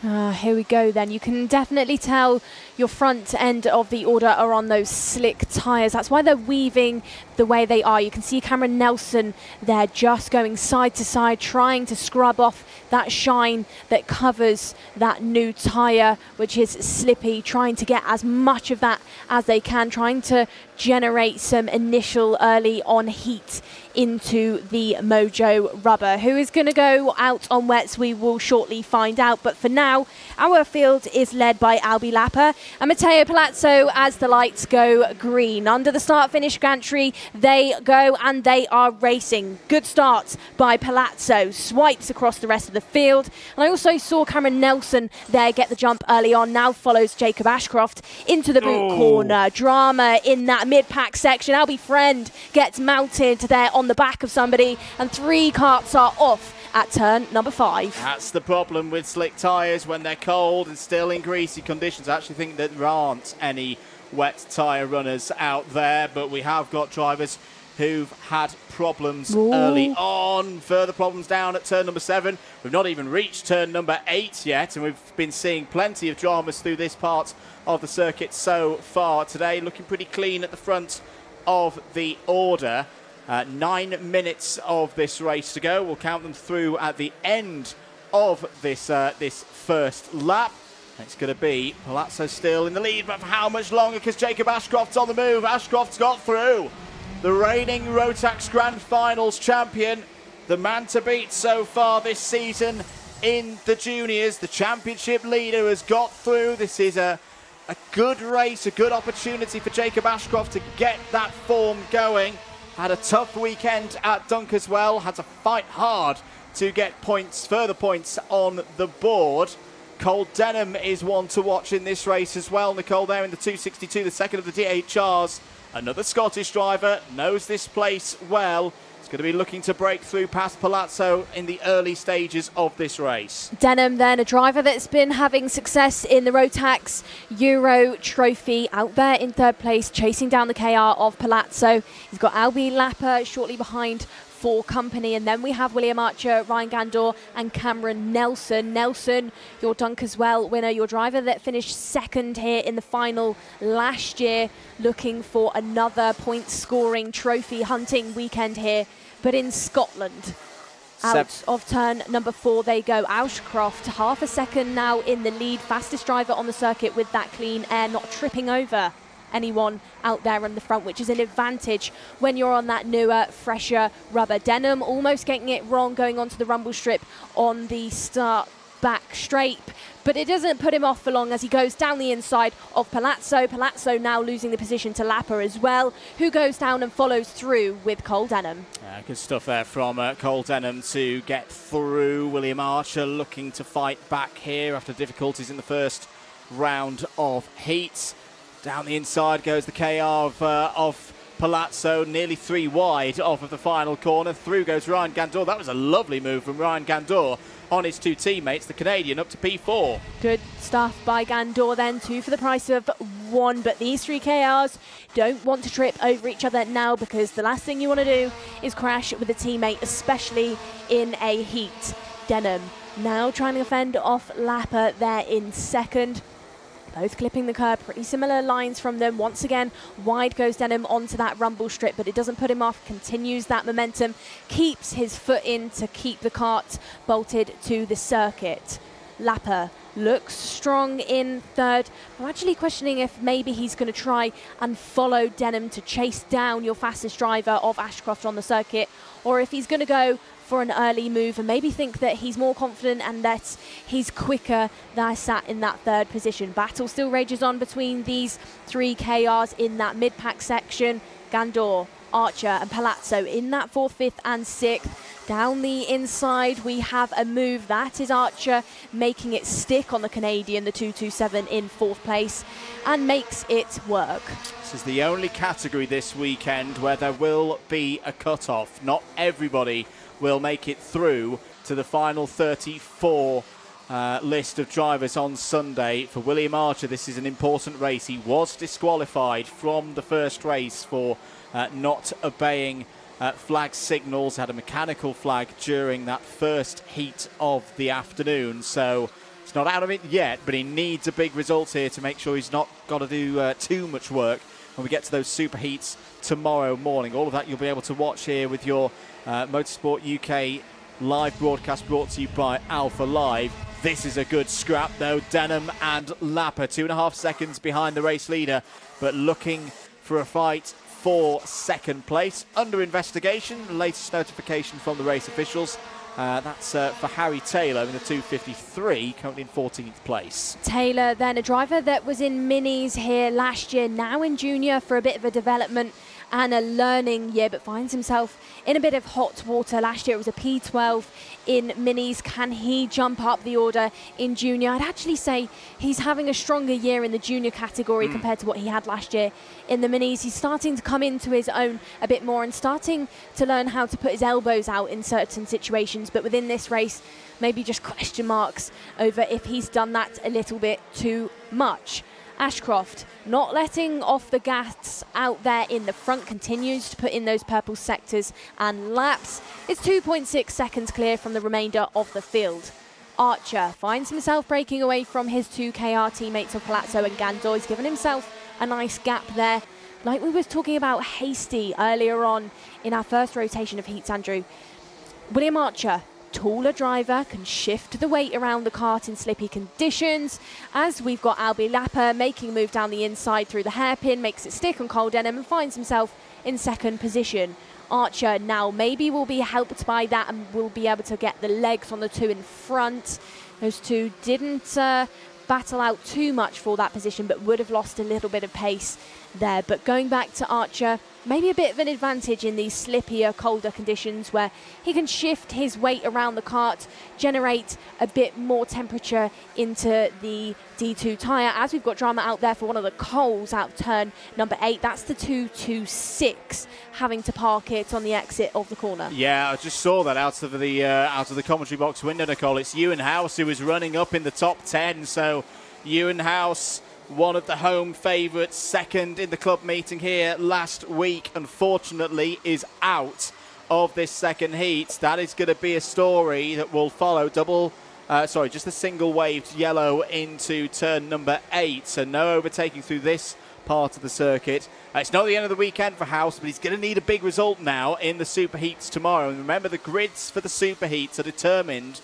Here we go then. You can definitely tell your front end of the order are on those slick tyres. That's why they're weaving the way they are. You can see Cameron Nelson there just going side to side, trying to scrub off that shine that covers that new tyre, which is slippy, trying to get as much of that as they can, trying to generate some initial early on heat into the Mojo rubber. Who is going to go out on wets, we will shortly find out. But for now, our field is led by Albie Lapper and Matteo Palazzo as the lights go green. Under the start-finish gantry, they go and they are racing. Good start by Palazzo, swipes across the rest of the field. And I also saw Cameron Nelson there get the jump early on. Now follows Jacob Ashcroft into the boot corner. Drama in that mid-pack section. Albie Friend gets mounted there on the back of somebody, and 3 karts are off at turn number 5. That's the problem with slick tyres when they're cold and still in greasy conditions. I actually think that there aren't any wet tyre runners out there, but we have got drivers who've had problems early on. Further problems down at turn number 7. We've not even reached turn number 8 yet, and we've been seeing plenty of dramas through this part of the circuit so far today. Looking pretty clean at the front of the order. 9 minutes of this race to go. We'll count them through at the end of this this first lap. It's going to be Palazzo still in the lead, but for how much longer? Because Jacob Ashcroft's on the move. Ashcroft's got through. The reigning ROTAX Grand Finals champion, the man to beat so far this season in the juniors. The championship leader has got through. This is a good race, a good opportunity for Jacob Ashcroft to get that form going. Had a tough weekend at Dunk as well. Had to fight hard to get points, further points on the board. Cole Denham is one to watch in this race as well. Nicole there in the 262, the second of the DHRs. Another Scottish driver, knows this place well. He's going to be looking to break through past Palazzo in the early stages of this race. Denham then, a driver that's been having success in the ROTAX Euro Trophy, out there in third place, chasing down the KR of Palazzo. He's got Albie Lapper shortly behind for company, and then we have William Archer, Ryan Gandor and Cameron Nelson. Nelson, your Dunk as well winner, your driver that finished second here in the final last year, looking for another point scoring trophy hunting weekend here, but in Scotland. Out of turn number 4 they go. Ashcroft, half a second now in the lead, fastest driver on the circuit with that clean air, not tripping over anyone out there on the front, which is an advantage when you're on that newer, fresher rubber. Denham almost getting it wrong going onto the rumble strip on the start back straight, but it doesn't put him off for long as he goes down the inside of Palazzo. Palazzo now losing the position to Lapper as well, who goes down and follows through with Cole Denham. Good stuff there from Cole Denham to get through. William Archer looking to fight back here after difficulties in the first round of heats. Down the inside goes the KR of Palazzo, nearly 3 wide off of the final corner. Through goes Ryan Gandor. That was a lovely move from Ryan Gandor on his 2 teammates, the Canadian, up to P4. Good stuff by Gandor then, 2 for the price of 1. But these 3 KRs don't want to trip over each other now, because the last thing you want to do is crash with a teammate, especially in a heat. Denham now trying to fend off Lapper there in second. Both clipping the curb, pretty similar lines from them. Once again, wide goes Denham onto that rumble strip, but it doesn't put him off, continues that momentum, keeps his foot in to keep the kart bolted to the circuit. Lapper looks strong in third. I'm actually questioning if maybe he's going to try and follow Denham to chase down your fastest driver of Ashcroft on the circuit, or if he's going to go for an early move and maybe think that he's more confident and that he's quicker than sat in that third position. Battle still rages on between these 3 KRs in that mid-pack section. Gandor, Archer and Palazzo in that 4th, 5th and 6th. Down the inside we have a move. That is Archer making it stick on the Canadian, the 227 in 4th place, and makes it work. This is the only category this weekend where there will be a cut-off. Not everybody will make it through to the final 34 list of drivers on Sunday. For William Archer, this is an important race. He was disqualified from the first race for not obeying flag signals, had a mechanical flag during that first heat of the afternoon. So it's not out of it yet, but he needs a big result here to make sure he's not got to do too much work when we get to those super heats tomorrow morning. All of that you'll be able to watch here with your Motorsport UK live broadcast, brought to you by Alpha Live. This is a good scrap though. Denham and Lapper 2.5 seconds behind the race leader, but looking for a fight for second place. Under investigation, latest notification from the race officials. That's for Harry Taylor in the 253, currently in 14th place. Taylor then, a driver that was in minis here last year, now in junior for a bit of a development and a learning year, but finds himself in a bit of hot water. Last year it was a P12 in minis. Can he jump up the order in junior? I'd actually say he's having a stronger year in the junior category compared to what he had last year in the minis. He's starting to come into his own a bit more and starting to learn how to put his elbows out in certain situations, but within this race maybe just question marks over if he's done that a little bit too much. Ashcroft not letting off the gas out there in the front, continues to put in those purple sectors and laps. It's 2.6 seconds clear from the remainder of the field. Archer finds himself breaking away from his 2KR teammates of Palazzo and Gandoy. He's given himself a nice gap there. Like we was talking about Hasty earlier on in our first rotation of heats, Andrew. William Archer, taller driver, can shift the weight around the kart in slippy conditions. As we've got Albie Lapper making a move down the inside through the hairpin, makes it stick on Cole Denham and finds himself in second position. Archer now maybe will be helped by that and will be able to get the legs on the two in front. Those two didn't battle out too much for that position, but would have lost a little bit of pace there. But going back to Archer, maybe a bit of an advantage in these slippier, colder conditions where he can shift his weight around the kart, generate a bit more temperature into the D2 tyre. As we've got drama out there for one of the Coles out turn number 8, that's the 226, having to park it on the exit of the corner. Yeah, I just saw that out of the commentary box window, Nicole. It's Ewan House who is running up in the top 10. So Ewan House, one of the home favourites, second in the club meeting here last week, unfortunately is out of this second heat. That is going to be a story that will follow just a single waved yellow into turn number 8. So no overtaking through this part of the circuit. It's not the end of the weekend for House, but he's going to need a big result now in the super heats tomorrow. And remember, the grids for the super heats are determined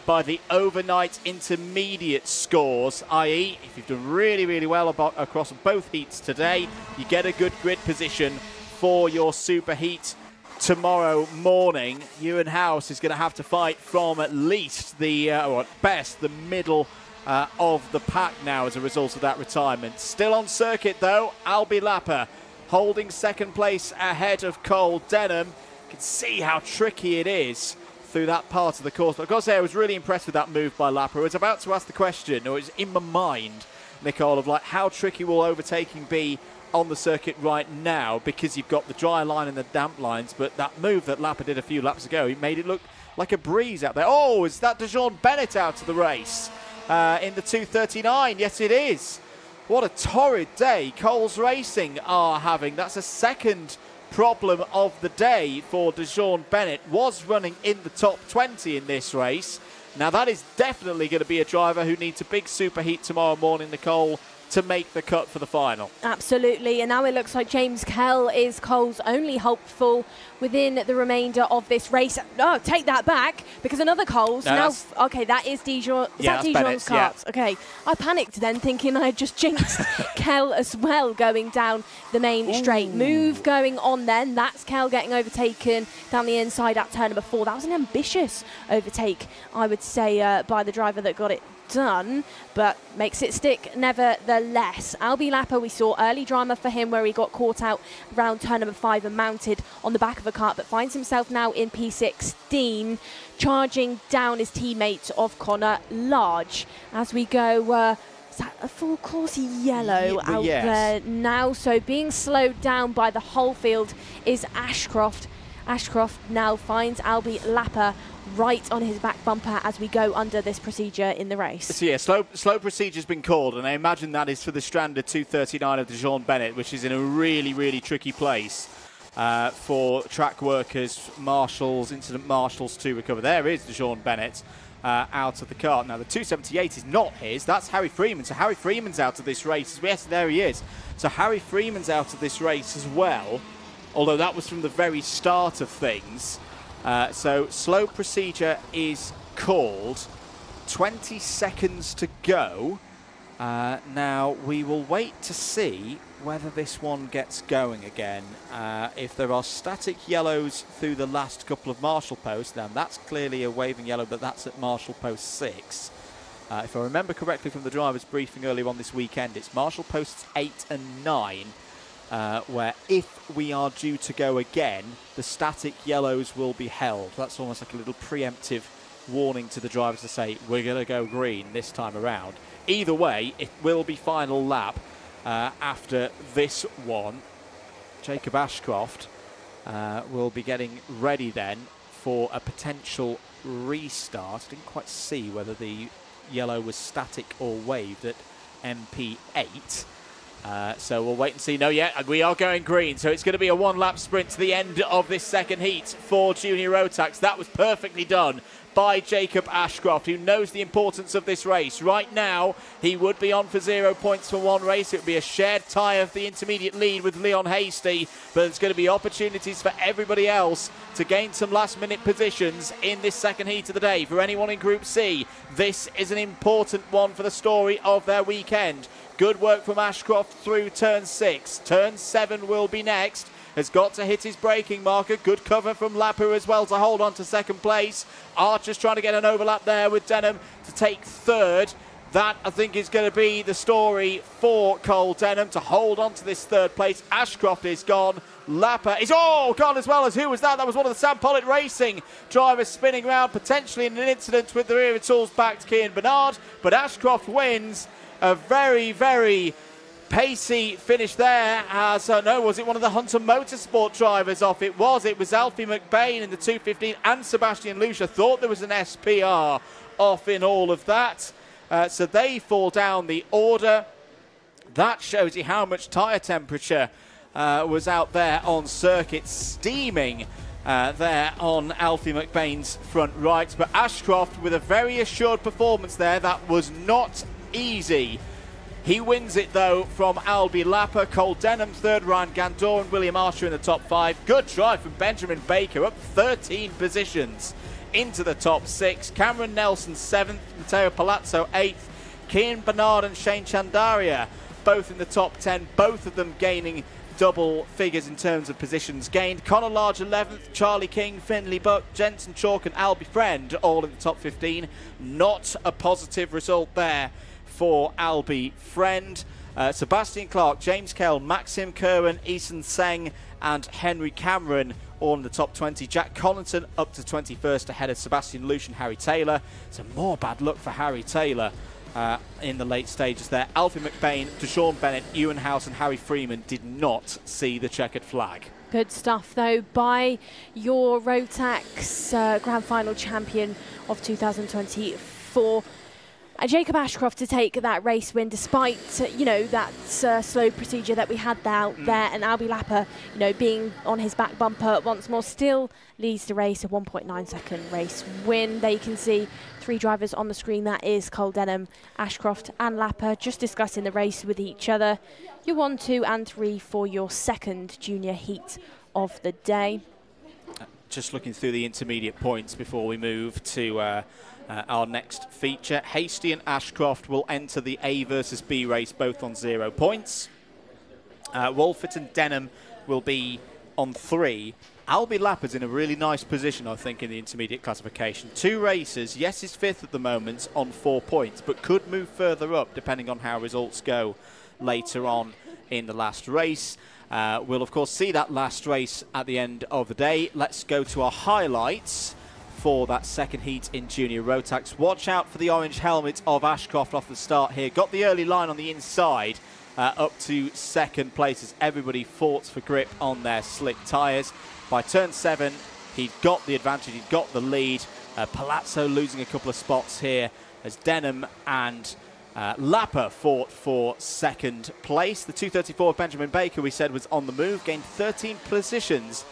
by the overnight intermediate scores, i.e. if you've done really, really well across both heats today, you get a good grid position for your super heat tomorrow morning. Ewan House is going to have to fight from at least or at best, the middle of the pack now as a result of that retirement. Still on circuit though, Albie Lapper holding second place ahead of Cole Denham. You can see how tricky it is through that part of the course. But I've got to say, I was really impressed with that move by Lapper. I was about to ask the question, or it's in my mind, Nicole, of like how tricky will overtaking be on the circuit right now, because you've got the dry line and the damp lines. But that move that Lapper did a few laps ago, he made it look like a breeze out there. Oh, is that DeJean Bennett out of the race in the 2:39? Yes, it is. What a torrid day Coles Racing are having. That's a second problem of the day for DeJean Bennett. Was running in the top 20 in this race. Now that is definitely going to be a driver who needs a big super heat tomorrow morning, Nicole, to make the cut for the final. Absolutely, and now it looks like James Kell is Cole's only hopeful within the remainder of this race. No, take that back, because another Cole's now. Okay, that is Dijon. Is that Dijon's kart? Yeah. Okay, I panicked then, thinking I had just jinxed Kell as well, going down the main straight. Move going on then. That's Kell getting overtaken down the inside at turn number 4. That was an ambitious overtake, I would say, by the driver that got it done, but makes it stick nevertheless. Albie Lapper, we saw early drama for him where he got caught out around turn number 5 and mounted on the back of a kart, but finds himself now in P16, charging down his teammate of Connor Large. As we go, is that a full course yellow out there now? So being slowed down by the whole field is Ashcroft. Ashcroft now finds Albie Lapper right on his back bumper as we go under this procedure in the race. So yeah, slow procedure's been called, and I imagine that is for the stranded 239 of DeJean Bennett, which is in a really, really tricky place for track workers, marshals, incident marshals to recover. There is DeJean Bennett out of the kart. Now the 278 is not his, that's Harry Freeman. So Harry Freeman's out of this race. Yes, there he is. So Harry Freeman's out of this race as well, although that was from the very start of things. So slow procedure is called. 20 seconds to go. Now we will wait to see whether this one gets going again. If there are static yellows through the last couple of marshal posts, then that's clearly a waving yellow, but that's at marshal post 6. If I remember correctly from the driver's briefing earlier on this weekend, it's marshal posts 8 and 9. Where if we are due to go again, the static yellows will be held. That's almost like a little preemptive warning to the drivers to say, we're going to go green this time around. Either way, it will be final lap after this one. Jacob Ashcroft will be getting ready then for a potential restart. I didn't quite see whether the yellow was static or waved at MP8. So we'll wait and see. No, yeah, we are going green. So it's going to be a one-lap sprint to the end of this second heat for Junior ROTAX. That was perfectly done by Jacob Ashcroft, who knows the importance of this race. Right now, he would be on for 0 points for one race. It would be a shared tie of the intermediate lead with Leon Hasty, but there's going to be opportunities for everybody else to gain some last-minute positions in this second heat of the day. For anyone in Group C, this is an important one for the story of their weekend. Good work from Ashcroft through turn 6. Turn 7 will be next. Has got to hit his braking marker. Good cover from Lapper as well to hold on to second place. Archer's trying to get an overlap there with Denham to take third. That, I think, is going to be the story for Cole Denham to hold on to this third place. Ashcroft is gone. Lapper is gone as well. As who was that? That was one of the Sam Pollitt Racing drivers spinning around, potentially in an incident with the rear of tools back to Cian Bernard. But Ashcroft wins. A very, very pacey finish there. As no, was it one of the Hunter Motorsport drivers off? It was Alfie McBain in the 215, and Sebastian Lucia thought there was an SPR off in all of that. So they fall down the order. That shows you how much tyre temperature was out there on circuit, steaming there on Alfie McBain's front right. But Ashcroft with a very assured performance there. That was not easy. He wins it though from Albie Lapper. Cole Denham third, Ryan Gandor and William Archer in the top 5. Good drive from Benjamin Baker, up 13 positions into the top 6. Cameron Nelson 7th, Matteo Palazzo 8th, Cian Bernard and Shane Chandaria both in the top 10, both of them gaining double figures in terms of positions gained. Connor Large 11th, Charlie King, Finley Buck, Jensen Chalk and Albie Friend all in the top 15. Not a positive result there for Albie Friend. Sebastian Clark, James Kell, Maxim Kerwin, Eason Seng and Henry Cameron all in the top 20. Jack Collington up to 21st ahead of Sebastian Lucian, Harry Taylor. So more bad luck for Harry Taylor in the late stages there. Alfie McBain, Deshaun Bennett, Ewan House and Harry Freeman did not see the checkered flag. Good stuff, though, by your Rotax Grand Final champion of 2024. Jacob Ashcroft to take that race win despite, that slow procedure that we had out there, and Albie Lapper, being on his back bumper once more, still leads the race, a 1.9 second race win. There you can see 3 drivers on the screen. That is Cole Denham, Ashcroft and Lapper just discussing the race with each other. Your 1, 2 and 3 for your second junior heat of the day. Just looking through the intermediate points before we move to our next feature. Hasty and Ashcroft will enter the A versus B race both on 0 points. Wolfert and Denham will be on 3. Albie Lapper's in a really nice position, I think, in the intermediate classification. 2 races. Yes, he's 5th at the moment on 4 points, but could move further up depending on how results go later on in the last race. We'll, of course, see that last race at the end of the day. Let's go to our highlights for that second heat in Junior Rotax. Watch out for the orange helmet of Ashcroft off the start here. Got the early line on the inside up to second place as everybody fought for grip on their slick tyres. By turn 7, he'd got the advantage, he'd got the lead. Palazzo losing a couple of spots here as Denham and Lapper fought for second place. The 234 of Benjamin Baker, we said, was on the move, gained 13 positions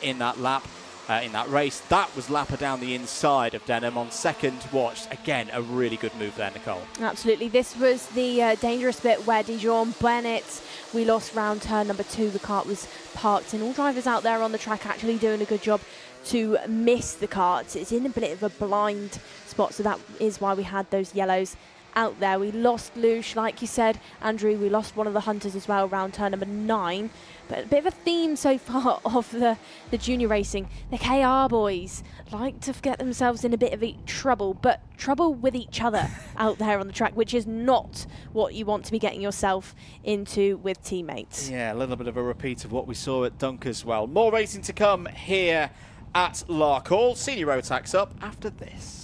in that lap. In that race. That was Lapper down the inside of Denham on second watch. Again, a really good move there, Nicole. Absolutely. This was the dangerous bit where Dijon Bennett, we lost round turn number 2. The kart was parked and all drivers out there on the track actually doing a good job to miss the kart. It's in a bit of a blind spot, so that is why we had those yellows out there. We lost Lush, like you said, Andrew. We lost one of the hunters as well, round turn number 9. But a bit of a theme so far of the junior racing. The KR boys like to get themselves in a bit of trouble, but trouble with each other out there on the track, which is not what you want to be getting yourself into with teammates. Yeah, a little bit of a repeat of what we saw at Dunk as well. More racing to come here at Larkhall. Senior Rotax up after this.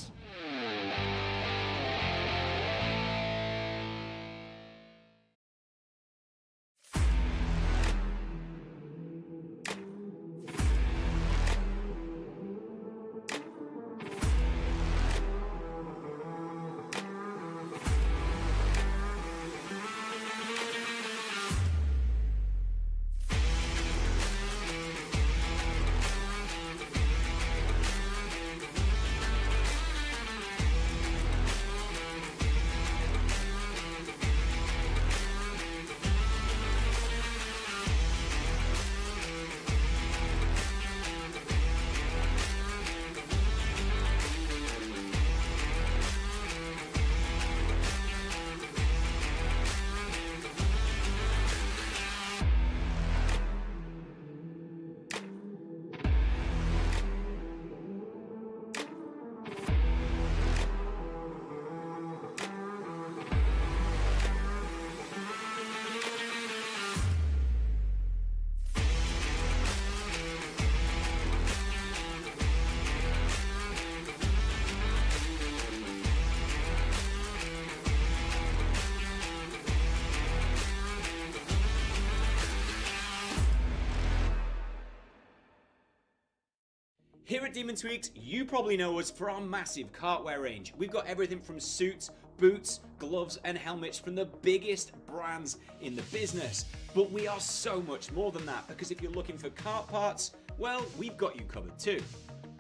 Here at Demon Tweaked, you probably know us for our massive kartwear range. We've got everything from suits, boots, gloves and helmets from the biggest brands in the business. But we are so much more than that, because if you're looking for kart parts, well, we've got you covered too.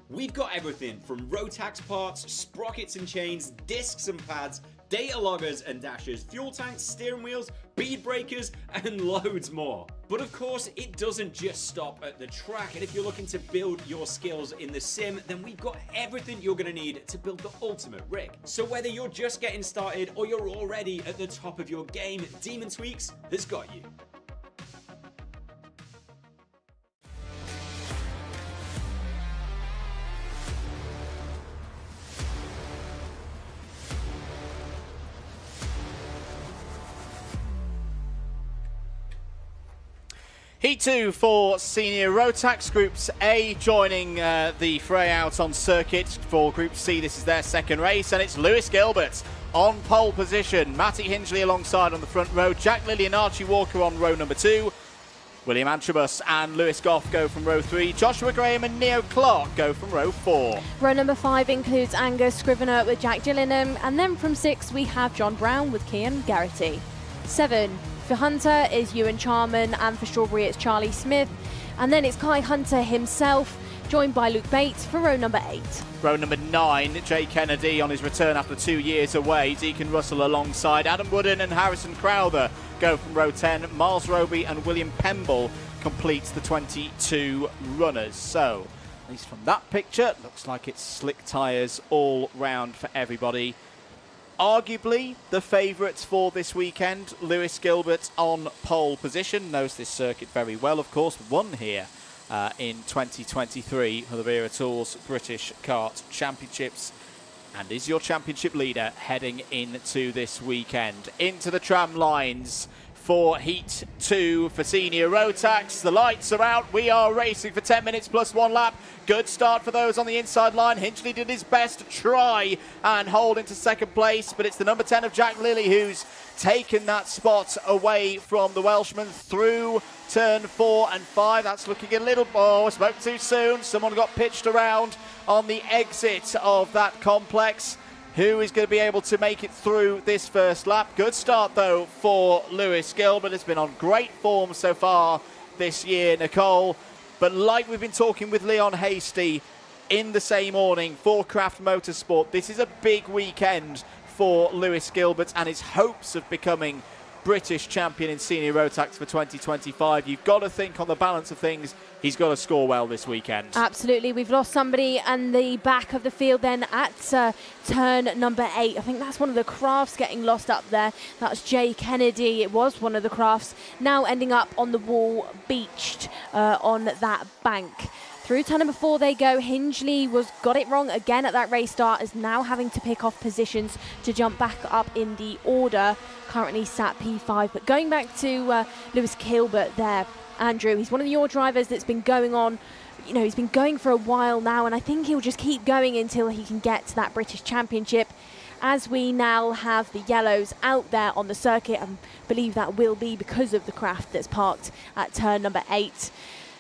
We've got everything from ROTAX parts, sprockets and chains, discs and pads, data loggers and dashers, fuel tanks, steering wheels, bead breakers, and loads more. But of course, it doesn't just stop at the track, and if you're looking to build your skills in the sim, then we've got everything you're gonna need to build the ultimate rig. So whether you're just getting started or you're already at the top of your game, Demon Tweaks has got you. Heat 2 for Senior ROTAX. Groups A joining the fray out on circuit. For Group C, this is their second race, and it's Lewis Gilbert on pole position. Matty Hingley alongside on the front row. Jack Lilly and Archie Walker on row number 2. William Antrobus and Lewis Goff go from row 3. Joshua Graham and Neo Clark go from row 4. Row number 5 includes Angus Scrivener with Jack Gillingham, and then from 6 we have John Brown with Cian Garrity. 7. For Hunter is Ewan Charman, and for Strawberry it's Charlie Smith. And then it's Kai Hunter himself, joined by Luke Bates for row number 8. Row number 9, Jay Kennedy on his return after 2 years away. Deacon Russell alongside. Adam Wooden and Harrison Crowther go from row 10. Miles Roby and William Pemble completes the 22 runners. So, at least from that picture, looks like it's slick tyres all round for everybody. Arguably the favourites for this weekend, Lewis Gilbert on pole position, knows this circuit very well, of course, won here in 2023 for the Wera Tools British Kart Championships, and is your championship leader heading into this weekend. Into the tram lines for Heat 2 for Senior ROTAX. The lights are out. We are racing for 10 minutes plus 1 lap. Good start for those on the inside line. Hinchley did his best to try and hold into second place, but it's the number 10 of Jack Lilly who's taken that spot away from the Welshman through turn 4 and 5. That's looking a little... Oh, spoke too soon. Someone got pitched around on the exit of that complex. Who is going to be able to make it through this first lap? Good start, though, for Lewis Gilbert. It's been on great form so far this year, Nicole. But like we've been talking with Leon Hasty in the same morning for Craft Motorsport, this is a big weekend for Lewis Gilbert and his hopes of becoming British champion in Senior ROTAX for 2025. You've got to think on the balance of things, he's got to score well this weekend. Absolutely. We've lost somebody and the back of the field then at turn number 8. I think that's one of the crafts getting lost up there. That's Jay Kennedy. It was one of the crafts. Now ending up on the wall, beached on that bank. Through turn number 4 they go. Hinchley got it wrong again at that race start, is now having to pick off positions to jump back up in the order. Currently sat P5. But going back to Lewis Gilbert there, Andrew, he's one of your drivers that's been going on, you know, he's been going for a while now, and I think he'll just keep going until he can get to that British Championship. As we now have the yellows out there on the circuit, I believe that will be because of the craft that's parked at turn number 8.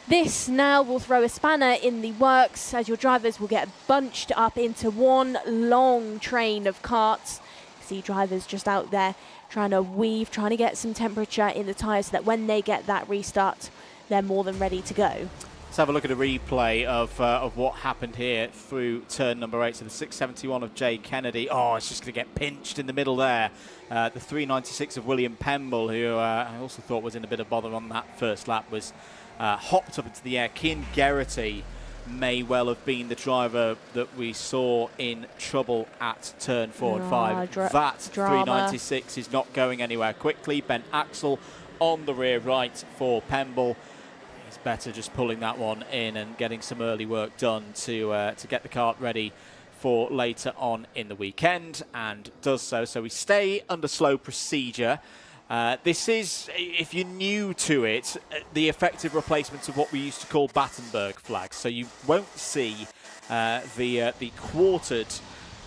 This now will throw a spanner in the works, as your drivers will get bunched up into one long train of karts. See drivers just out there trying to weave, trying to get some temperature in the tyres so that when they get that restart, they're more than ready to go. Let's have a look at a replay of what happened here through turn number 8. So the 671 of Jay Kennedy. Oh, it's just going to get pinched in the middle there. The 396 of William Pemble, who I also thought was in a bit of bother on that first lap, was hopped up into the air. Cian Garrity may well have been the driver that we saw in trouble at turn 4 and 5. That 396 is not going anywhere quickly. Ben Axel on the rear right for Pemble. He's better just pulling that one in and getting some early work done to get the kart ready for later on in the weekend, and does so. So we stay under slow procedure. This is, if you're new to it, the effective replacement of what we used to call Battenberg flags. So you won't see the quartered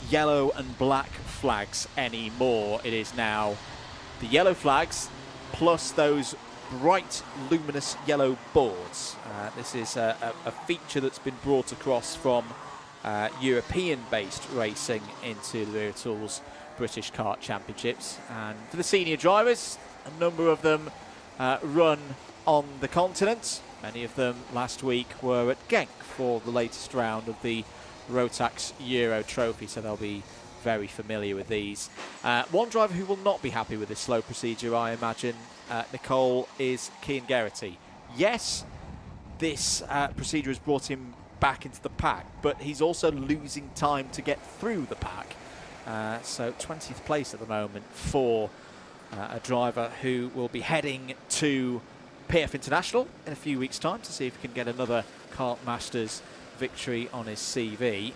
yellow and black flags anymore. It is now the yellow flags plus those bright, luminous yellow boards. This is a feature that's been brought across from European-based racing into the Wera Tools British Kart Championships. And for the senior drivers, a number of them run on the continent. Many of them last week were at Genk for the latest round of the ROTAX Euro Trophy, so they'll be very familiar with these. One driver who will not be happy with this slow procedure, I imagine, Nicole, is Cian Geraghty. Yes, this procedure has brought him back into the pack, but he's also losing time to get through the pack. So 20th place at the moment for a driver who will be heading to PF International in a few weeks' time to see if he can get another Kart Masters victory on his CV.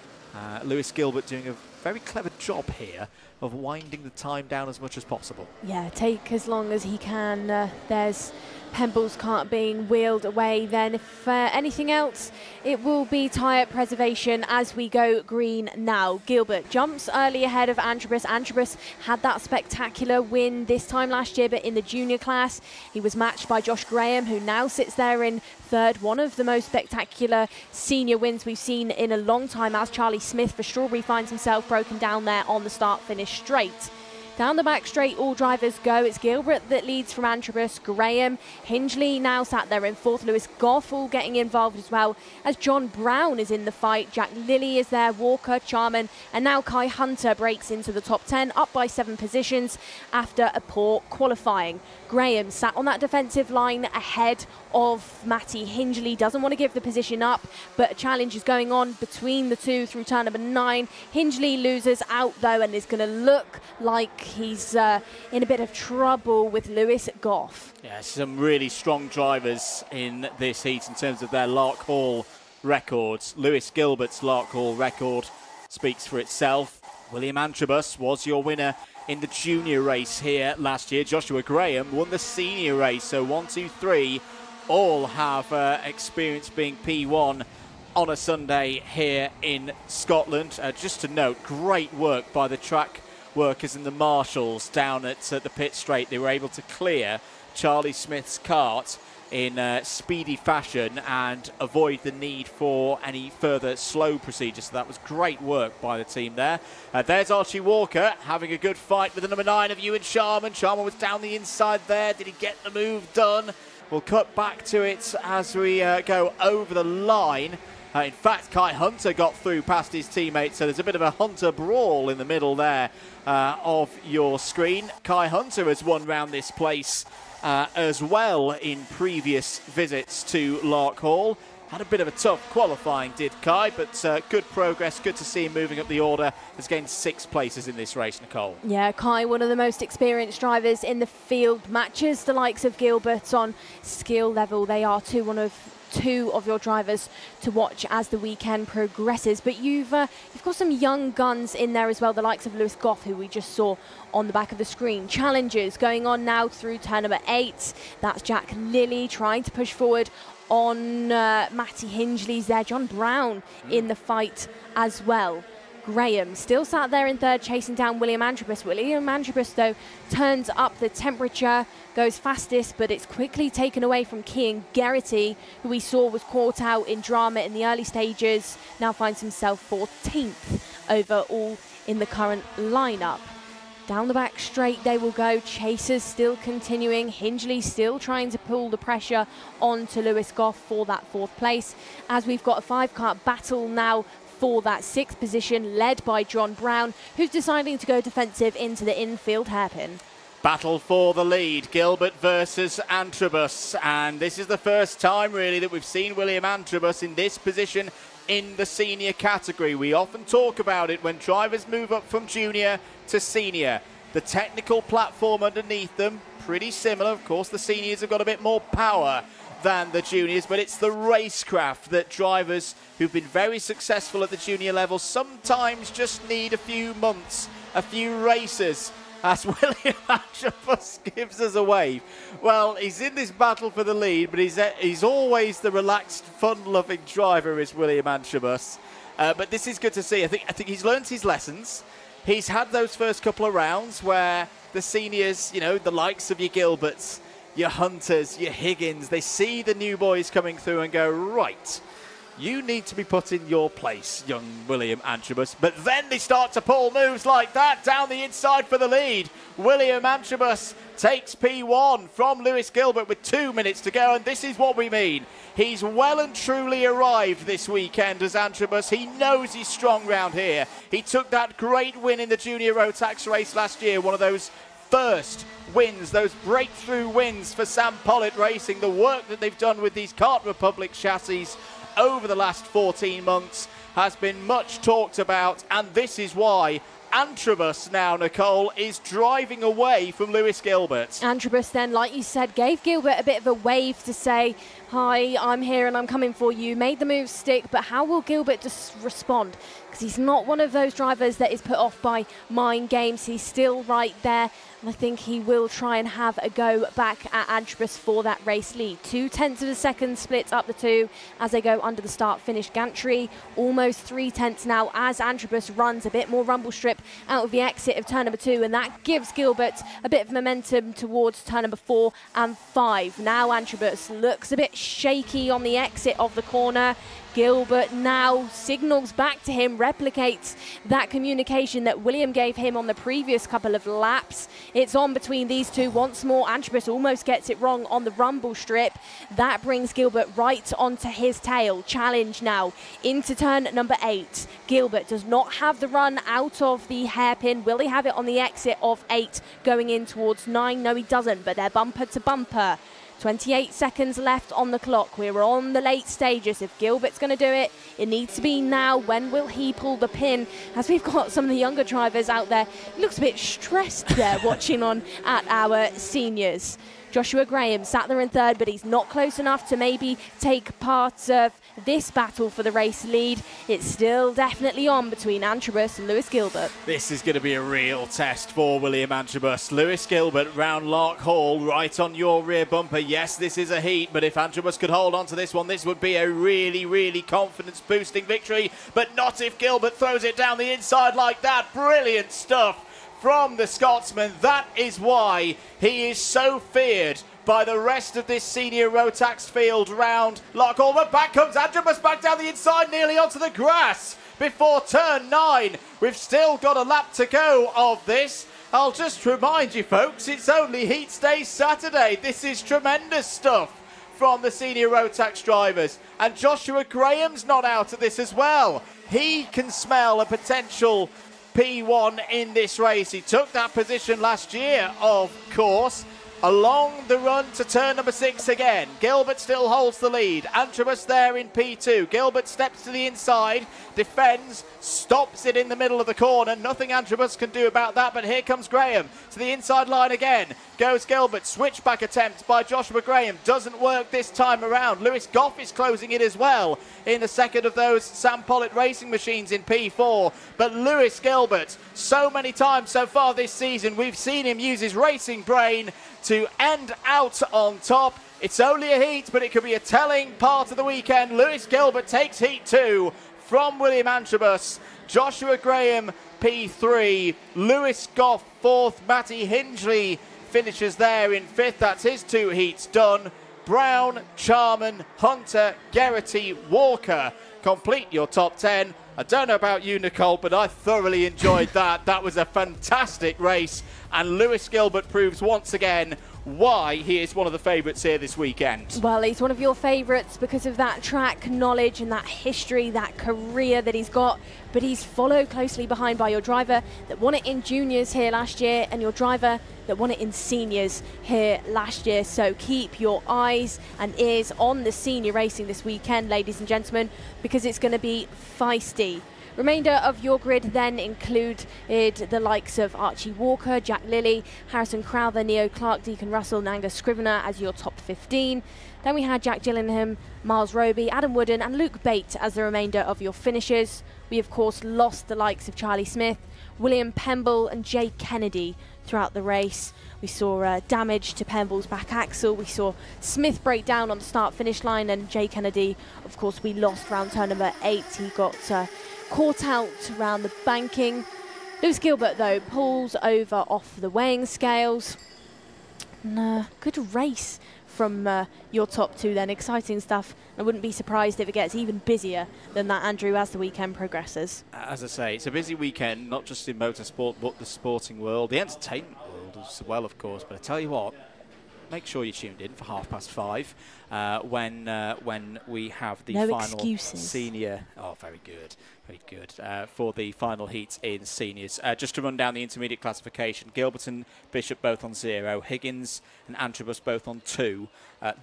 Lewis Gilbert doing a very clever job here of winding the time down as much as possible. Yeah, take as long as he can. There's Pemble's kart being wheeled away. Then if anything else, it will be tyre preservation as we go green now. Gilbert jumps early ahead of Antrobus. Antrobus had that spectacular win this time last year, but in the junior class, he was matched by Josh Graham, who now sits there in third. One of the most spectacular senior wins we've seen in a long time, as Charlie Smith for Strawberry finds himself broken down there on the start-finish straight. Down the back straight, all drivers go. It's Gilbert that leads from Antrobus. Graham, Hingley now sat there in fourth. Lewis Goff all getting involved as well, as John Brown is in the fight. Jack Lilly is there, Walker, Charman, and now Kai Hunter breaks into the top 10, up by 7 positions after a poor qualifying. Graham sat on that defensive line ahead of Matty Hingley, doesn't want to give the position up, but a challenge is going on between the two through turn number 9. Hingley loses out though, and is going to look like he's in a bit of trouble with Lewis Goff. Yeah, some really strong drivers in this heat in terms of their Larkhall records. Lewis Gilbert's Larkhall record speaks for itself. William Antrobus was your winner in the junior race here last year. Joshua Graham won the senior race, so 1, 2, 3 all have experience being P1 on a Sunday here in Scotland. Just to note, great work by the track workers and the marshals down at the pit straight. They were able to clear Charlie Smith's kart in speedy fashion and avoid the need for any further slow procedures. So that was great work by the team there. There's Archie Walker having a good fight with the number 9 of Ewan Sharman. Sharman was down the inside there. Did he get the move done? We'll cut back to it as we go over the line. In fact, Kai Hunter got through past his teammate, so there's a bit of a Hunter brawl in the middle there of your screen. Kai Hunter has won round this place as well in previous visits to Larkhall. Had a bit of a tough qualifying, did Kai, but good progress. Good to see him moving up the order. Has gained 6 places in this race, Nicole. Yeah, Kai, one of the most experienced drivers in the field, matches the likes of Gilbert on skill level. They are one of two of your drivers to watch as the weekend progresses. But you've got some young guns in there as well, the likes of Lewis Goff, who we just saw on the back of the screen. Challenges going on now through turn number 8. That's Jack Lilly trying to push forward on Matty Hingley's there. John Brown in the fight as well. Graham still sat there in third, chasing down William Antrobus. William Antrobus, though, turns up the temperature, goes fastest, but it's quickly taken away from Cian Geraghty, who we saw was caught out in drama in the early stages, now finds himself 14th overall in the current lineup. Down the back straight they will go. Chasers still continuing. Hingley still trying to pull the pressure onto Lewis Goff for that 4th place, as we've got a 5-kart battle now for that 6th position, led by John Brown, who's deciding to go defensive into the infield hairpin. Battle for the lead, Gilbert versus Antrobus, and this is the first time really that we've seen William Antrobus in this position in the senior category. We often talk about it when drivers move up from junior to senior. The technical platform underneath them, pretty similar. Of course, the seniors have got a bit more power than the juniors, but it's the racecraft that drivers who've been very successful at the junior level sometimes just need a few months, a few races, as William Antrobus gives us a wave. Well, he's in this battle for the lead, but he's always the relaxed, fun-loving driver is William Antrobus. But this is good to see. I think he's learned his lessons. He's had those first couple of rounds where the seniors, you know, the likes of your Gilberts, your Hunters, your Higgins, they see the new boys coming through and go, right, you need to be put in your place, young William Antrobus. But then they start to pull moves like that down the inside for the lead. William Antrobus takes P1 from Lewis Gilbert with 2 minutes to go, and this is what we mean. He's well and truly arrived this weekend as Antrobus. He knows he's strong round here. He took that great win in the Junior ROTAX race last year, one of those first wins, those breakthrough wins for Sam Pollitt Racing. The work that they've done with these Kart Republic chassis over the last 14 months has been much talked about, and this is why Antrobus now, Nicole, is driving away from Lewis Gilbert. Antrobus then, like you said, gave Gilbert a bit of a wave to say, hi, I'm here and I'm coming for you, made the move stick, but how will Gilbert just respond? Because he's not one of those drivers that is put off by mind games. He's still right there, and I think he will try and have a go back at Antrobus for that race lead. 0.2 of a second splits up the two as they go under the start-finish gantry. Almost 0.3 now as Antrobus runs a bit more rumble strip out of the exit of turn number 2, and that gives Gilbert a bit of momentum towards turn number 4 and 5. Now Antrobus looks a bit shaky on the exit of the corner. Gilbert now signals back to him, replicates that communication that William gave him on the previous couple of laps. It's on between these two once more. Antrobus almost gets it wrong on the rumble strip. That brings Gilbert right onto his tail. Challenge now into turn number 8. Gilbert does not have the run out of the hairpin. Will he have it on the exit of 8 going in towards 9? No, he doesn't, but they're bumper to bumper. 28 seconds left on the clock. We're on the late stages. If Gilbert's going to do it, it needs to be now. When will he pull the pin? As we've got some of the younger drivers out there, he looks a bit stressed there watching on at our seniors. Joshua Graham sat there in third, but he's not close enough to maybe take part of this battle for the race lead. It's still definitely on between Antrobus and Lewis Gilbert. This is going to be a real test for William Antrobus. Lewis Gilbert round Larkhall, right on your rear bumper. Yes, this is a heat, but if Antrobus could hold on to this one, this would be a really, really confidence-boosting victory, but not if Gilbert throws it down the inside like that. Brilliant stuff from the Scotsman. That is why he is so feared by the rest of this senior ROTAX field round Larkhall. But back comes Antrobus back down the inside, nearly onto the grass before turn 9. We've still got a lap to go of this. I'll just remind you folks, it's only Heats Day Saturday. This is tremendous stuff from the senior ROTAX drivers. And Joshua Graham's not out of this as well. He can smell a potential P1 in this race. He took that position last year, of course. Along the run to turn number 6 again. Gilbert still holds the lead. Antrobus there in P2. Gilbert steps to the inside, defends, stops it in the middle of the corner. Nothing Antrobus can do about that, but here comes Graham to the inside line again. Goes Gilbert. Switchback attempt by Joshua Graham. Doesn't work this time around. Lewis Goff is closing it as well in the second of those Sam Pollitt racing machines in P4. But Lewis Gilbert, so many times so far this season, we've seen him use his racing brain to end out on top. It's only a heat, but it could be a telling part of the weekend. Lewis Gilbert takes heat 2 from William Antrobus. Joshua Graham P3, Lewis Goff 4th, Matty Hindley finishes there in 5th. That's his 2 heats done. Brown, Charman, Hunter, Geraghty, Walker complete your top 10. I don't know about you, Nicole, but I thoroughly enjoyed that. That was a fantastic race, and Lewis Gilbert proves once again why he is one of the favourites here this weekend. Well, he's one of your favourites because of that track knowledge and that history, that career that he's got, but he's followed closely behind by your driver that won it in juniors here last year and your driver that won it in seniors here last year. So keep your eyes and ears on the senior racing this weekend, ladies and gentlemen, because it's going to be feisty. Remainder of your grid then included the likes of Archie Walker, Jack Lilly, Harrison Crowther, Neo Clark, Deacon Russell, and Angus Scrivener as your top 15. Then we had Jack Gillingham, Miles Roby, Adam Wooden and Luke Bate as the remainder of your finishers. We of course lost the likes of Charlie Smith, William Pemble and Jay Kennedy throughout the race. We saw damage to Pemble's back axle. We saw Smith break down on the start-finish line, and Jay Kennedy, of course, we lost round turn number 8. He got caught out around the banking. Lewis Gilbert, though, pulls over off the weighing scales. Good race from your top two then. Exciting stuff. I wouldn't be surprised if it gets even busier than that, Andrew, as the weekend progresses. As I say, it's a busy weekend, not just in motorsport, but the sporting world, the entertainment world as well, of course. But I tell you what, make sure you're tuned in for 5:30 when we have the final excuses. senior. Oh, very good, very good. For the final heats in seniors. Just to run down the intermediate classification: Gilbert and Bishop both on 0, Higgins and Antrobus both on 2.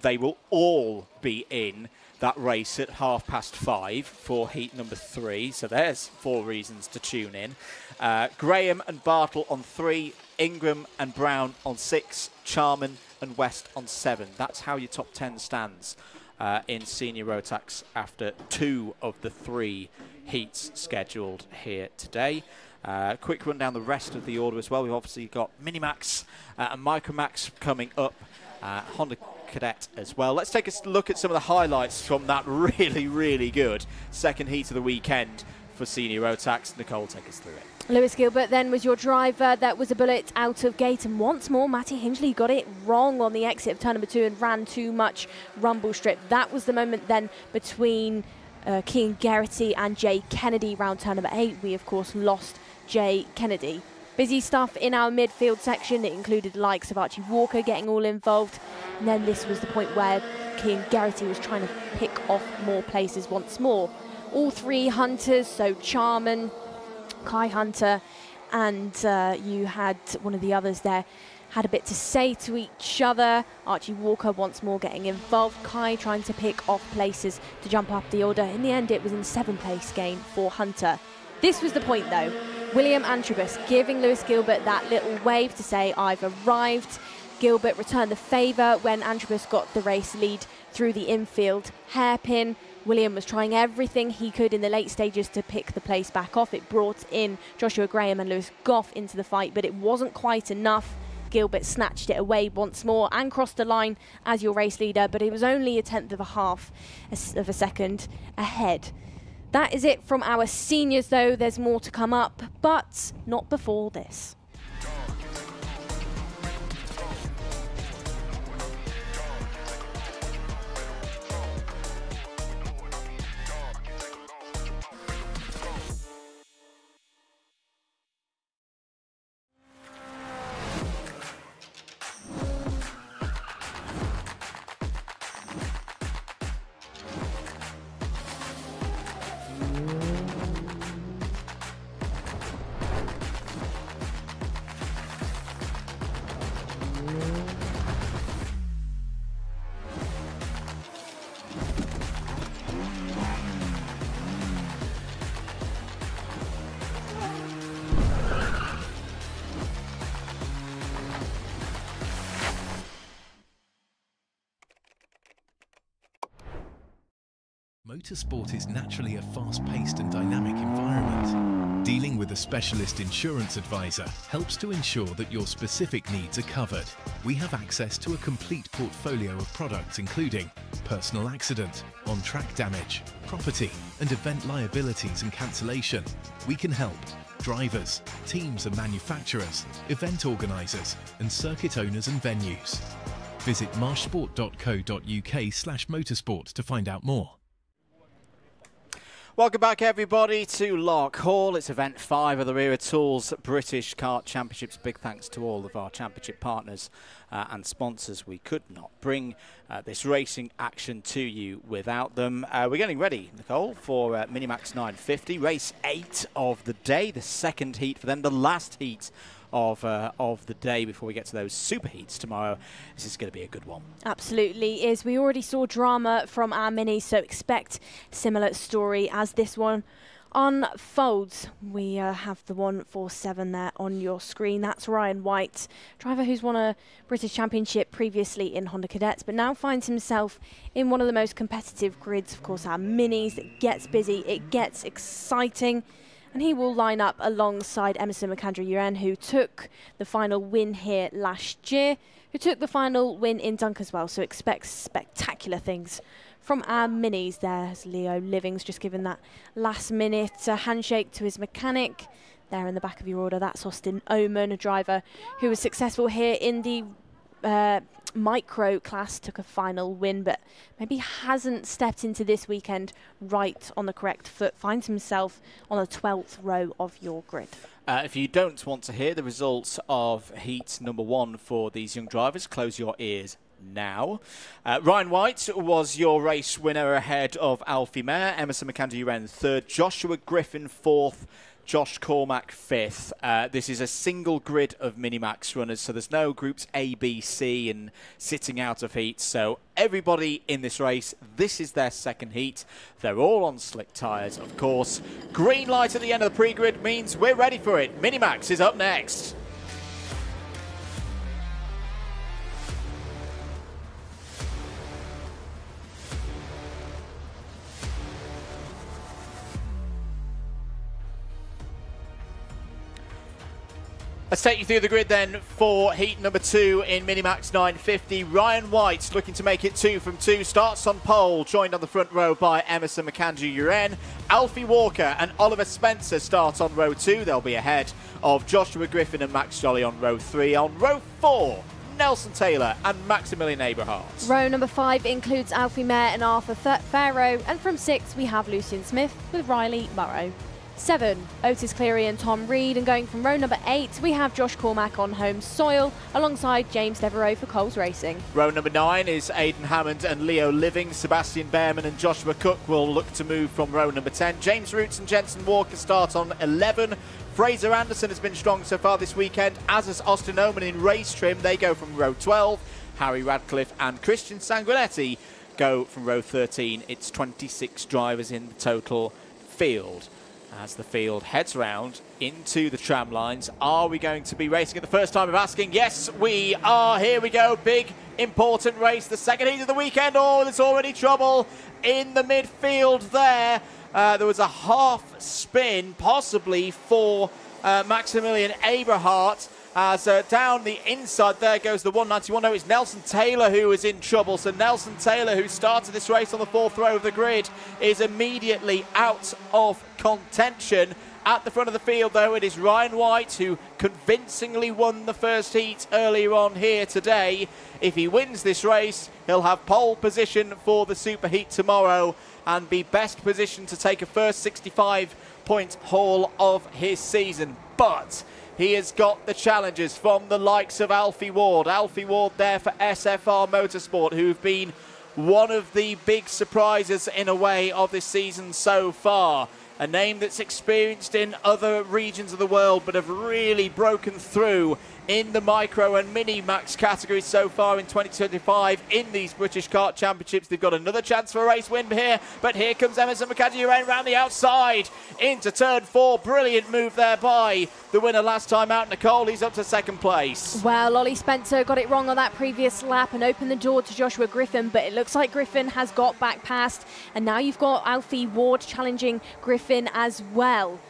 They will all be in that race at 5:30 for heat number 3. So there's 4 reasons to tune in. Graham and Bartle on 3, Ingram and Brown on 6, Charman and West on 7. That's how your top 10 stands in senior ROTAX after 2 of the 3 heats scheduled here today. Quick run down the rest of the order as well. We've obviously got Minimax and Micromax coming up, Honda Cadet as well. Let's take a look at some of the highlights from that really, really good second heat of the weekend for senior ROTAX. Nicole, take us through it. Lewis Gilbert then was your driver. That was a bullet out of gate, and once more Matty Hingley got it wrong on the exit of turn number 2 and ran too much rumble strip. That was the moment then between Kean Geraghty and Jay Kennedy round turn number 8. We of course lost Jay Kennedy. Busy stuff in our midfield section. It included the likes of Archie Walker getting all involved, and then this was the point where Kean Geraghty was trying to pick off more places once more. All 3 hunters, so Charman, Kai Hunter, and you had one of the others there, had a bit to say to each other. Archie Walker once more getting involved, Kai trying to pick off places to jump up the order. In the end, it was in 7th place gain for Hunter. This was the point though. William Antrobus giving Lewis Gilbert that little wave to say, I've arrived. Gilbert returned the favour when Antrobus got the race lead through the infield. Hairpin. William was trying everything he could in the late stages to pick the place back off. It brought in Joshua Graham and Lewis Goff into the fight, but it wasn't quite enough. Gilbert snatched it away once more and crossed the line as your race leader, but it was only a 1/10 of a second ahead. That is it from our seniors though. There's more to come up, but not before this. Motorsport is naturally a fast-paced and dynamic environment. Dealing with a specialist insurance advisor helps to ensure that your specific needs are covered. We have access to a complete portfolio of products including personal accident, on-track damage, property and event liabilities and cancellation. We can help drivers, teams and manufacturers, event organisers and circuit owners and venues. Visit marshsport.co.uk/motorsport to find out more. Welcome back everybody to Larkhall. It's event 5 of the Wera Tools British Kart Championships. Big thanks to all of our championship partners and sponsors. We could not bring this racing action to you without them. We're getting ready, Nicole, for Minimax 950, race 8 of the day, the second heat for them, the last heat of the day before we get to those super heats tomorrow. This is going to be a good one. Absolutely is. We already saw drama from our minis, so expect similar story as this one unfolds. We have the 147 there on your screen. That's Ryan White, driver who's won a British Championship previously in Honda Cadets, but now finds himself in one of the most competitive grids, of course, our minis. It gets busy, it gets exciting. And he will line up alongside Emerson McAndrew-Uren, who took the final win here last year, who took the final win in Dunk as well. So expect spectacular things from our minis. There's Leo Livings just given that last minute handshake to his mechanic. There in the back of your order, that's Austin Oman, a driver who was successful here in the micro class took a final win, but maybe hasn't stepped into this weekend right on the correct foot, finds himself on the 12th row of your grid. If you don't want to hear the results of heat number 1 for these young drivers, close your ears now. Ryan White was your race winner ahead of Alfie Mayer, Emerson McAndrew-Uren 3rd, Joshua Griffin 4th, Josh Cormack 5th. This is a single grid of Minimax runners, so there's no groups A, B, C and sitting out of heat. So everybody in this race, this is their second heat. They're all on slick tyres, of course. Green light at the end of the pre-grid means we're ready for it. Minimax is up next. Let's take you through the grid then for heat number 2 in Minimax 950. Ryan White looking to make it 2 from 2. Starts on pole, joined on the front row by Emerson McAndrew-Uren. Alfie Walker and Oliver Spencer start on row 2. They'll be ahead of Joshua Griffin and Max Jolly on row 3. On row 4, Nelson Taylor and Maximilian Aberhart. Row number 5 includes Alfie Mayer and Arthur Farrow, and from 6 we have Lucian Smith with Riley Murrow. 7, Otis Cleary and Tom Reed, and going from row number 8 we have Josh Cormack on home soil alongside James Devereaux for Coles Racing. Row number 9 is Aidan Hammond and Leo Living. Sebastian Behrman and Joshua Cook will look to move from row number 10. James Roots and Jensen Walker start on 11. Fraser Anderson has been strong so far this weekend, as has Austin Oman in race trim. They go from row 12. Harry Radcliffe and Christian Sanguinetti go from row 13. It's 26 drivers in the total field. As the field heads round into the tram lines, are we going to be racing at the first time of asking? Yes, we are. Here we go. Big, important race. The second heat of the weekend. Oh, there's already trouble in the midfield there. There was a half spin, possibly for Maximilian Aberhart. As down the inside there goes the 191. No, it's Nelson Taylor who is in trouble. So Nelson Taylor, who started this race on the 4th row of the grid, is immediately out of contention. At the front of the field, though, it is Ryan White who convincingly won the first heat earlier on here today. If he wins this race, he'll have pole position for the super heat tomorrow and be best positioned to take a first 65-point haul of his season. But he has got the challenges from the likes of Alfie Ward. Alfie Ward there for SFR Motorsport, who've been one of the big surprises in a way of this season so far. A name that's experienced in other regions of the world but have really broken through in the micro and mini max categories so far in 2025 in these British Kart Championships. They've got another chance for a race win here, but here comes Emerson McAndrew-Uren around the outside into turn 4. Brilliant move there by the winner last time out, Nicole. He's up to second place. Well, Ollie Spencer got it wrong on that previous lap and opened the door to Joshua Griffin, but it looks like Griffin has got back past, and now you've got Alfie Ward challenging Griffin as well.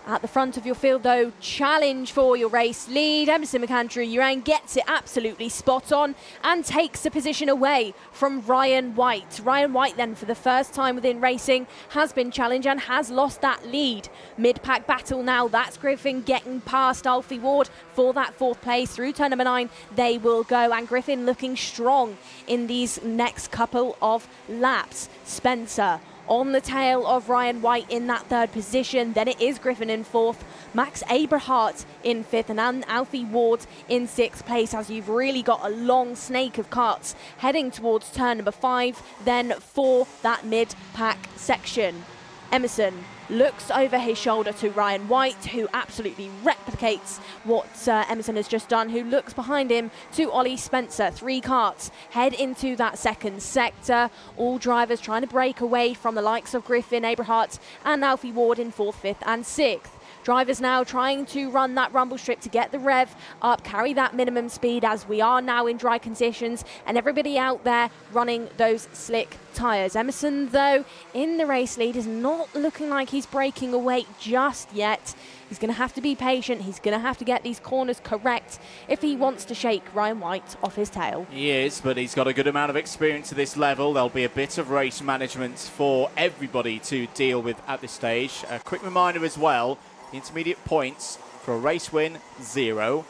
At the front of your field, though, challenge for your race lead. Emerson McAndrew-Uren gets it absolutely spot on and takes the position away from Ryan White. Ryan White, then, for the first time within racing, has been challenged and has lost that lead. Mid-pack battle now. That's Griffin getting past Alfie Ward for that 4th place. Through turn number 9, they will go. And Griffin looking strong in these next couple of laps. Spencer on the tail of Ryan White in that 3rd position. Then it is Griffin in 4th, Max Aberhart in 5th, and Alfie Ward in 6th place, as you've really got a long snake of karts heading towards turn number 5, then for that mid-pack section. Emerson looks over his shoulder to Ryan White, who absolutely replicates what Emerson has just done, who looks behind him to Ollie Spencer. 3 karts head into that 2nd sector. All drivers trying to break away from the likes of Griffin, Aberhart and Alfie Ward in 4th, 5th and 6th. Drivers now trying to run that rumble strip to get the rev up, carry that minimum speed, as we are now in dry conditions, and everybody out there running those slick tyres. Emerson, though, in the race lead, is not looking like he's breaking away just yet. He's going to have to be patient. He's going to have to get these corners correct if he wants to shake Ryan White off his tail. He is, but he's got a good amount of experience at this level. There'll be a bit of race management for everybody to deal with at this stage. A quick reminder as well, the intermediate points for a race win, 0.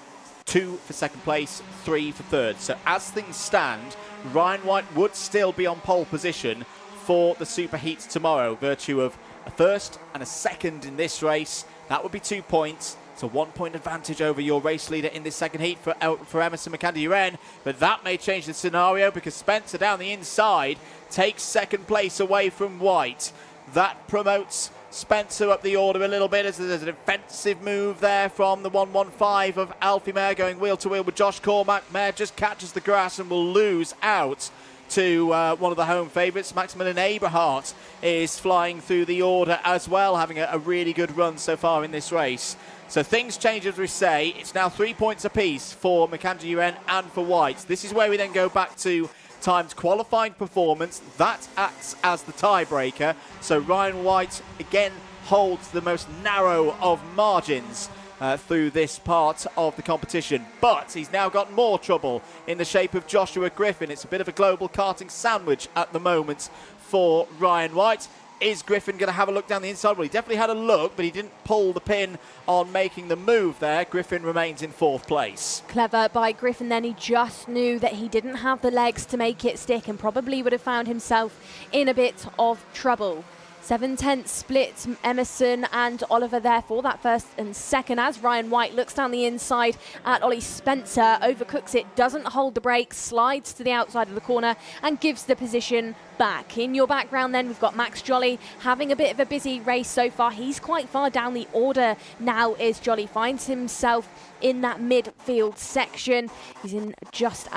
2 for second place, 3 for third. So as things stand, Ryan White would still be on pole position for the super heats tomorrow, virtue of a first and a second in this race. That would be 2 points. It's a 1 point advantage over your race leader in this second heat for Emerson McAndrew-Wren, but that may change the scenario because Spencer down the inside takes second place away from White. That promotes Spencer up the order a little bit as there's a defensive move there from the 115 of Alfie Mayer going wheel to wheel with Josh Cormack. Mayer just catches the grass and will lose out to one of the home favourites. Maximilian Eberhardt is flying through the order as well, having a really good run so far in this race. So things change as we say. It's now 3 points apiece for McAndrew-Wren and for White. This is where we then go back to timed qualifying performance. That acts as the tiebreaker. So Ryan White again holds the most narrow of margins through this part of the competition. But he's now got more trouble in the shape of Joshua Griffin. It's a bit of a global karting sandwich at the moment for Ryan White. Is Griffin going to have a look down the inside? Well, he definitely had a look, but he didn't pull the pin on making the move there. Griffin remains in 4th place. Clever by Griffin then. He just knew that he didn't have the legs to make it stick and probably would have found himself in a bit of trouble. 7/10 split, Emerson and Oliver there for that first and second as Ryan White looks down the inside at Ollie Spencer, overcooks it, doesn't hold the brake, slides to the outside of the corner and gives the position back. In your background then we've got Max Jolly having a bit of a busy race so far. He's quite far down the order now is Jolly, finds himself in that midfield section. He's in just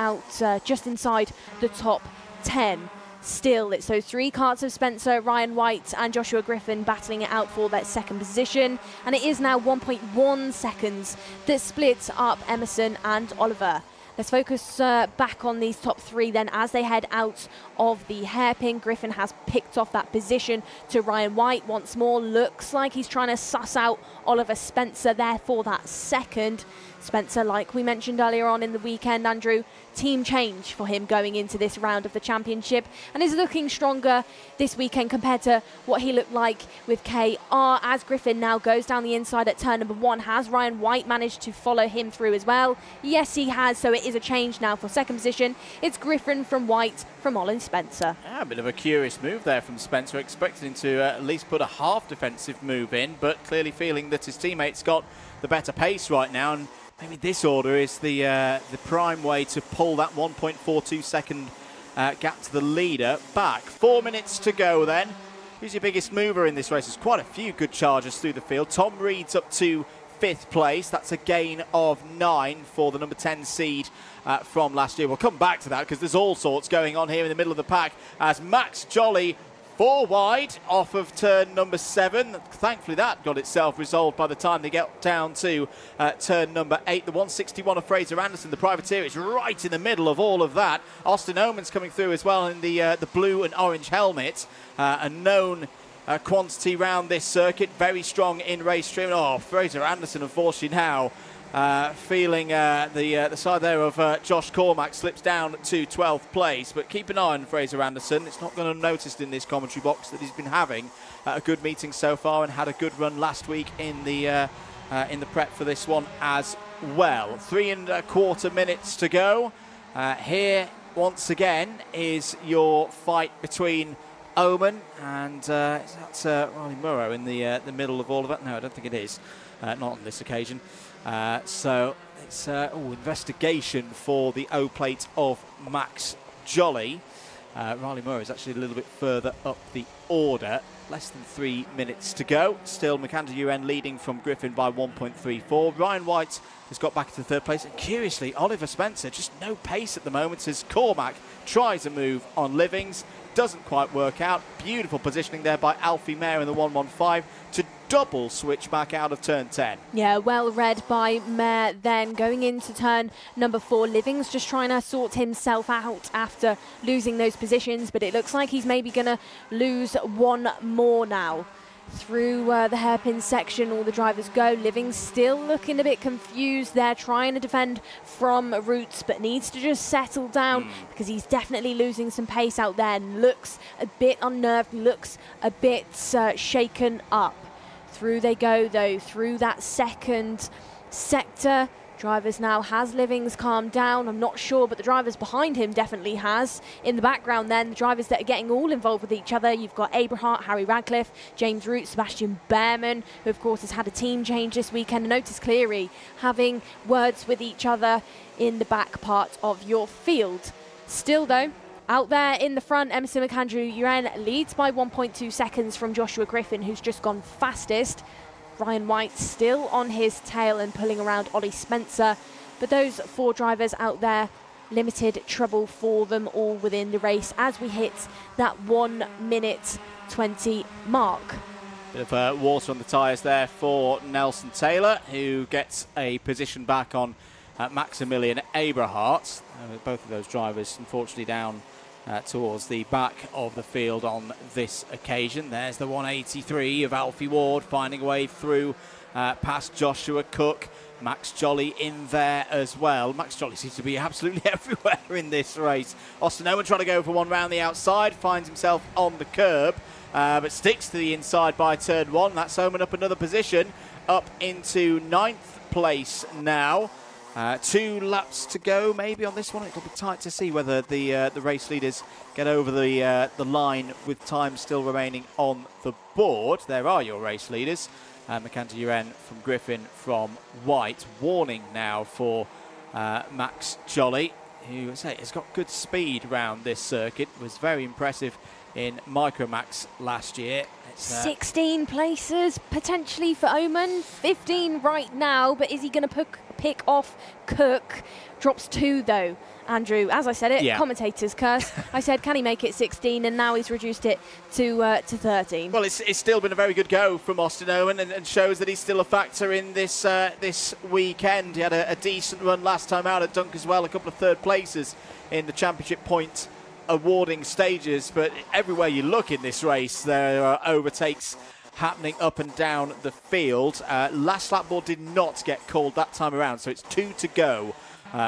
inside the top 10. Still, it's those 3 karts of Spencer, Ryan White and Joshua Griffin battling it out for that second position. And it is now 1.1 seconds that splits up Emerson and Oliver. Let's focus back on these top 3 then as they head out of the hairpin. Griffin has picked off that position to Ryan White once more. Looks like he's trying to suss out Oliver Spencer there for that second. Spencer, like we mentioned earlier on in the weekend, Andrew, team change for him going into this round of the championship and is looking stronger this weekend compared to what he looked like with KR. As Griffin now goes down the inside at turn number 1, has Ryan White managed to follow him through as well? Yes, he has, so it is a change now for second position. It's Griffin from White from Ollie Spencer. Yeah, a bit of a curious move there from Spencer, expecting him to at least put a half defensive move in, but clearly feeling that his teammates got the better pace right now, and maybe this order is the prime way to pull that 1.42 second gap to the leader back. 4 minutes to go then. Who's your biggest mover in this race? There's quite a few good chargers through the field. Tom Reed's up to 5th place. That's a gain of 9 for the number 10 seed from last year. We'll come back to that because there's all sorts going on here in the middle of the pack as Max Jolly 4 wide off of turn number 7. Thankfully that got itself resolved by the time they get down to turn number 8. The 161 of Fraser Anderson, the privateer, is right in the middle of all of that. Austin Oman's coming through as well in the blue and orange helmet. A known quantity round this circuit, very strong in race trim. Oh, Fraser Anderson unfortunately now feeling the side there of Josh Cormack slips down to 12th place, but keep an eye on Fraser Anderson. It's not going to noticed in this commentary box that he's been having a good meeting so far and had a good run last week in the prep for this one as well. 3.25 minutes to go. Here once again is your fight between Oman and that's Riley Murrow in the middle of all of that. No, I don't think it is. Not on this occasion. So it's investigation for the O-plate of Max Jolly. Riley Murray is actually a little bit further up the order. Less than 3 minutes to go. Still McAndrew-Wren leading from Griffin by 1.34. Ryan White has got back to 3rd place. And curiously, Oliver Spencer, just no pace at the moment as Cormack tries a move on Livings. Doesn't quite work out. Beautiful positioning there by Alfie Mayer in the 115 to double switch back out of turn 10. Yeah, well read by Mayer then. Going into turn number 4, Livings just trying to sort himself out after losing those positions, but it looks like he's maybe going to lose one more now. Through the hairpin section, all the drivers go. Livings still looking a bit confused there, trying to defend from Roots, but needs to just settle down because he's definitely losing some pace out there and looks a bit unnerved, looks a bit shaken up. Through they go though, through that second sector, drivers now. Has Livings calmed down? I'm not sure, but the drivers behind him definitely has. In the background then, the drivers that are getting all involved with each other, you've got Aberhart, Harry Radcliffe, James Root, Sebastian Behrman, who of course has had a team change this weekend, and Otis Cleary having words with each other in the back part of your field. Still though, out there in the front, Emerson McAndrew-Uren leads by 1.2 seconds from Joshua Griffin, who's just gone fastest. Ryan White still on his tail and pulling around Ollie Spencer. But those 4 drivers out there, limited trouble for them all within the race as we hit that 1 minute 20 mark. Bit of water on the tyres there for Nelson Taylor, who gets a position back on Maximilian Aberhart. Both of those drivers unfortunately down towards the back of the field on this occasion. There's the 183 of Alfie Ward finding a way through past Joshua Cook. Max Jolly in there as well. Max Jolly seems to be absolutely everywhere in this race. Austin Owen trying to go for one round the outside, finds himself on the curb, but sticks to the inside by turn 1. That's Owen up another position, up into 9th place now. 2 laps to go maybe on this one. It'll be tight to see whether the race leaders get over the line with time still remaining on the board. There are your race leaders. McAndrew-Uren from Griffin, from White. Warning now for Max Jolly, who has got good speed around this circuit. Was very impressive in Micromax last year. 16 places potentially for Oman, 15 right now, but is he going to pick off Cook? Drops 2 though, Andrew. As I said it, yeah. Commentator's curse. I said, can he make it 16? And now he's reduced it to 13. Well, it's still been a very good go from Austin Owen, and shows that he's still a factor in this this weekend. He had a decent run last time out at Dunk as well, a couple of 3rd places in the championship point awarding stages, but everywhere you look in this race there are overtakes happening up and down the field. Last lap board did not get called that time around, so it's 2 to go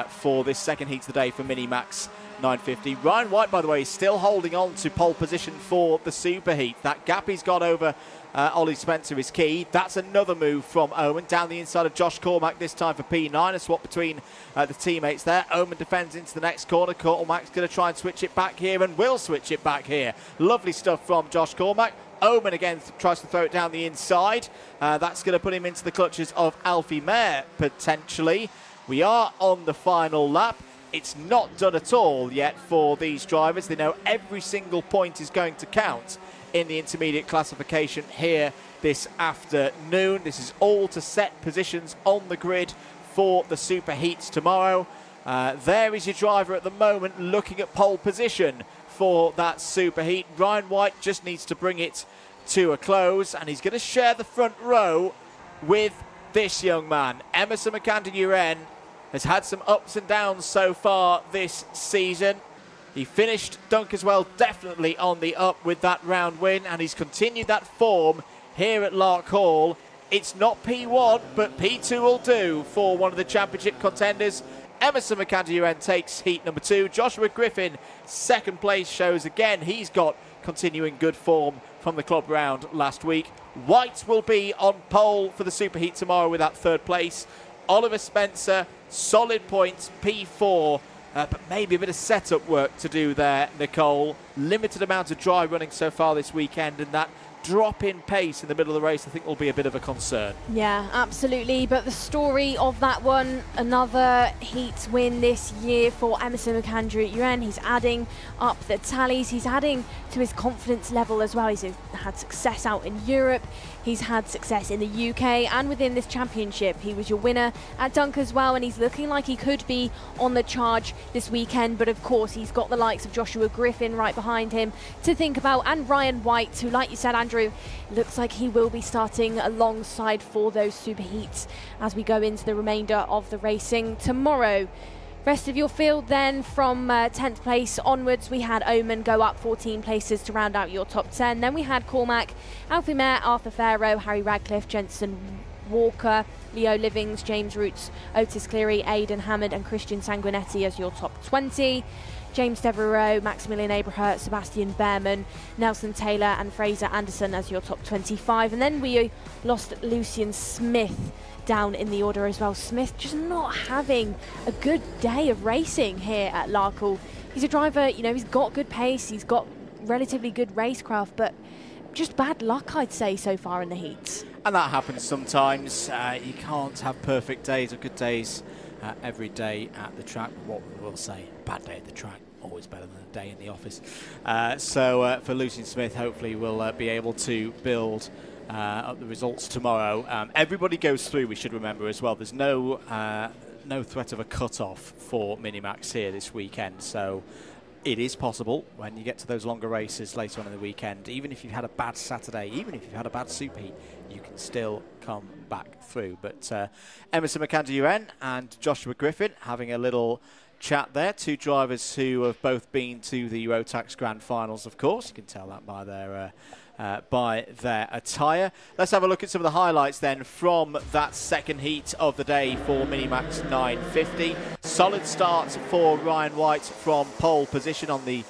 for this second heat of the day for Minimax 950. Ryan White, by the way, is still holding on to pole position for the super heat. That gap he's got over Ollie Spencer is key. That's another move from Owen down the inside of Josh Cormack, this time for P9. A swap between the teammates there. Owen defends into the next corner. Cormack's going to try and switch it back here, and will switch it back here. Lovely stuff from Josh Cormack. Owen again tries to throw it down the inside. That's going to put him into the clutches of Alfie Mayer potentially. We are on the final lap. It's not done at all yet for these drivers. They know every single point is going to count in the intermediate classification here this afternoon. This is all to set positions on the grid for the super heats tomorrow. There is your driver at the moment looking at pole position for that super heat. Ryan White just needs to bring it to a close, and he's going to share the front row with this young man. Emerson McAndrew-Uren has had some ups and downs so far this season. He finished Dunk as well, definitely on the up with that round win, and he's continued that form here at Larkhall. It's not P1, but P2 will do for one of the championship contenders. Emerson McAndrew-Uren takes heat number 2. Joshua Griffin, 2nd place, shows again he's got continuing good form from the club round last week. White will be on pole for the super heat tomorrow with that 3rd place. Oliver Spencer, solid points, P4. But maybe a bit of setup work to do there, Nicole. Limited amount of dry running so far this weekend, and that drop in pace in the middle of the race I think will be a bit of a concern. Yeah, absolutely. But the story of that one, another heat win this year for Emerson McAndrew-Uren. He's adding up the tallies. He's adding to his confidence level as well. He's had success out in Europe. He's had success in the UK and within this championship. He was your winner at Dunk as well, and he's looking like he could be on the charge this weekend. But of course, he's got the likes of Joshua Griffin right behind him to think about, and Ryan White, who, like you said, Andrew, looks like he will be starting alongside for those super heats as we go into the remainder of the racing tomorrow. Rest of your field then, from 10th place onwards, we had Oman go up 14 places to round out your top 10. Then we had Cormac, Alfie Mayer, Arthur Farrow, Harry Radcliffe, Jensen Walker, Leo Livings, James Roots, Otis Cleary, Aidan Hammond and Christian Sanguinetti as your top 20. James Devereaux, Maximilian Aberhart, Sebastian Behrman, Nelson Taylor and Fraser Anderson as your top 25. And then we lost Lucian Smith down in the order as well. Smith just not having a good day of racing here at Larkhall. He's a driver, you know, he's got good pace, he's got relatively good racecraft, but just bad luck, I'd say, so far in the heats. And that happens sometimes. You can't have perfect days or good days every day at the track. What we'll say, bad day at the track, always better than a day in the office. So for Lucian Smith, hopefully we'll be able to build up the results tomorrow. Everybody goes through, we should remember as well. There's no threat of a cut-off for Minimax here this weekend. So it is possible when you get to those longer races later on in the weekend, even if you've had a bad Saturday, even if you've had a bad super heat, you can still come back through. But Emerson McAndrew and Joshua Griffin having a little chat there. Two drivers who have both been to the ROTAX Grand Finals, of course. You can tell that by their attire. Let's have a look at some of the highlights then from that second heat of the day for Minimax 950. Solid start for Ryan White from pole position on the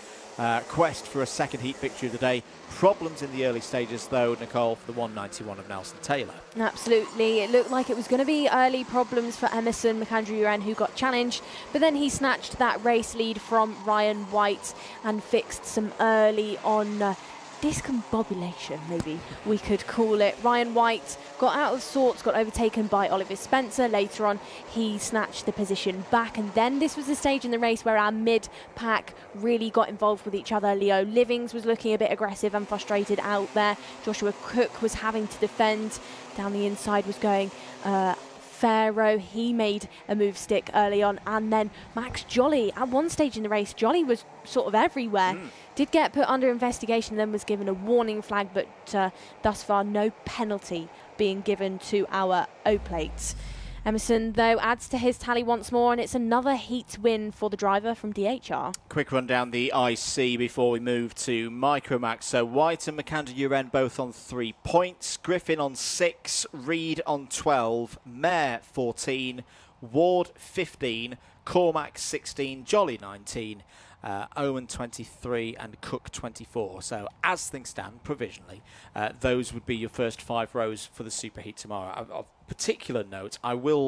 quest for a second heat victory of the day. Problems in the early stages though, Nicole, for the 191 of Nelson Taylor. Absolutely. It looked like it was going to be early problems for Emerson McAndrew who got challenged, but then he snatched that race lead from Ryan White and fixed some early on discombobulation, maybe we could call it. Ryan White got out of sorts, got overtaken by Oliver Spencer. Later on, he snatched the position back, and then this was the stage in the race where our mid-pack really got involved with each other. Leo Livings was looking a bit aggressive and frustrated out there. Joshua Cook was having to defend. Down the inside was going Pharaoh. He made a move stick early on, and then Max Jolly at one stage in the race, Jolly was sort of everywhere. Did get put under investigation, then was given a warning flag, but thus far no penalty being given to our O-plates. Emerson, though, adds to his tally once more, and it's another heat win for the driver from DHR. Quick run down the IC before we move to Micromax. So White and McAndrew both on 3 points, Griffin on 6, Reed on 12, Mayer 14, Ward 15, Cormac 16, Jolly 19, Owen 23 and Cook 24. So as things stand provisionally, those would be your first 5 rows for the superheat tomorrow. Of particular note, I will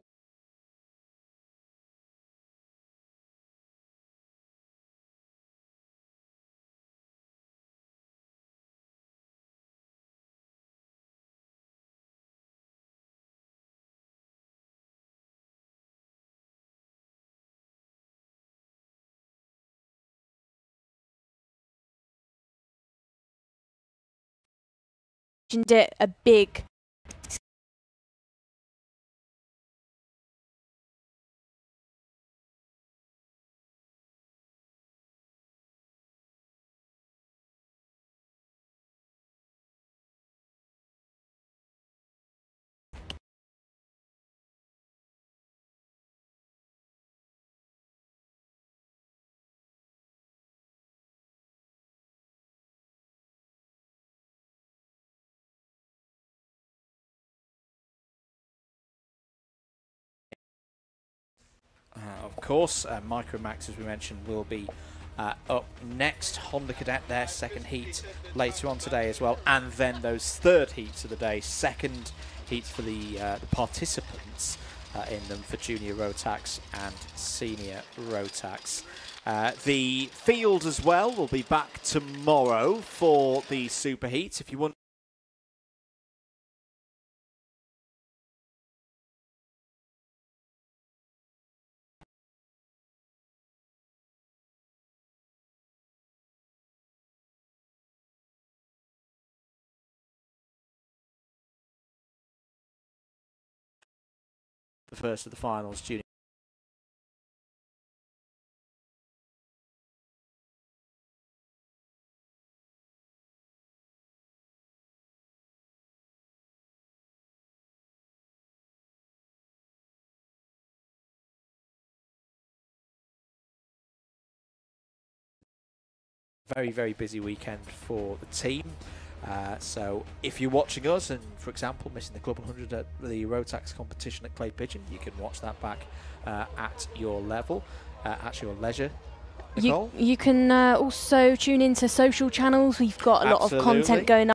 it a big of course, Micromax, as we mentioned, will be up next. Honda Cadet, their second heat later on today as well. And then those third heats of the day, second heats for the participants in them for junior ROTAX and senior ROTAX. The field as well will be back tomorrow for the super heats. If you want the first of the finals, junior. Very, very busy weekend for the team. So if you're watching us and, for example, missing the Club 100 at the ROTAX competition at Clay Pigeon, you can watch that back at your level, at your leisure. Nicole? You can also tune into social channels. We've got a lot of content going up.